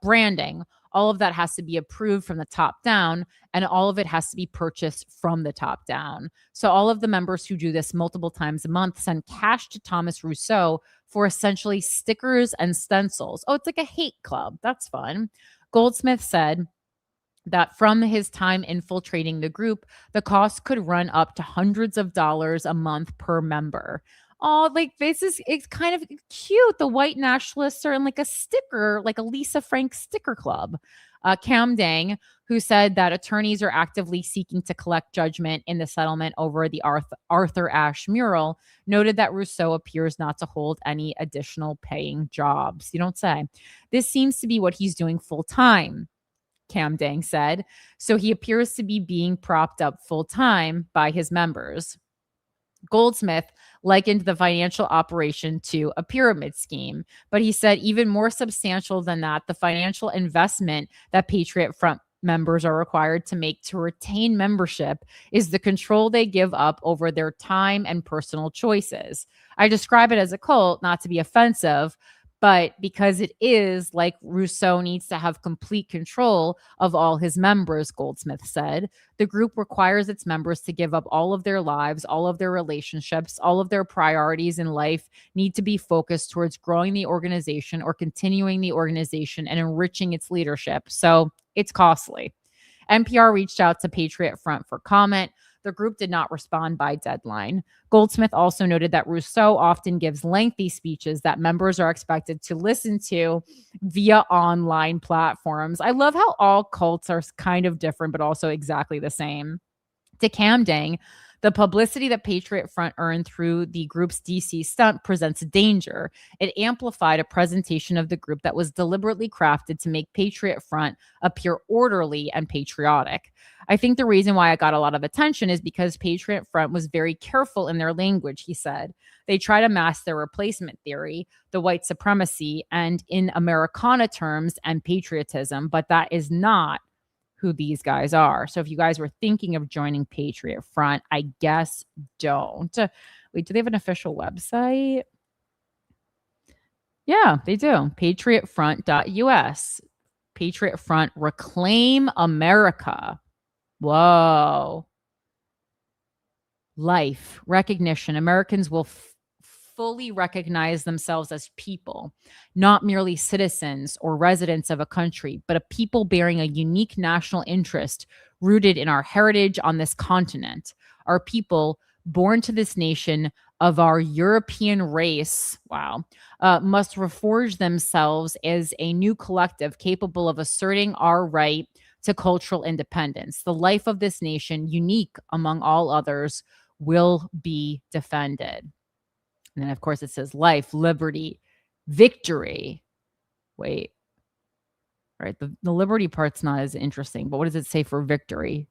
branding. All of that has to be approved from the top down, and all of it has to be purchased from the top down. So all of the members who do this multiple times a month send cash to Thomas Rousseau for essentially stickers and stencils. Oh, it's like a hate club. That's fun. Goldsmith said that from his time infiltrating the group, the cost could run up to hundreds of dollars a month per member. Oh, like it's kind of cute. The white nationalists are in like a sticker, like a Lisa Frank sticker club. Camding, who said that attorneys are actively seeking to collect judgment in the settlement over the Arthur Ashe mural, noted that Rousseau appears not to hold any additional paying jobs. You don't say. This seems to be what he's doing full time, Camding said. So he appears to be being propped up full time by his members. Goldsmith likened the financial operation to a pyramid scheme, but he said even more substantial than that, the financial investment that Patriot Front members are required to make to retain membership is the control they give up over their time and personal choices. I describe it as a cult, not to be offensive, but because it is, like, Rousseau needs to have complete control of all his members, Goldsmith said. The group requires its members to give up all of their lives, all of their relationships, all of their priorities in life need to be focused towards growing the organization or continuing the organization and enriching its leadership. So it's costly. NPR reached out to Patriot Front for comment. The group did not respond by deadline. Goldsmith also noted that Rousseau often gives lengthy speeches that members are expected to listen to via online platforms. I love how all cults are kind of different, but also exactly the same. To Camding, the publicity that Patriot Front earned through the group's DC stunt presents a danger. It amplified a presentation of the group that was deliberately crafted to make Patriot Front appear orderly and patriotic. I think the reason why it got a lot of attention is because Patriot Front was very careful in their language, he said. They try to mask their replacement theory, the white supremacy, and in Americana terms, and patriotism, but that is not who these guys are. So if you guys were thinking of joining Patriot Front, I guess don't. Wait, do they have an official website? Yeah, they do. patriotfront.us. Patriot Front, reclaim America. Whoa. Life, recognition. Americans will fully recognize themselves as people, not merely citizens or residents of a country, but a people bearing a unique national interest rooted in our heritage on this continent. Our people, born to this nation of our European race, must reforge themselves as a new collective capable of asserting our right to cultural independence. The life of this nation, unique among all others, will be defended. And then, of course, it says life, liberty, victory. Wait. All right. The liberty part's not as interesting, but what does it say for victory?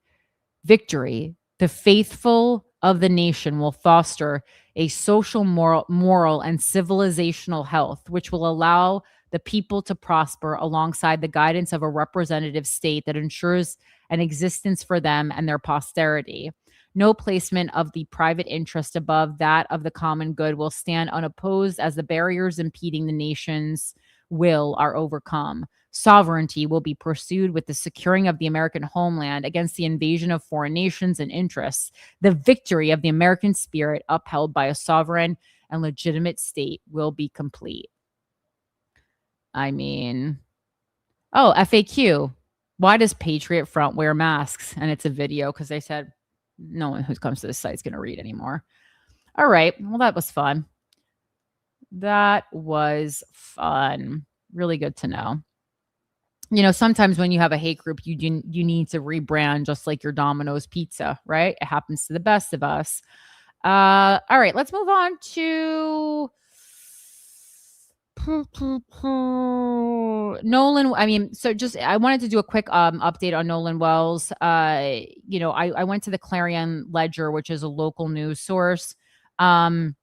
Victory. The faithful of the nation will foster a social, moral, and civilizational health, which will allow the people to prosper alongside the guidance of a representative state that ensures an existence for them and their posterity. No placement of the private interest above that of the common good will stand unopposed as the barriers impeding the nation's will are overcome. Sovereignty will be pursued with the securing of the American homeland against the invasion of foreign nations and interests. The victory of the American spirit, upheld by a sovereign and legitimate state, will be complete. I mean, FAQ. Why does Patriot Front wear masks? And it's a video because they said no one who comes to this site is going to read anymore. All right. Well, that was fun. Really good to know. You know, sometimes when you have a hate group, you need to rebrand, just like your Domino's pizza, right? It happens to the best of us. All right. Let's move on to Nolan. I wanted to do a quick update on Nolan Wells. I went to the Clarion Ledger, which is a local news source. And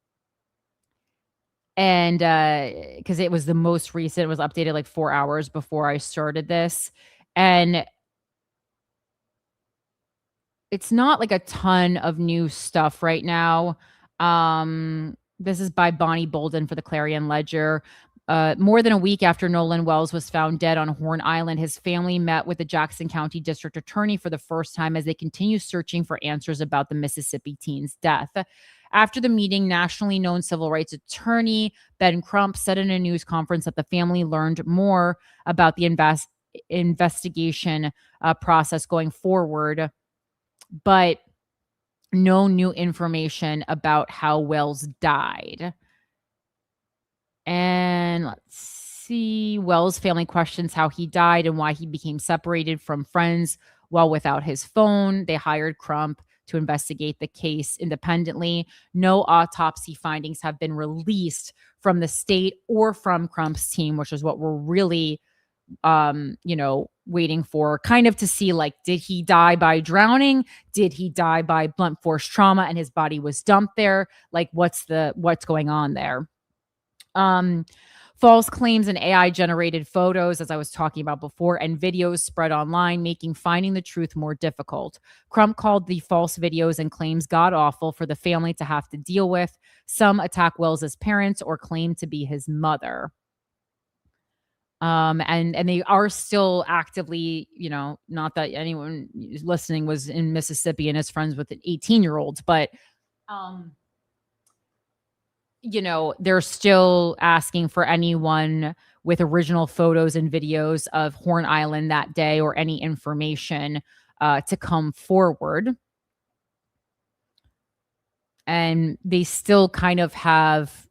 because it was the most recent, it was updated like 4 hours before I started this. And it's not like a ton of new stuff right now. This is by Bonnie Bolden for the Clarion Ledger. More than a week after Nolan Wells was found dead on Horn Island, his family met with the Jackson County District Attorney for the first time as they continue searching for answers about the Mississippi teen's death. After the meeting, nationally known civil rights attorney Ben Crump said in a news conference that the family learned more about the investigation process going forward, but no new information about how Wells died. And let's see. Wells' family questions how he died and why he became separated from friends while without his phone. They hired Crump to investigate the case independently. No autopsy findings have been released from the state or from Crump's team, which is what we're really, waiting for, kind of to see, like, did he die by drowning? Did he die by blunt force trauma and his body was dumped there? Like, what's going on there? False claims and AI generated photos, as I was talking about before, and videos spread online, making finding the truth more difficult. Crump called the false videos and claims god awful for the family to have to deal with. Some attack Wells' parents or claim to be his mother. And they are still actively, not that anyone listening was in Mississippi and is friends with an 18-year-old, but they're still asking for anyone with original photos and videos of Horn Island that day or any information to come forward. And they still kind of have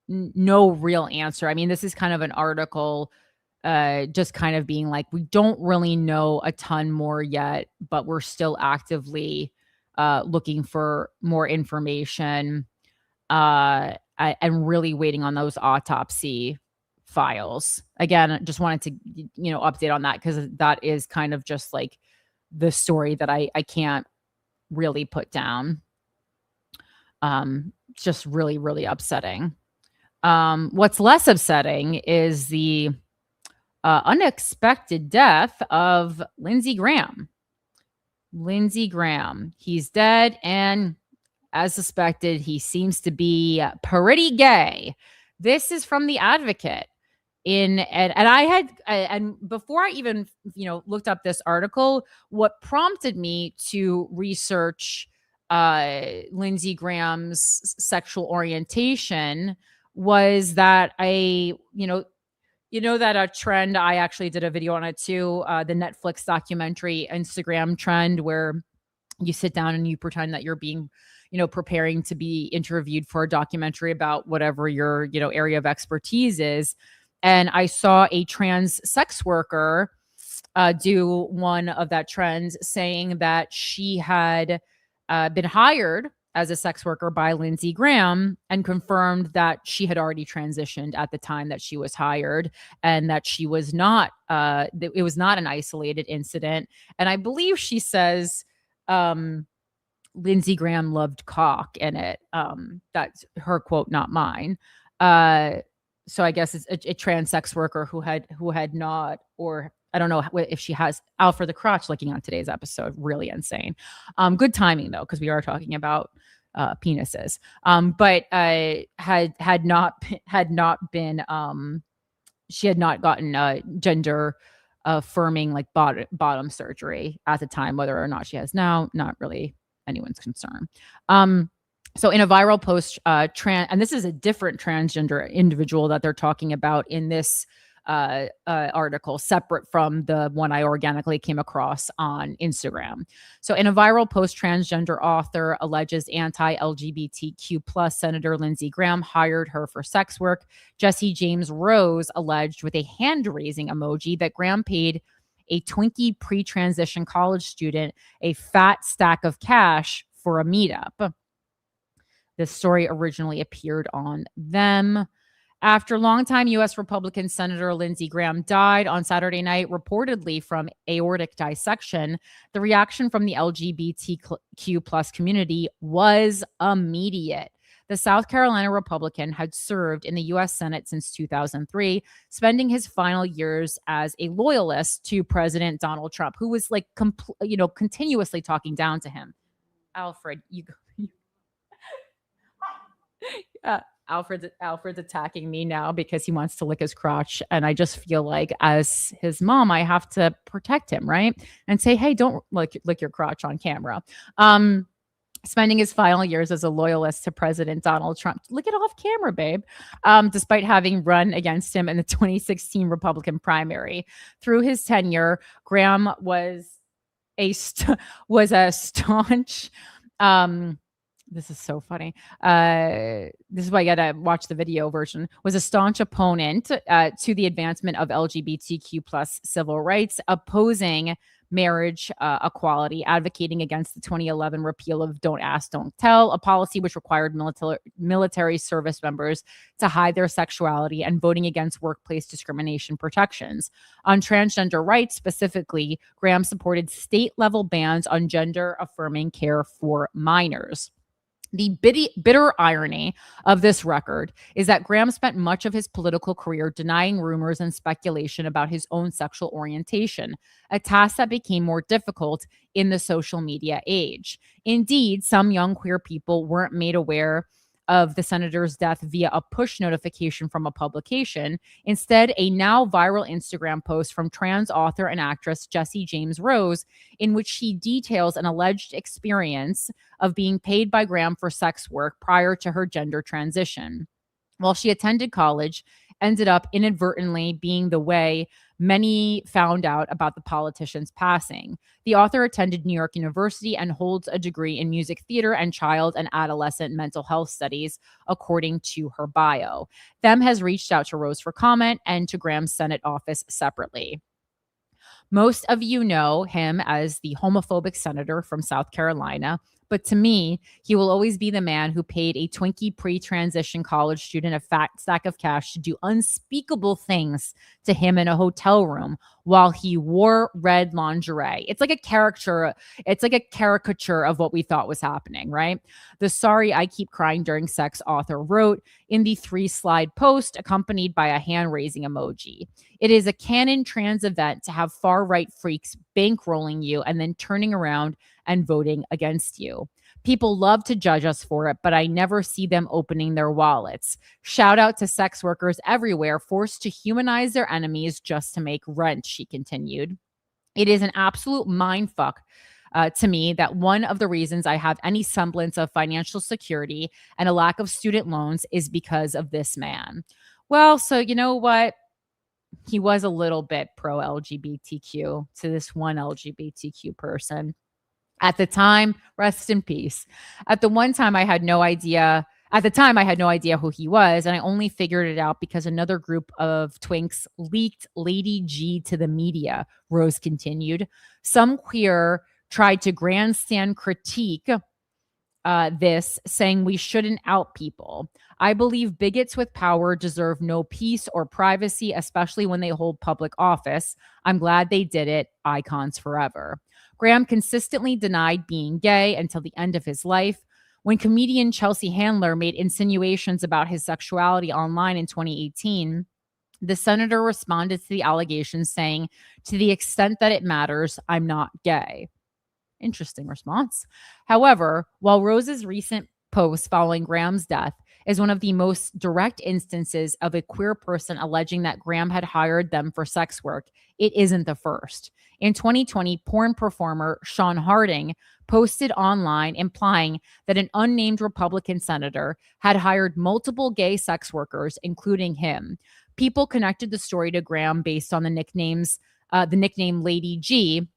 no real answer. I mean, this is kind of an article just kind of being like, we don't really know a ton more yet, but we're still actively looking for more information. And really waiting on those autopsy files. Again, I just wanted to, update on that because that is kind of just like the story that I can't really put down. Just really, really upsetting. What's less upsetting is the unexpected death of Lindsey Graham. Lindsey Graham, he's dead, and as suspected, he seems to be pretty gay. This is from The Advocate. and I had and before I even looked up this article, what prompted me to research Lindsey Graham's sexual orientation was that that a trend, I actually did a video on it too, the Netflix documentary Instagram trend, where you sit down and you pretend that you're being preparing to be interviewed for a documentary about whatever your area of expertise is. And I saw a trans sex worker do one of that trend, saying that she had been hired as a sex worker by Lindsey Graham, and confirmed that she had already transitioned at the time that she was hired, and that she was not, it was not an isolated incident. And I believe she says, Lindsey Graham loved cock in it. That's her quote, not mine. So I guess it's a trans sex worker who had not, or I don't know if she has Alfred the crotch licking on today's episode. Really insane. Good timing though, because we are talking about penises. But had not been she had not gotten gender affirming like bottom surgery at the time. Whether or not she has now, not really anyone's concern. So in a viral post, and this is a different transgender individual that they're talking about in this article, separate from the one I organically came across on Instagram. So in a viral post, transgender author alleges anti-LGBTQ plus Senator Lindsey Graham hired her for sex work. Jesse James Rose alleged with a hand-raising emoji that Graham paid a Twinkie pre-transition college student a fat stack of cash for a meetup. This story originally appeared on Them. After longtime U.S. Republican Senator Lindsey Graham died on Saturday night, reportedly from aortic dissection, the reaction from the LGBTQ plus community was immediate. The South Carolina Republican had served in the U.S. Senate since 2003, spending his final years as a loyalist to President Donald Trump, who was like, continuously talking down to him. Alfred, Alfred's attacking me now because he wants to lick his crotch, and I just feel like, as his mom, I have to protect him, right? And say, hey, don't lick your crotch on camera. Spending his final years as a loyalist to President Donald Trump. Lick it off camera, babe. Despite having run against him in the 2016 Republican primary. Through his tenure, Graham was a staunch. This is so funny. This is why you gotta watch the video version. Was a staunch opponent to the advancement of LGBTQ plus civil rights, opposing marriage equality, advocating against the 2011 repeal of Don't Ask, Don't Tell, a policy which required military service members to hide their sexuality, and voting against workplace discrimination protections. On transgender rights specifically, Graham supported state-level bans on gender-affirming care for minors. The bitter irony of this record is that Graham spent much of his political career denying rumors and speculation about his own sexual orientation, a task that became more difficult in the social media age. Indeed, some young queer people weren't made aware of the senator's death via a push notification from a publication. Instead, a now viral Instagram post from trans author and actress Jesse James Rose, in which she details an alleged experience of being paid by Graham for sex work prior to her gender transition. While she attended college, ended up inadvertently being the way many found out about the politician's passing. The author attended New York University and holds a degree in music theater and child and adolescent mental health studies, according to her bio. Them has reached out to Rose for comment and to Graham's Senate office separately. Most of you know him as the homophobic senator from South Carolina, but to me, he will always be the man who paid a Twinkie pre-transition college student a fat stack of cash to do unspeakable things to him in a hotel room while he wore red lingerie. It's like a caricature. It's like a caricature of what we thought was happening, right? The "Sorry, I Keep Crying During Sex" author wrote in the 3-slide post, accompanied by a hand-raising emoji. It is a canon trans event to have far-right freaks bankrolling you and then turning around and voting against you. People love to judge us for it, but I never see them opening their wallets. Shout out to sex workers everywhere forced to humanize their enemies just to make rent, she continued. It is an absolute mindfuck to me that one of the reasons I have any semblance of financial security and a lack of student loans is because of this man. Well, so you know what? He was a little bit pro LGBTQ to this one LGBTQ person. At the time, rest in peace. At the time, I had no idea who he was, and I only figured it out because another group of twinks leaked Lady G to the media, Rose continued. Some queer tried to grandstand critique this, saying we shouldn't out people. I believe bigots with power deserve no peace or privacy, especially when they hold public office. I'm glad they did it. Icons forever. Graham consistently denied being gay until the end of his life. When comedian Chelsea Handler made insinuations about his sexuality online in 2018, the senator responded to the allegations saying, to the extent that it matters, I'm not gay. Interesting response. However, while Rose's recent post following Graham's death is one of the most direct instances of a queer person alleging that Graham had hired them for sex work, it isn't the first. In 2020, porn performer Sean Harding posted online implying that an unnamed Republican senator had hired multiple gay sex workers, including him. People connected the story to Graham based on the nickname Lady G,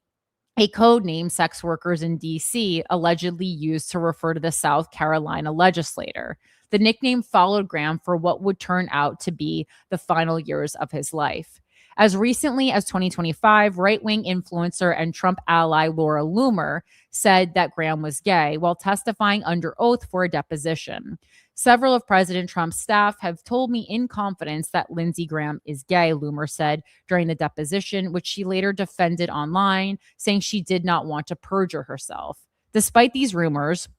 a code name sex workers in D.C. allegedly used to refer to the South Carolina legislator. The nickname followed Graham for what would turn out to be the final years of his life. As recently as 2025, right-wing influencer and Trump ally Laura Loomer said that Graham was gay while testifying under oath for a deposition. Several of President Trump's staff have told me in confidence that Lindsey Graham is gay, Loomer said during the deposition, which she later defended online, saying she did not want to perjure herself. Despite these rumors,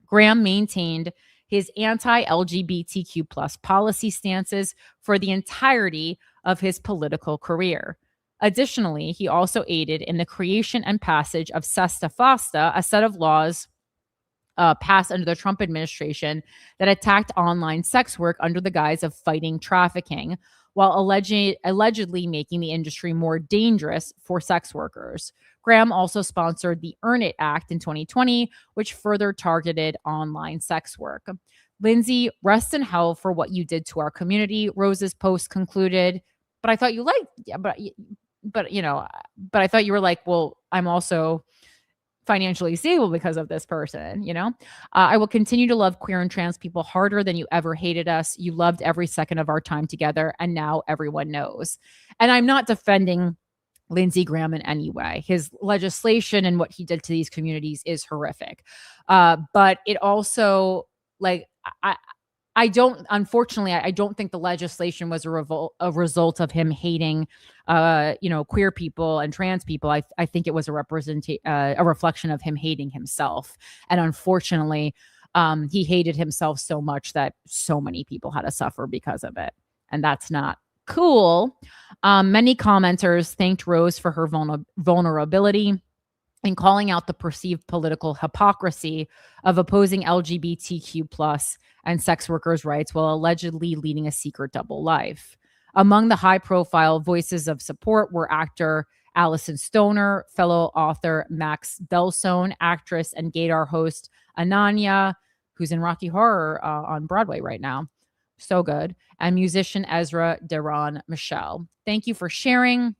Graham maintained his anti-LGBTQ plus policy stances for the entirety of his political career. Additionally, he also aided in the creation and passage of Sesta Fosta, a set of laws passed under the Trump administration that attacked online sex work under the guise of fighting trafficking, while allegedly making the industry more dangerous for sex workers. Graham also sponsored the Earn It Act in 2020, which further targeted online sex work. Lindsey, rest in hell for what you did to our community, Rose's post concluded. But I thought you liked, yeah, but I thought you were like, well, I'm also financially stable because of this person, I will continue to love queer and trans people harder than you ever hated us. You loved every second of our time together, and now everyone knows. And I'm not defending Lindsey Graham in any way. His legislation and what he did to these communities is horrific. But it also, I don't think the legislation was a result of him hating, queer people and trans people. I think it was a reflection of him hating himself. And unfortunately, he hated himself so much that so many people had to suffer because of it. And that's not cool. Many commenters thanked Rose for her vulnerability in calling out the perceived political hypocrisy of opposing LGBTQ plus and sex workers' rights while allegedly leading a secret double life. Among the high-profile voices of support were actor Allison Stoner, fellow author Max Belsone, actress and Gaydar host Ananya, who's in Rocky Horror on Broadway right now. So good. And musician Ezra Deron Michelle. Thank you for sharing.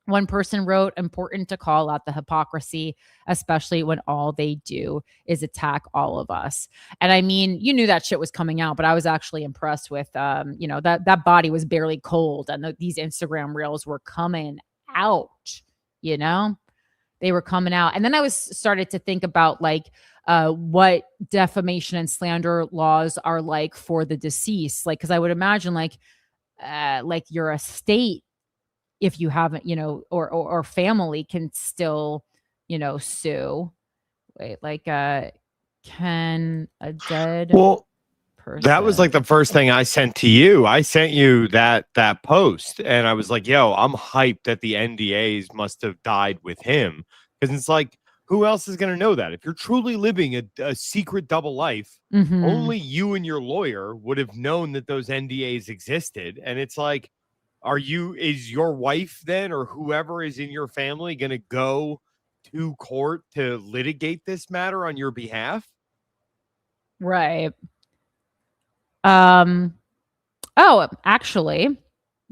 One person wrote, important to call out the hypocrisy, especially when all they do is attack all of us. And I mean, you knew that shit was coming out, but I was actually impressed with, that body was barely cold and these Instagram reels were coming out, they were coming out. And then I started to think about what defamation and slander laws are like for the deceased. Cause I would imagine your estate, if you haven't, or family can still, sue. Wait, can a dead person? That was the first thing I sent to you. I sent you that post and I was like, yo, I'm hyped that the NDAs must have died with him. Because it's who else is going to know that? If you're truly living a secret double life, Mhm. only you and your lawyer would have known that those NDAs existed. And it's like, is your wife then, or whoever is in your family, going to go to court to litigate this matter on your behalf? Right. Actually,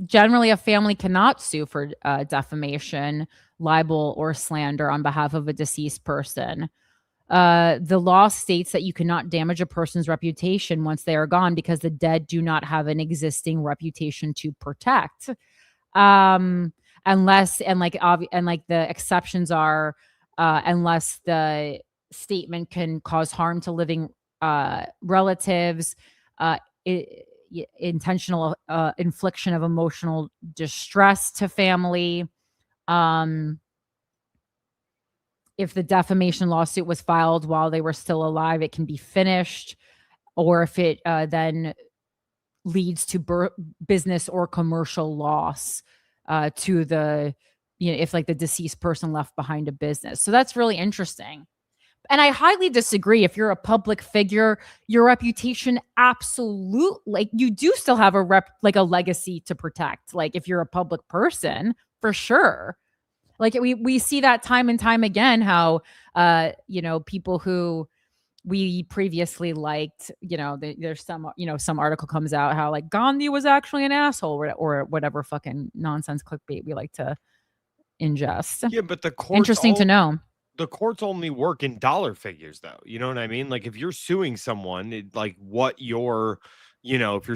generally a family cannot sue for defamation, libel, or slander on behalf of a deceased person. The law states that you cannot damage a person's reputation once they are gone because the dead do not have an existing reputation to protect. Unless the exceptions are unless the statement can cause harm to living relatives, uh, intentional infliction of emotional distress to family. If the defamation lawsuit was filed while they were still alive, it can be finished, or if it then leads to business or commercial loss to the, if like the deceased person left behind a business. So that's really interesting. And I highly disagree. If you're a public figure, your reputation absolute, like you do still have a legacy to protect. Like if you're a public person, for sure. Like we see that time and time again, how people who we previously liked, there's some article comes out how like Gandhi was actually an asshole, or whatever fucking nonsense clickbait we like to ingest. Yeah, but the courts Interesting to know. The courts only work in dollar figures, though. You know what I mean? Like if you're suing someone, if you're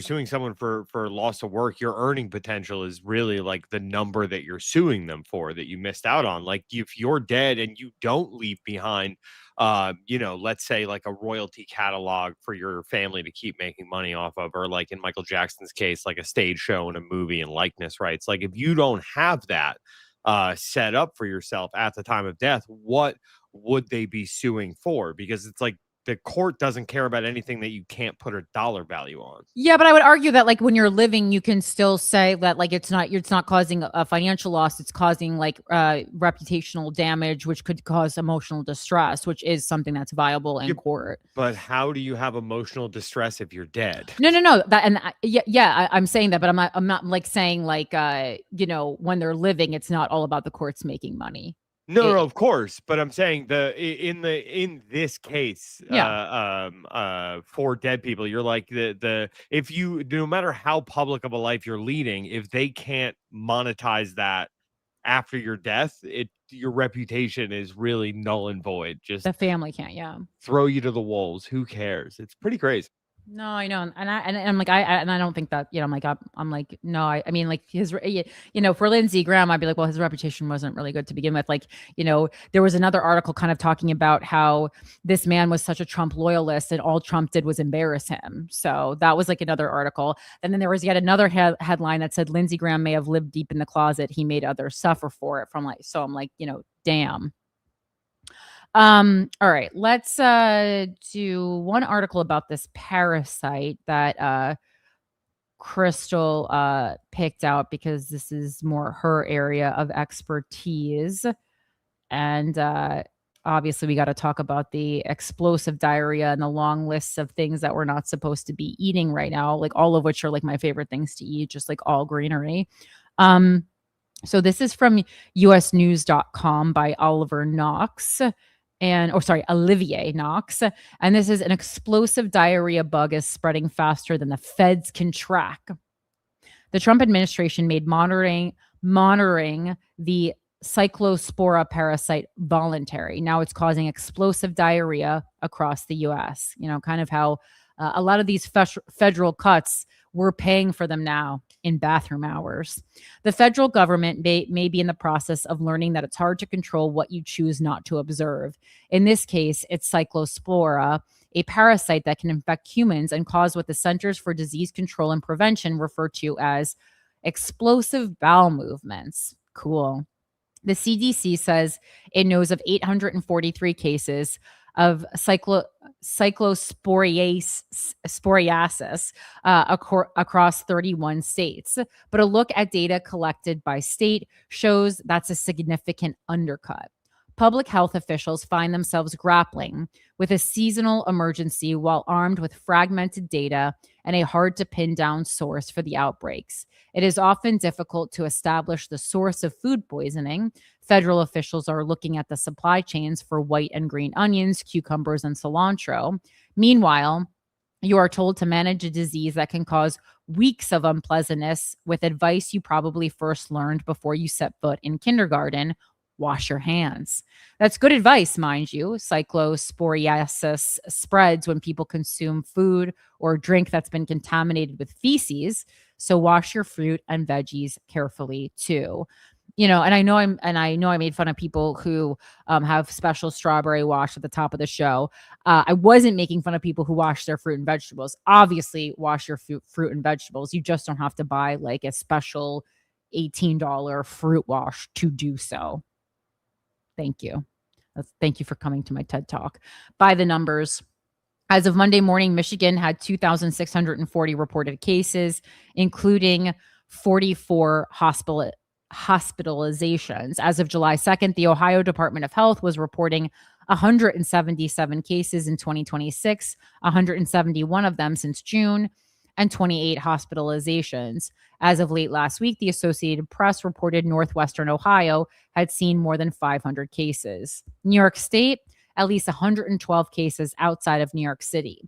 suing someone for loss of work, your earning potential is really like the number that you're suing them for that you missed out on. Like if you're dead and you don't leave behind, let's say like a royalty catalog for your family to keep making money off of, or like in Michael Jackson's case, like a stage show and a movie and likeness rights. Like if you don't have that set up for yourself at the time of death, what would they be suing for? Because it's like the court doesn't care about anything that you can't put a dollar value on. Yeah, but I would argue that like when you're living, you can still say that like it's not causing a financial loss. It's causing like reputational damage, which could cause emotional distress, which is something that's viable in court. But how do you have emotional distress if you're dead? No. I'm saying that, but I'm not like saying like when they're living, it's not all about the courts making money. No, of course, but I'm saying in this case, for dead people, you're like if you, no matter how public of a life you're leading, if they can't monetize that after your death, your reputation is really null and void. Just the family can't, throw you to the wolves. Who cares? It's pretty crazy. No, I know, and I'm like, I don't think that, I'm like, no, I mean, like his, for Lindsey Graham, I'd be like, well, his reputation wasn't really good to begin with. Like, there was another article kind of talking about how this man was such a Trump loyalist, and all Trump did was embarrass him. So that was like another article, and then there was yet another headline that said Lindsey Graham may have lived deep in the closet. He made others suffer for it. So I'm like, damn. All right, let's do one article about this parasite that Crystal picked out, because this is more her area of expertise. And obviously we got to talk about the explosive diarrhea and the long lists of things that we're not supposed to be eating right now, like all of which are like my favorite things to eat, just like all greenery. So this is from usnews.com by Oliver Knox. Olivier Knox. And this is: an explosive diarrhea bug is spreading faster than the feds can track. The Trump administration made monitoring the cyclospora parasite voluntary. Now it's causing explosive diarrhea across the U.S. Kind of how a lot of these federal cuts, we're paying for them now in bathroom hours. The federal government may be in the process of learning that it's hard to control what you choose not to observe. In this case, it's cyclospora, a parasite that can infect humans and cause what the Centers for Disease Control and Prevention refer to as explosive bowel movements. Cool. The CDC says it knows of 843 cases of cyclosporiasis across 31 states. But a look at data collected by state shows that's a significant undercut. public health officials find themselves grappling with a seasonal emergency while armed with fragmented data and a hard to pin down source for the outbreaks. It is often difficult to establish the source of food poisoning. Federal officials are looking at the supply chains for white and green onions, cucumbers, and cilantro. Meanwhile, you are told to manage a disease that can cause weeks of unpleasantness with advice you probably first learned before you set foot in kindergarten: wash your hands. That's good advice, mind you. Cyclosporiasis spreads when people consume food or drink that's been contaminated with feces. So wash your fruit and veggies carefully too. And I know I made fun of people who have special strawberry wash at the top of the show. I wasn't making fun of people who wash their fruit and vegetables. Obviously, wash your fruit and vegetables. You just don't have to buy like a special $18 fruit wash to do so. Thank you. Thank you for coming to my TED Talk. By the numbers, as of Monday morning, Michigan had 2,640 reported cases, including 44 hospitalizations. As of July 2nd, the Ohio Department of Health was reporting 177 cases in 2026, 171 of them since June, and 28 hospitalizations. As of late last week, the Associated Press reported Northwestern Ohio had seen more than 500 cases. New York State, at least 112 cases outside of New York City.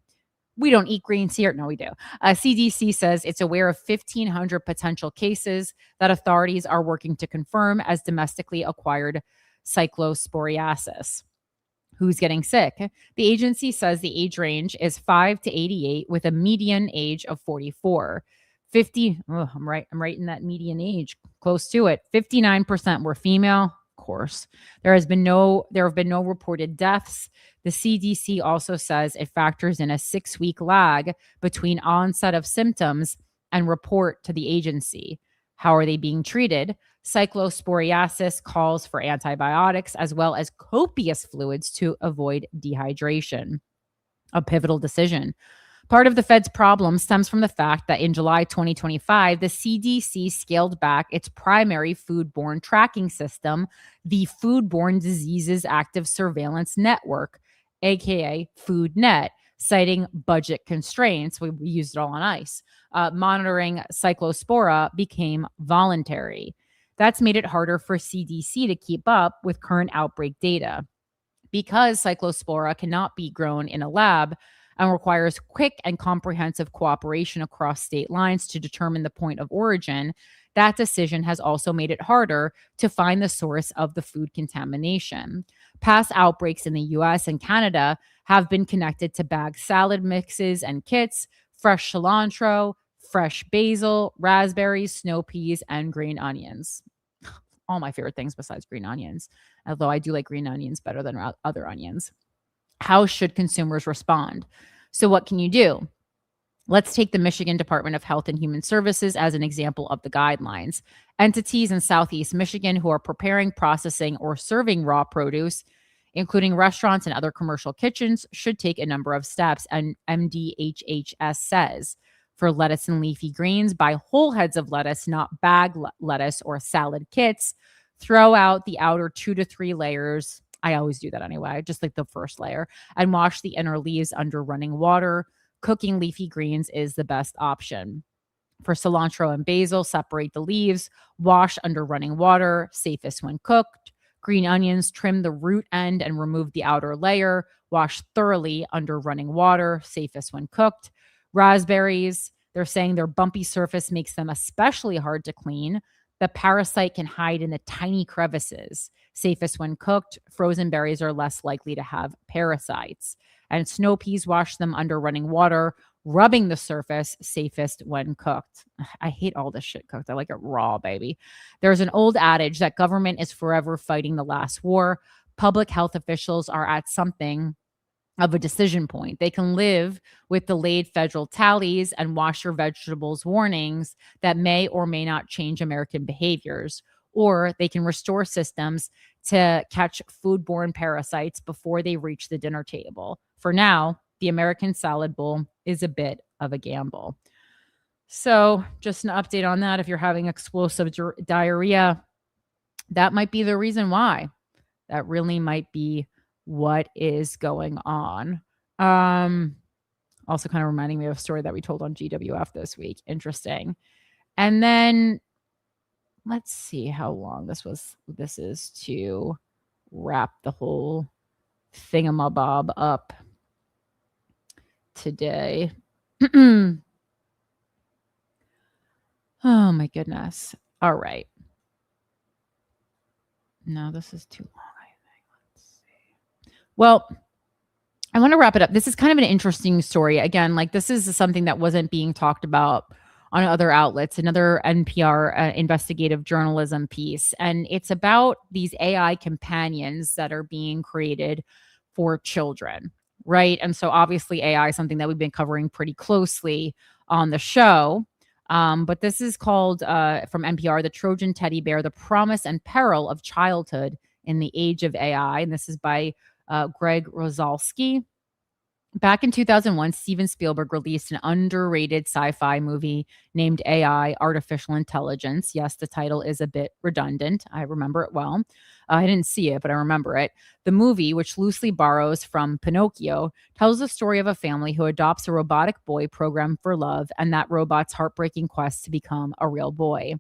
We don't eat greens here. No, we do. CDC says it's aware of 1,500 potential cases that authorities are working to confirm as domestically acquired cyclosporiasis. Who's getting sick? The agency says the age range is 5 to 88 with a median age of 44. I'm right in that median age, close to it. 59% were female. Of course. There have been no reported deaths. The CDC also says it factors in a 6-week lag between onset of symptoms and report to the agency. How are they being treated? Cyclosporiasis calls for antibiotics as well as copious fluids to avoid dehydration. A pivotal decision. Part of the Fed's problem stems from the fact that in July 2025, the CDC scaled back its primary foodborne tracking system, the Foodborne Diseases Active Surveillance Network, aka FoodNet, citing budget constraints. We used it all on ice. Monitoring cyclospora became voluntary. That's made it harder for CDC to keep up with current outbreak data. Because cyclospora cannot be grown in a lab and requires quick and comprehensive cooperation across state lines to determine the point of origin, that decision has also made it harder to find the source of the food contamination. Past outbreaks in the US and Canada have been connected to bagged salad mixes and kits, fresh cilantro, fresh basil, raspberries, snow peas, and green onions. All my favorite things besides green onions, although I do like green onions better than other onions. How should consumers respond? So what can you do? Let's take the Michigan Department of Health and Human Services as an example of the guidelines. Entities in Southeast Michigan who are preparing, processing, or serving raw produce, including restaurants and other commercial kitchens, should take a number of steps, and MDHHS says. For lettuce and leafy greens, buy whole heads of lettuce, not bag lettuce or salad kits. Throw out the outer 2 to 3 layers. I always do that anyway, just like the first layer, and wash the inner leaves under running water. Cooking leafy greens is the best option. For cilantro and basil, separate the leaves, wash under running water, safest when cooked. Green onions, trim the root end and remove the outer layer, wash thoroughly under running water, safest when cooked. Raspberries, they're saying their bumpy surface makes them especially hard to clean. The parasite can hide in the tiny crevices. Safest when cooked. Frozen berries are less likely to have parasites. And snow peas, wash them under running water, rubbing the surface, safest when cooked. I hate all this shit cooked. I like it raw, baby. There's an old adage that government is forever fighting the last war. Public health officials are at something of a decision point. They can live with delayed federal tallies and wash your vegetables warnings that may or may not change American behaviors, or they can restore systems to catch foodborne parasites before they reach the dinner table. For now, the American salad bowl is a bit of a gamble. So just an update on that. If you're having explosive diarrhea, that might be the reason why. That really might be what is going on. Also kind of reminding me of a story that we told on GWF this week. Interesting. And then let's see how long this is to wrap the whole thingamabob up today. Oh my goodness. All right. No, this is too long, I think. Let's see. Well, I want to wrap it up. This is kind of an interesting story. Again, like this is something that wasn't being talked about on other outlets, another NPR investigative journalism piece. And it's about these AI companions that are being created for children, right? And so obviously AI is something that we've been covering pretty closely on the show. But this is called from NPR, The Trojan Teddy Bear, The Promise and Peril of Childhood in the Age of AI. And this is by Greg Rosalsky. Back in 2001, Steven Spielberg released an underrated sci-fi movie named AI, Artificial Intelligence. Yes, the title is a bit redundant. I remember it well. I didn't see it, but I remember it. The movie, which loosely borrows from Pinocchio, tells the story of a family who adopts a robotic boy programmed for love and that robot's heartbreaking quest to become a real boy.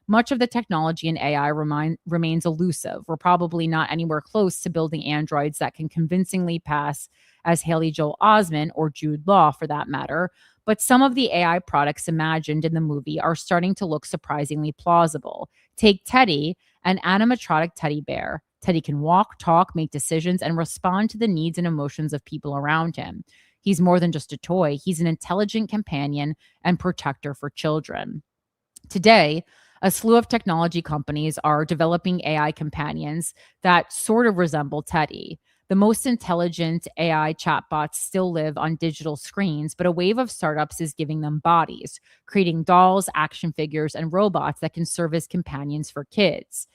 Much of the technology in AI remains elusive. We're probably not anywhere close to building androids that can convincingly pass as Haley Joel Osment or Jude Law for that matter. But some of the AI products imagined in the movie are starting to look surprisingly plausible. Take Teddy, an animatronic teddy bear. Teddy can walk, talk, make decisions, and respond to the needs and emotions of people around him. He's more than just a toy. He's an intelligent companion and protector for children. Today, a slew of technology companies are developing AI companions that sort of resemble Teddy. The most intelligent AI chatbots still live on digital screens, but a wave of startups is giving them bodies, creating dolls, action figures, and robots that can serve as companions for kids.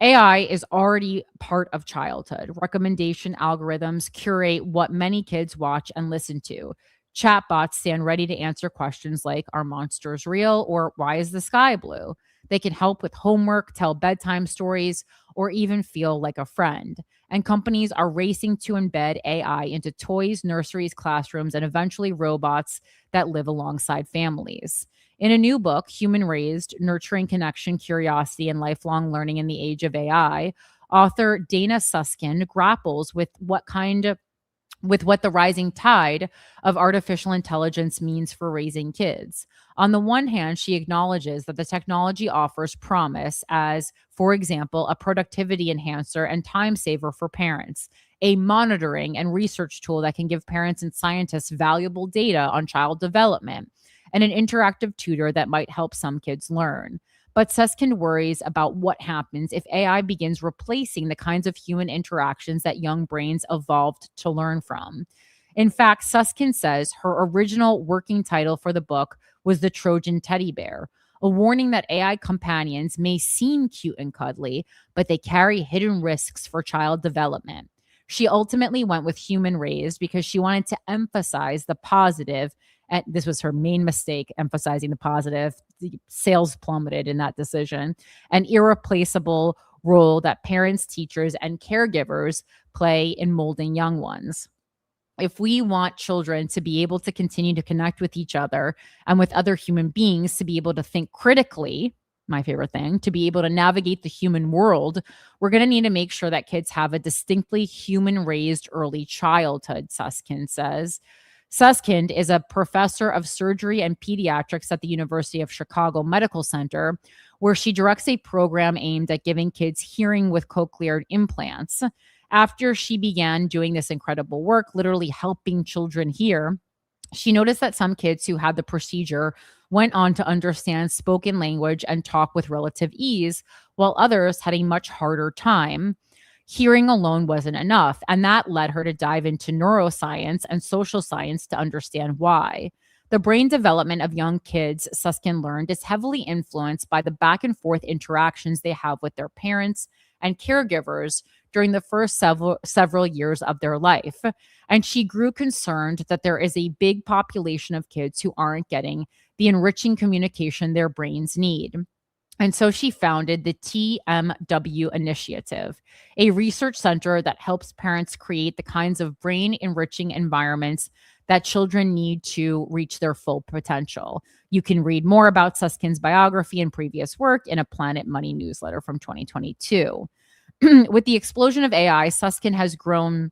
AI is already part of childhood. Recommendation algorithms curate what many kids watch and listen to. Chatbots stand ready to answer questions like, are monsters real? Or why is the sky blue? They can help with homework, tell bedtime stories, or even feel like a friend. And companies are racing to embed AI into toys, nurseries, classrooms, and eventually robots that live alongside families. In a new book, Human Raised, Nurturing Connection, Curiosity, and Lifelong Learning in the Age of AI, author Dana Susskind grapples with what the rising tide of artificial intelligence means for raising kids. On the one hand, she acknowledges that the technology offers promise as, for example, a productivity enhancer and time saver for parents, a monitoring and research tool that can give parents and scientists valuable data on child development, and an interactive tutor that might help some kids learn. But Susskind worries about what happens if AI begins replacing the kinds of human interactions that young brains evolved to learn from. In fact, Susskind says her original working title for the book was The Trojan Teddy Bear, a warning that AI companions may seem cute and cuddly, but they carry hidden risks for child development. She ultimately went with Human Raised because she wanted to emphasize the positive, and this was her main mistake, emphasizing the positive. The sales plummeted in that decision. An irreplaceable role that parents, teachers, and caregivers play in molding young ones. If we want children to be able to continue to connect with each other and with other human beings, to be able to think critically, my favorite thing, to be able to navigate the human world, we're going to need to make sure that kids have a distinctly human-raised early childhood, Susskind says. Susskind is a professor of surgery and pediatrics at the University of Chicago Medical Center, where she directs a program aimed at giving kids hearing with cochlear implants. After she began doing this incredible work, literally helping children hear, she noticed that some kids who had the procedure went on to understand spoken language and talk with relative ease, while others had a much harder time. Hearing alone wasn't enough, and that led her to dive into neuroscience and social science to understand why. The brain development of young kids, Susskind learned, is heavily influenced by the back and forth interactions they have with their parents and caregivers during the first several years of their life. And she grew concerned that there is a big population of kids who aren't getting the enriching communication their brains need. And so she founded the TMW Initiative, a research center that helps parents create the kinds of brain enriching environments that children need to reach their full potential. You can read more about Susskind's biography and previous work in a Planet Money newsletter from 2022. With the explosion of AI, Susskind has grown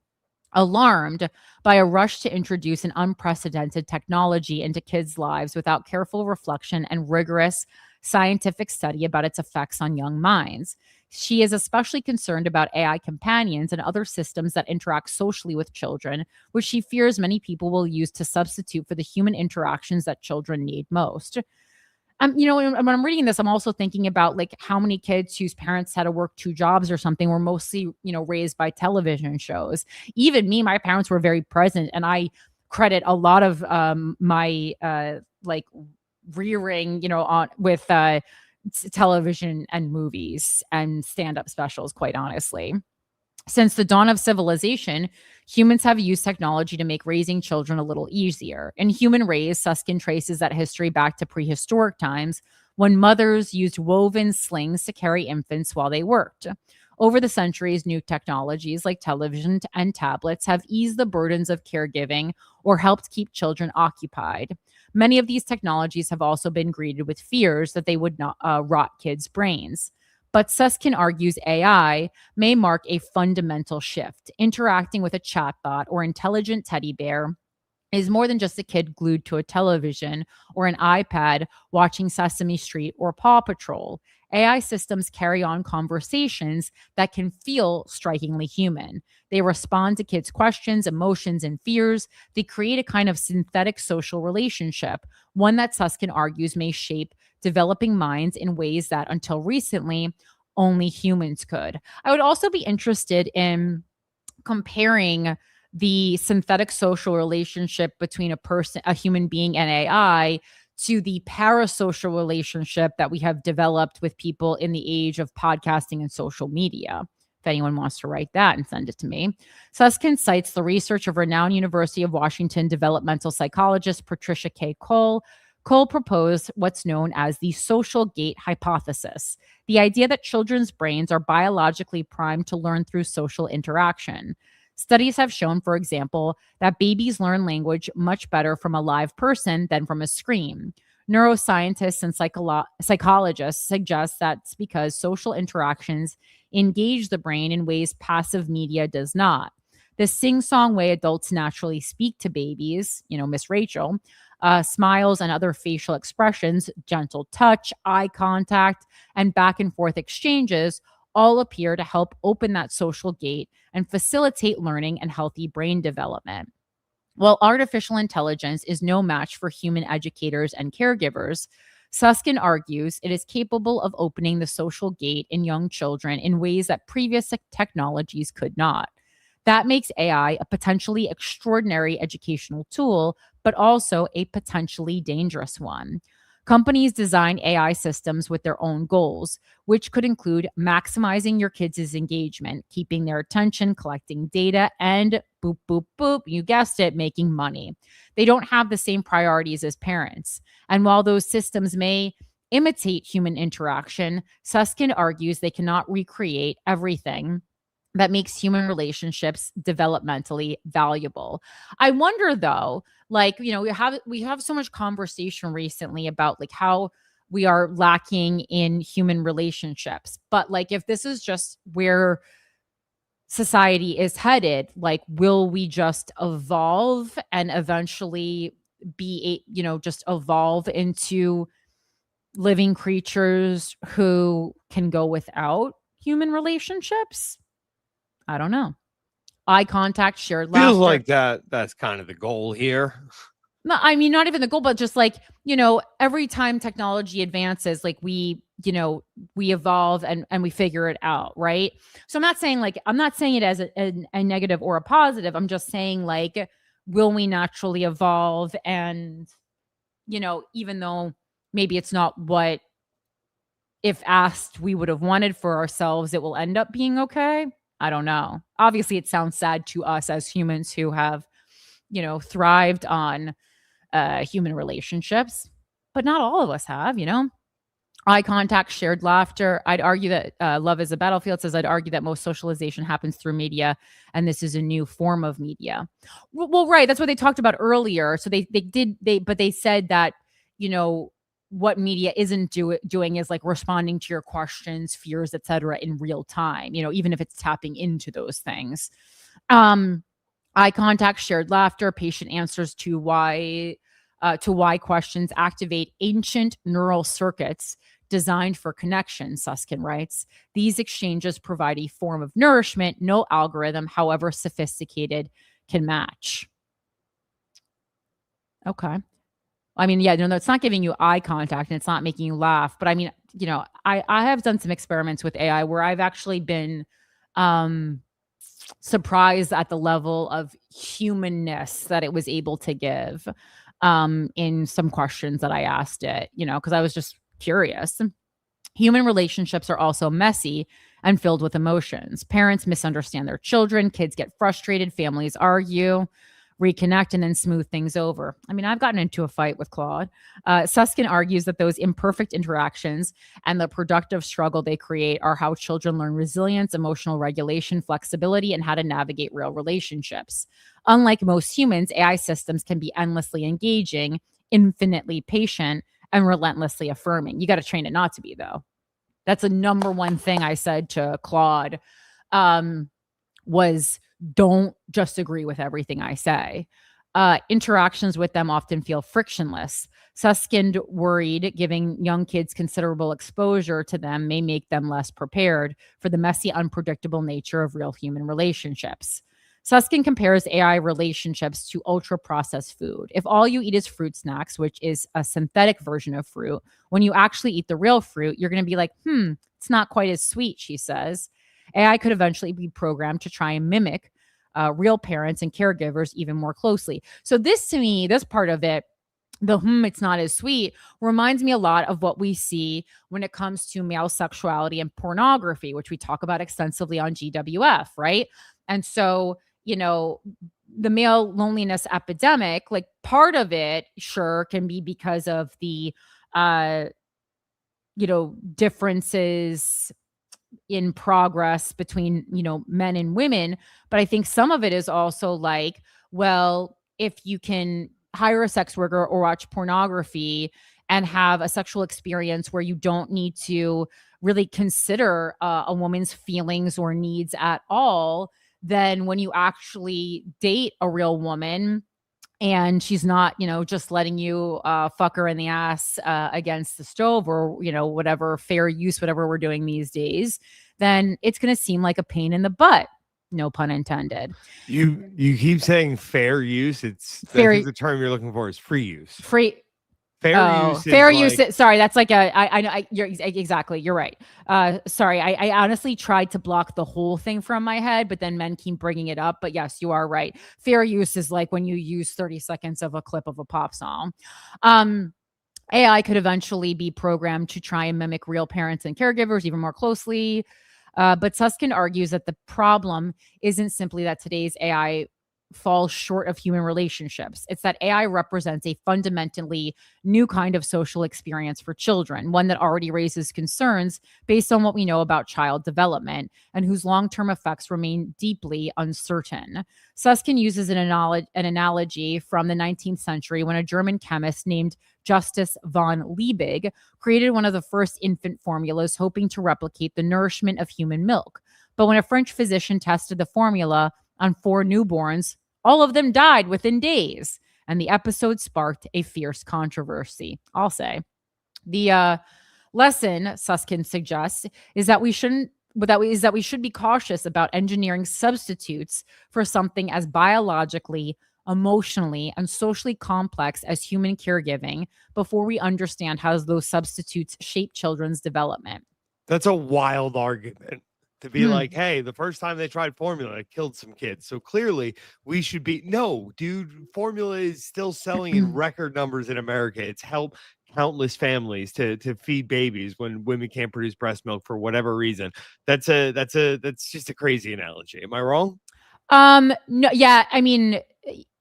alarmed by a rush to introduce an unprecedented technology into kids' lives without careful reflection and rigorous scientific study about its effects on young minds. She is especially concerned about AI companions and other systems that interact socially with children, which she fears many people will use to substitute for the human interactions that children need most. When I'm reading this, I'm also thinking about like how many kids whose parents had to work two jobs or something were mostly, raised by television shows. Even me, my parents were very present, and I credit a lot of my like rearing, on with television and movies and stand-up specials, quite honestly. Since the dawn of civilization, humans have used technology to make raising children a little easier. In Human Raised, Susskind traces that history back to prehistoric times when mothers used woven slings to carry infants while they worked. Over the centuries, new technologies like television and tablets have eased the burdens of caregiving or helped keep children occupied. Many of these technologies have also been greeted with fears that they would not rot kids' brains. But Susskind argues AI may mark a fundamental shift. Interacting with a chatbot or intelligent teddy bear is more than just a kid glued to a television or an iPad watching Sesame Street or Paw Patrol. AI systems carry on conversations that can feel strikingly human. They respond to kids' questions, emotions, and fears. They create a kind of synthetic social relationship, one that Susskind argues may shape developing minds in ways that until recently only humans could. I would also be interested in comparing the synthetic social relationship between a human being, and AI to the parasocial relationship that we have developed with people in the age of podcasting and social media. If anyone wants to write that and send it to me. Susskind cites the research of renowned University of Washington developmental psychologist Patricia K. Cole. Cole proposed what's known as the social gate hypothesis, the idea that children's brains are biologically primed to learn through social interaction. Studies have shown, for example, that babies learn language much better from a live person than from a screen. Neuroscientists and psychologists suggest that's because social interactions engage the brain in ways passive media does not. The sing-song way adults naturally speak to babies, Miss Rachel, smiles and other facial expressions, gentle touch, eye contact, and back and forth exchanges all appear to help open that social gate and facilitate learning and healthy brain development. While artificial intelligence is no match for human educators and caregivers, Susskind argues it is capable of opening the social gate in young children in ways that previous technologies could not. That makes AI a potentially extraordinary educational tool, but also a potentially dangerous one. Companies design AI systems with their own goals, which could include maximizing your kids' engagement, keeping their attention, collecting data, and boop, boop, boop, you guessed it, making money. They don't have the same priorities as parents. And while those systems may imitate human interaction, Susskind argues they cannot recreate everything that makes human relationships developmentally valuable. I wonder though, we have so much conversation recently about like how we are lacking in human relationships. But like if this is just where society is headed, like will we just evolve and eventually just evolve into living creatures who can go without human relationships? I don't know. Eye contact, shared laughter. Feels like that's kind of the goal here. No, I mean, not even the goal, but just like, every time technology advances, like we evolve and we figure it out. Right. So I'm not saying it as a negative or a positive. I'm just saying like, will we naturally evolve? And, even though maybe it's not what, if asked, we would have wanted for ourselves, it will end up being okay. I don't know. Obviously, it sounds sad to us as humans who have, thrived on human relationships, but not all of us have, Eye contact, shared laughter. I'd argue that love is a battlefield says I'd argue that most socialization happens through media, and this is a new form of media. Well, right. That's what they talked about earlier. So but they said that, you know, what media isn't doing is like responding to your questions, fears, etc. in real time, you know, even if it's tapping into those things. Eye contact, shared laughter, patient answers to why questions activate ancient neural circuits designed for connection, Susskind writes. These exchanges provide a form of nourishment no algorithm, however sophisticated, can match. Okay. I mean, yeah, no, it's not giving you eye contact and it's not making you laugh. But I mean, you know, I have done some experiments with AI where I've actually been surprised at the level of humanness that it was able to give in some questions that I asked it, you know, because I was just curious. Human relationships are also messy and filled with emotions. Parents misunderstand their children, kids get frustrated, families argue, reconnect, and then smooth things over. I mean, I've gotten into a fight with Claude. Susskind argues that those imperfect interactions and the productive struggle they create are how children learn resilience, emotional regulation, flexibility, and how to navigate real relationships. Unlike most humans, AI systems can be endlessly engaging, infinitely patient, and relentlessly affirming. You got to train it not to be, though. That's the number one thing I said to Claude, was don't just agree with everything I say. Interactions with them often feel frictionless. Susskind worried giving young kids considerable exposure to them may make them less prepared for the messy, unpredictable nature of real human relationships. Susskind compares AI relationships to ultra-processed food. If all you eat is fruit snacks, which is a synthetic version of fruit, when you actually eat the real fruit, you're going to be like, it's not quite as sweet, she says. AI could eventually be programmed to try and mimic real parents and caregivers even more closely. So this, to me, this part of it, it's not as sweet, reminds me a lot of what we see when it comes to male sexuality and pornography, which we talk about extensively on GWF, right? And so, you know, the male loneliness epidemic, like part of it, sure, can be because of the, differences in progress between, men and women. But I think some of it is also like, well, if you can hire a sex worker or watch pornography and have a sexual experience where you don't need to really consider a woman's feelings or needs at all, then when you actually date a real woman and she's not, just letting you fuck her in the ass against the stove or, whatever fair use, whatever we're doing these days, then it's going to seem like a pain in the butt. No pun intended. You keep saying fair use. I think the term you're looking for is free use. Fair use. Sorry, that's like you're exactly. You're right. Sorry, I honestly tried to block the whole thing from my head, but then men keep bringing it up. But yes, you are right. Fair use is like when you use 30 seconds of a clip of a pop song. AI could eventually be programmed to try and mimic real parents and caregivers even more closely. But Susskind argues that the problem isn't simply that today's AI falls short of human relationships. It's that AI represents a fundamentally new kind of social experience for children, one that already raises concerns based on what we know about child development and whose long-term effects remain deeply uncertain. Susskind uses an analogy from the 19th century when a German chemist named Justus von Liebig created one of the first infant formulas hoping to replicate the nourishment of human milk. But when a French physician tested the formula on 4 newborns, all of them died within days, and the episode sparked a fierce controversy. I'll say. The lesson, Susskind suggests, is that we should be cautious about engineering substitutes for something as biologically, emotionally, and socially complex as human caregiving before we understand how those substitutes shape children's development. That's a wild argument. To be like, hey, the first time they tried formula, it killed some kids. So clearly we should be, no, dude, formula is still selling in record numbers in America. It's helped countless families to feed babies when women can't produce breast milk for whatever reason. That's just a crazy analogy. Am I wrong? No, yeah, I mean,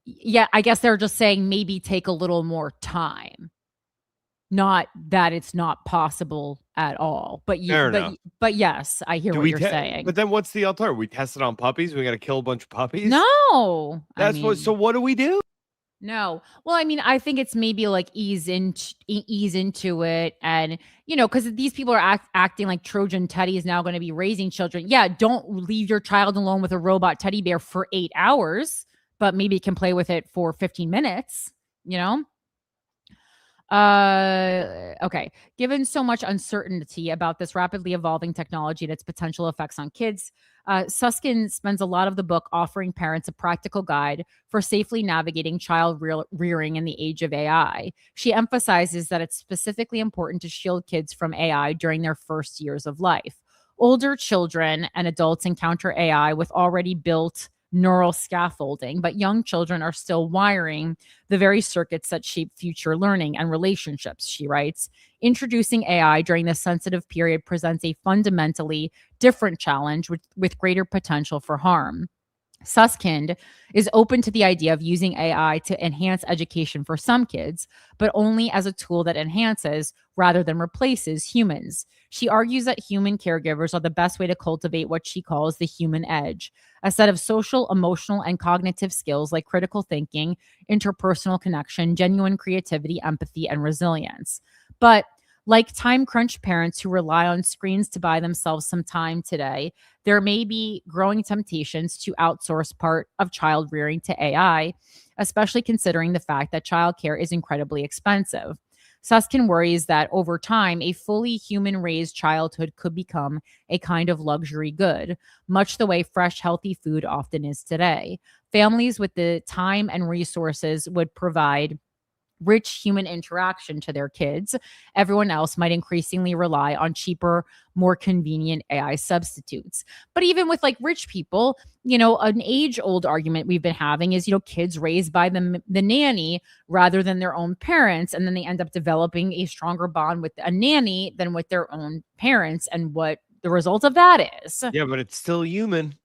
yeah, I guess they're just saying maybe take a little more time. not that it's not possible at all. But Fair enough. but yes, I hear Do what we you're saying. But then what's the alternative? We test it on puppies? We gotta kill a bunch of puppies? No, I That's what. So mean, what do we do? no. Well, I mean, I think it's maybe like ease into it, and because these people are acting like Trojan Teddy is now going to be raising children. Yeah, don't leave your child alone with a robot teddy bear for 8 hours, but maybe can play with it for 15 minutes. You know. Okay. Given so much uncertainty about this rapidly evolving technology and its potential effects on kids, Susskind spends a lot of the book offering parents a practical guide for safely navigating child rearing in the age of AI. She emphasizes that it's specifically important to shield kids from AI during their first years of life. Older children and adults encounter AI with already built neural scaffolding, but young children are still wiring the very circuits that shape future learning and relationships, she writes. Introducing AI during this sensitive period presents a fundamentally different challenge with greater potential for harm. Suskind is open to the idea of using AI to enhance education for some kids, but only as a tool that enhances rather than replaces humans. She argues that human caregivers are the best way to cultivate what she calls the human edge, a set of social, emotional, and cognitive skills like critical thinking, interpersonal connection, genuine creativity, empathy, and resilience. But like time crunch parents who rely on screens to buy themselves some time today, there may be growing temptations to outsource part of child rearing to AI, especially considering the fact that childcare is incredibly expensive. Susskind worries that over time, a fully human raised childhood could become a kind of luxury good, much the way fresh, healthy food often is today. Families with the time and resources would provide rich human interaction to their kids. Everyone else might increasingly rely on cheaper, more convenient AI substitutes. But even with like rich people, an age old argument we've been having is, kids raised by the nanny rather than their own parents. And then they end up developing a stronger bond with a nanny than with their own parents. And what the result of that is. Yeah, but it's still human.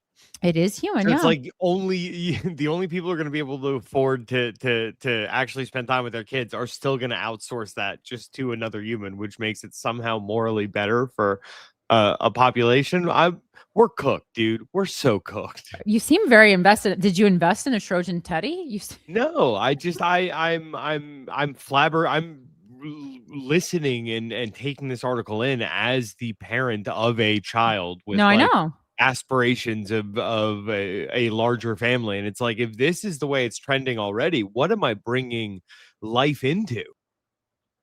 It is human, So yeah. it's like the only people who are going to be able to afford to actually spend time with their kids are still going to outsource that just to another human, which makes it somehow morally better for a population. We're cooked, dude. We're so cooked. You seem very invested. Did you invest in a Trojan Teddy? No, I'm listening and taking this article in as the parent of a child with No, I know. aspirations of a larger family, and it's like, if this is the way it's trending already, what am I bringing life into?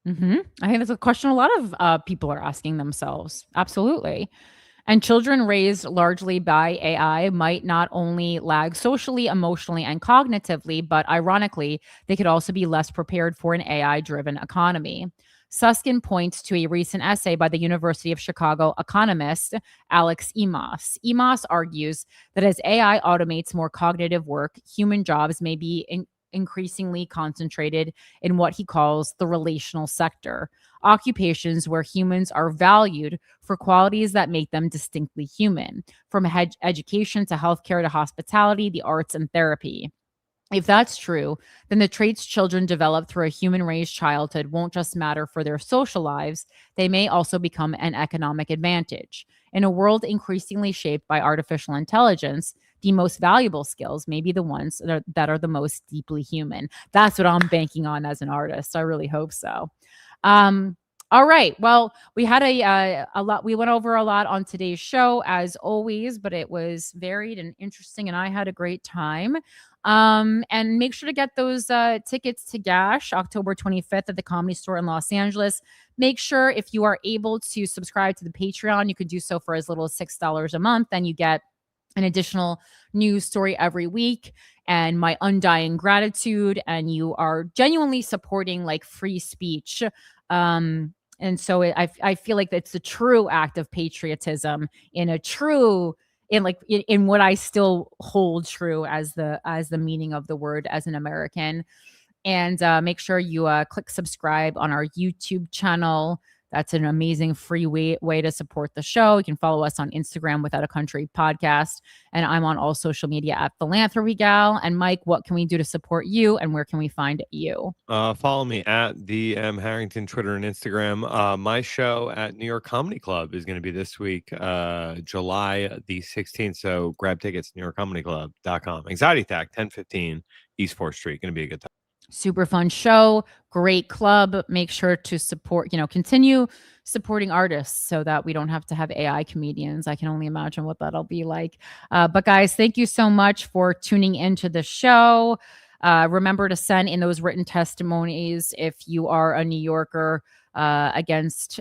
I think that's a question a lot of people are asking themselves. Absolutely. And children raised largely by AI might not only lag socially, emotionally, and cognitively, but ironically, they could also be less prepared for an AI driven economy. Susskind points to a recent essay by the University of Chicago economist Alex Emos. Emos argues that as AI automates more cognitive work, human jobs may be increasingly concentrated in what he calls the relational sector, occupations where humans are valued for qualities that make them distinctly human, from education to healthcare to hospitality, the arts, and therapy. If that's true, then the traits children develop through a human raised childhood won't just matter for their social lives, they may also become an economic advantage. In a world increasingly shaped by artificial intelligence, the most valuable skills may be the ones that are the most deeply human. That's what I'm banking on as an artist. I really hope so. All right. Well, we had a lot. We went over a lot on today's show, as always, but it was varied and interesting, and I had a great time. And make sure to get those tickets to Gash October 25th at the Comedy Store in Los Angeles. Make sure, if you are able to subscribe to the Patreon, you can do so for as little as $6 a month, and you get an additional news story every week and my undying gratitude, and you are genuinely supporting like free speech. And so I feel like it's a true act of patriotism in what I still hold true as the meaning of the word as an American. And make sure you click subscribe on our YouTube channel That's an amazing free way to support the show. You can follow us on Instagram, Without a Country Podcast. And I'm on all social media at Philanthropy Gal. And Mike, what can we do to support you, and where can we find you? Follow me at the M Harrington, Twitter and Instagram. My show at New York Comedy Club is going to be this week, July the 16th. So grab tickets, newyorkcomedyclub.com. Anxiety Attack, 1015 East 4th Street. Going to be a good time. Super fun show, great club. Make sure to support, continue supporting artists so that we don't have to have AI comedians. I can only imagine what that'll be like. But guys, thank you so much for tuning into the show. Remember to send in those written testimonies if you are a New Yorker against,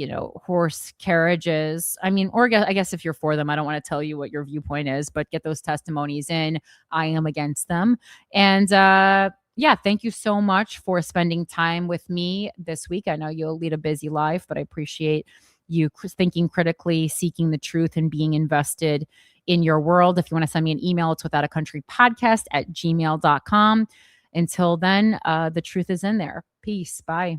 horse carriages. I mean, or I guess if you're for them, I don't want to tell you what your viewpoint is, but get those testimonies in. I am against them. And thank you so much for spending time with me this week. I know you'll lead a busy life, but I appreciate you thinking critically, seeking the truth, and being invested in your world. If you want to send me an email, it's withoutacountrypodcast@gmail.com. Until then, the truth is in there. Peace. Bye.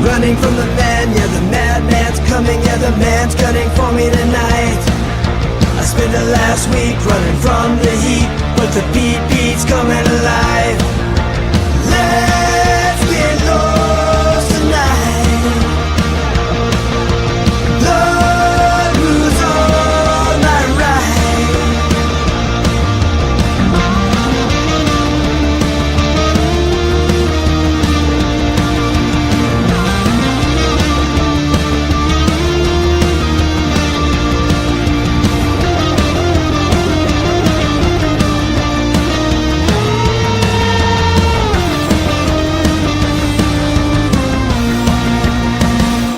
Running from the man, yeah, the madman's coming, yeah, the man's gunning for me tonight. I spent the last week running from the heat, but the beat's coming alive.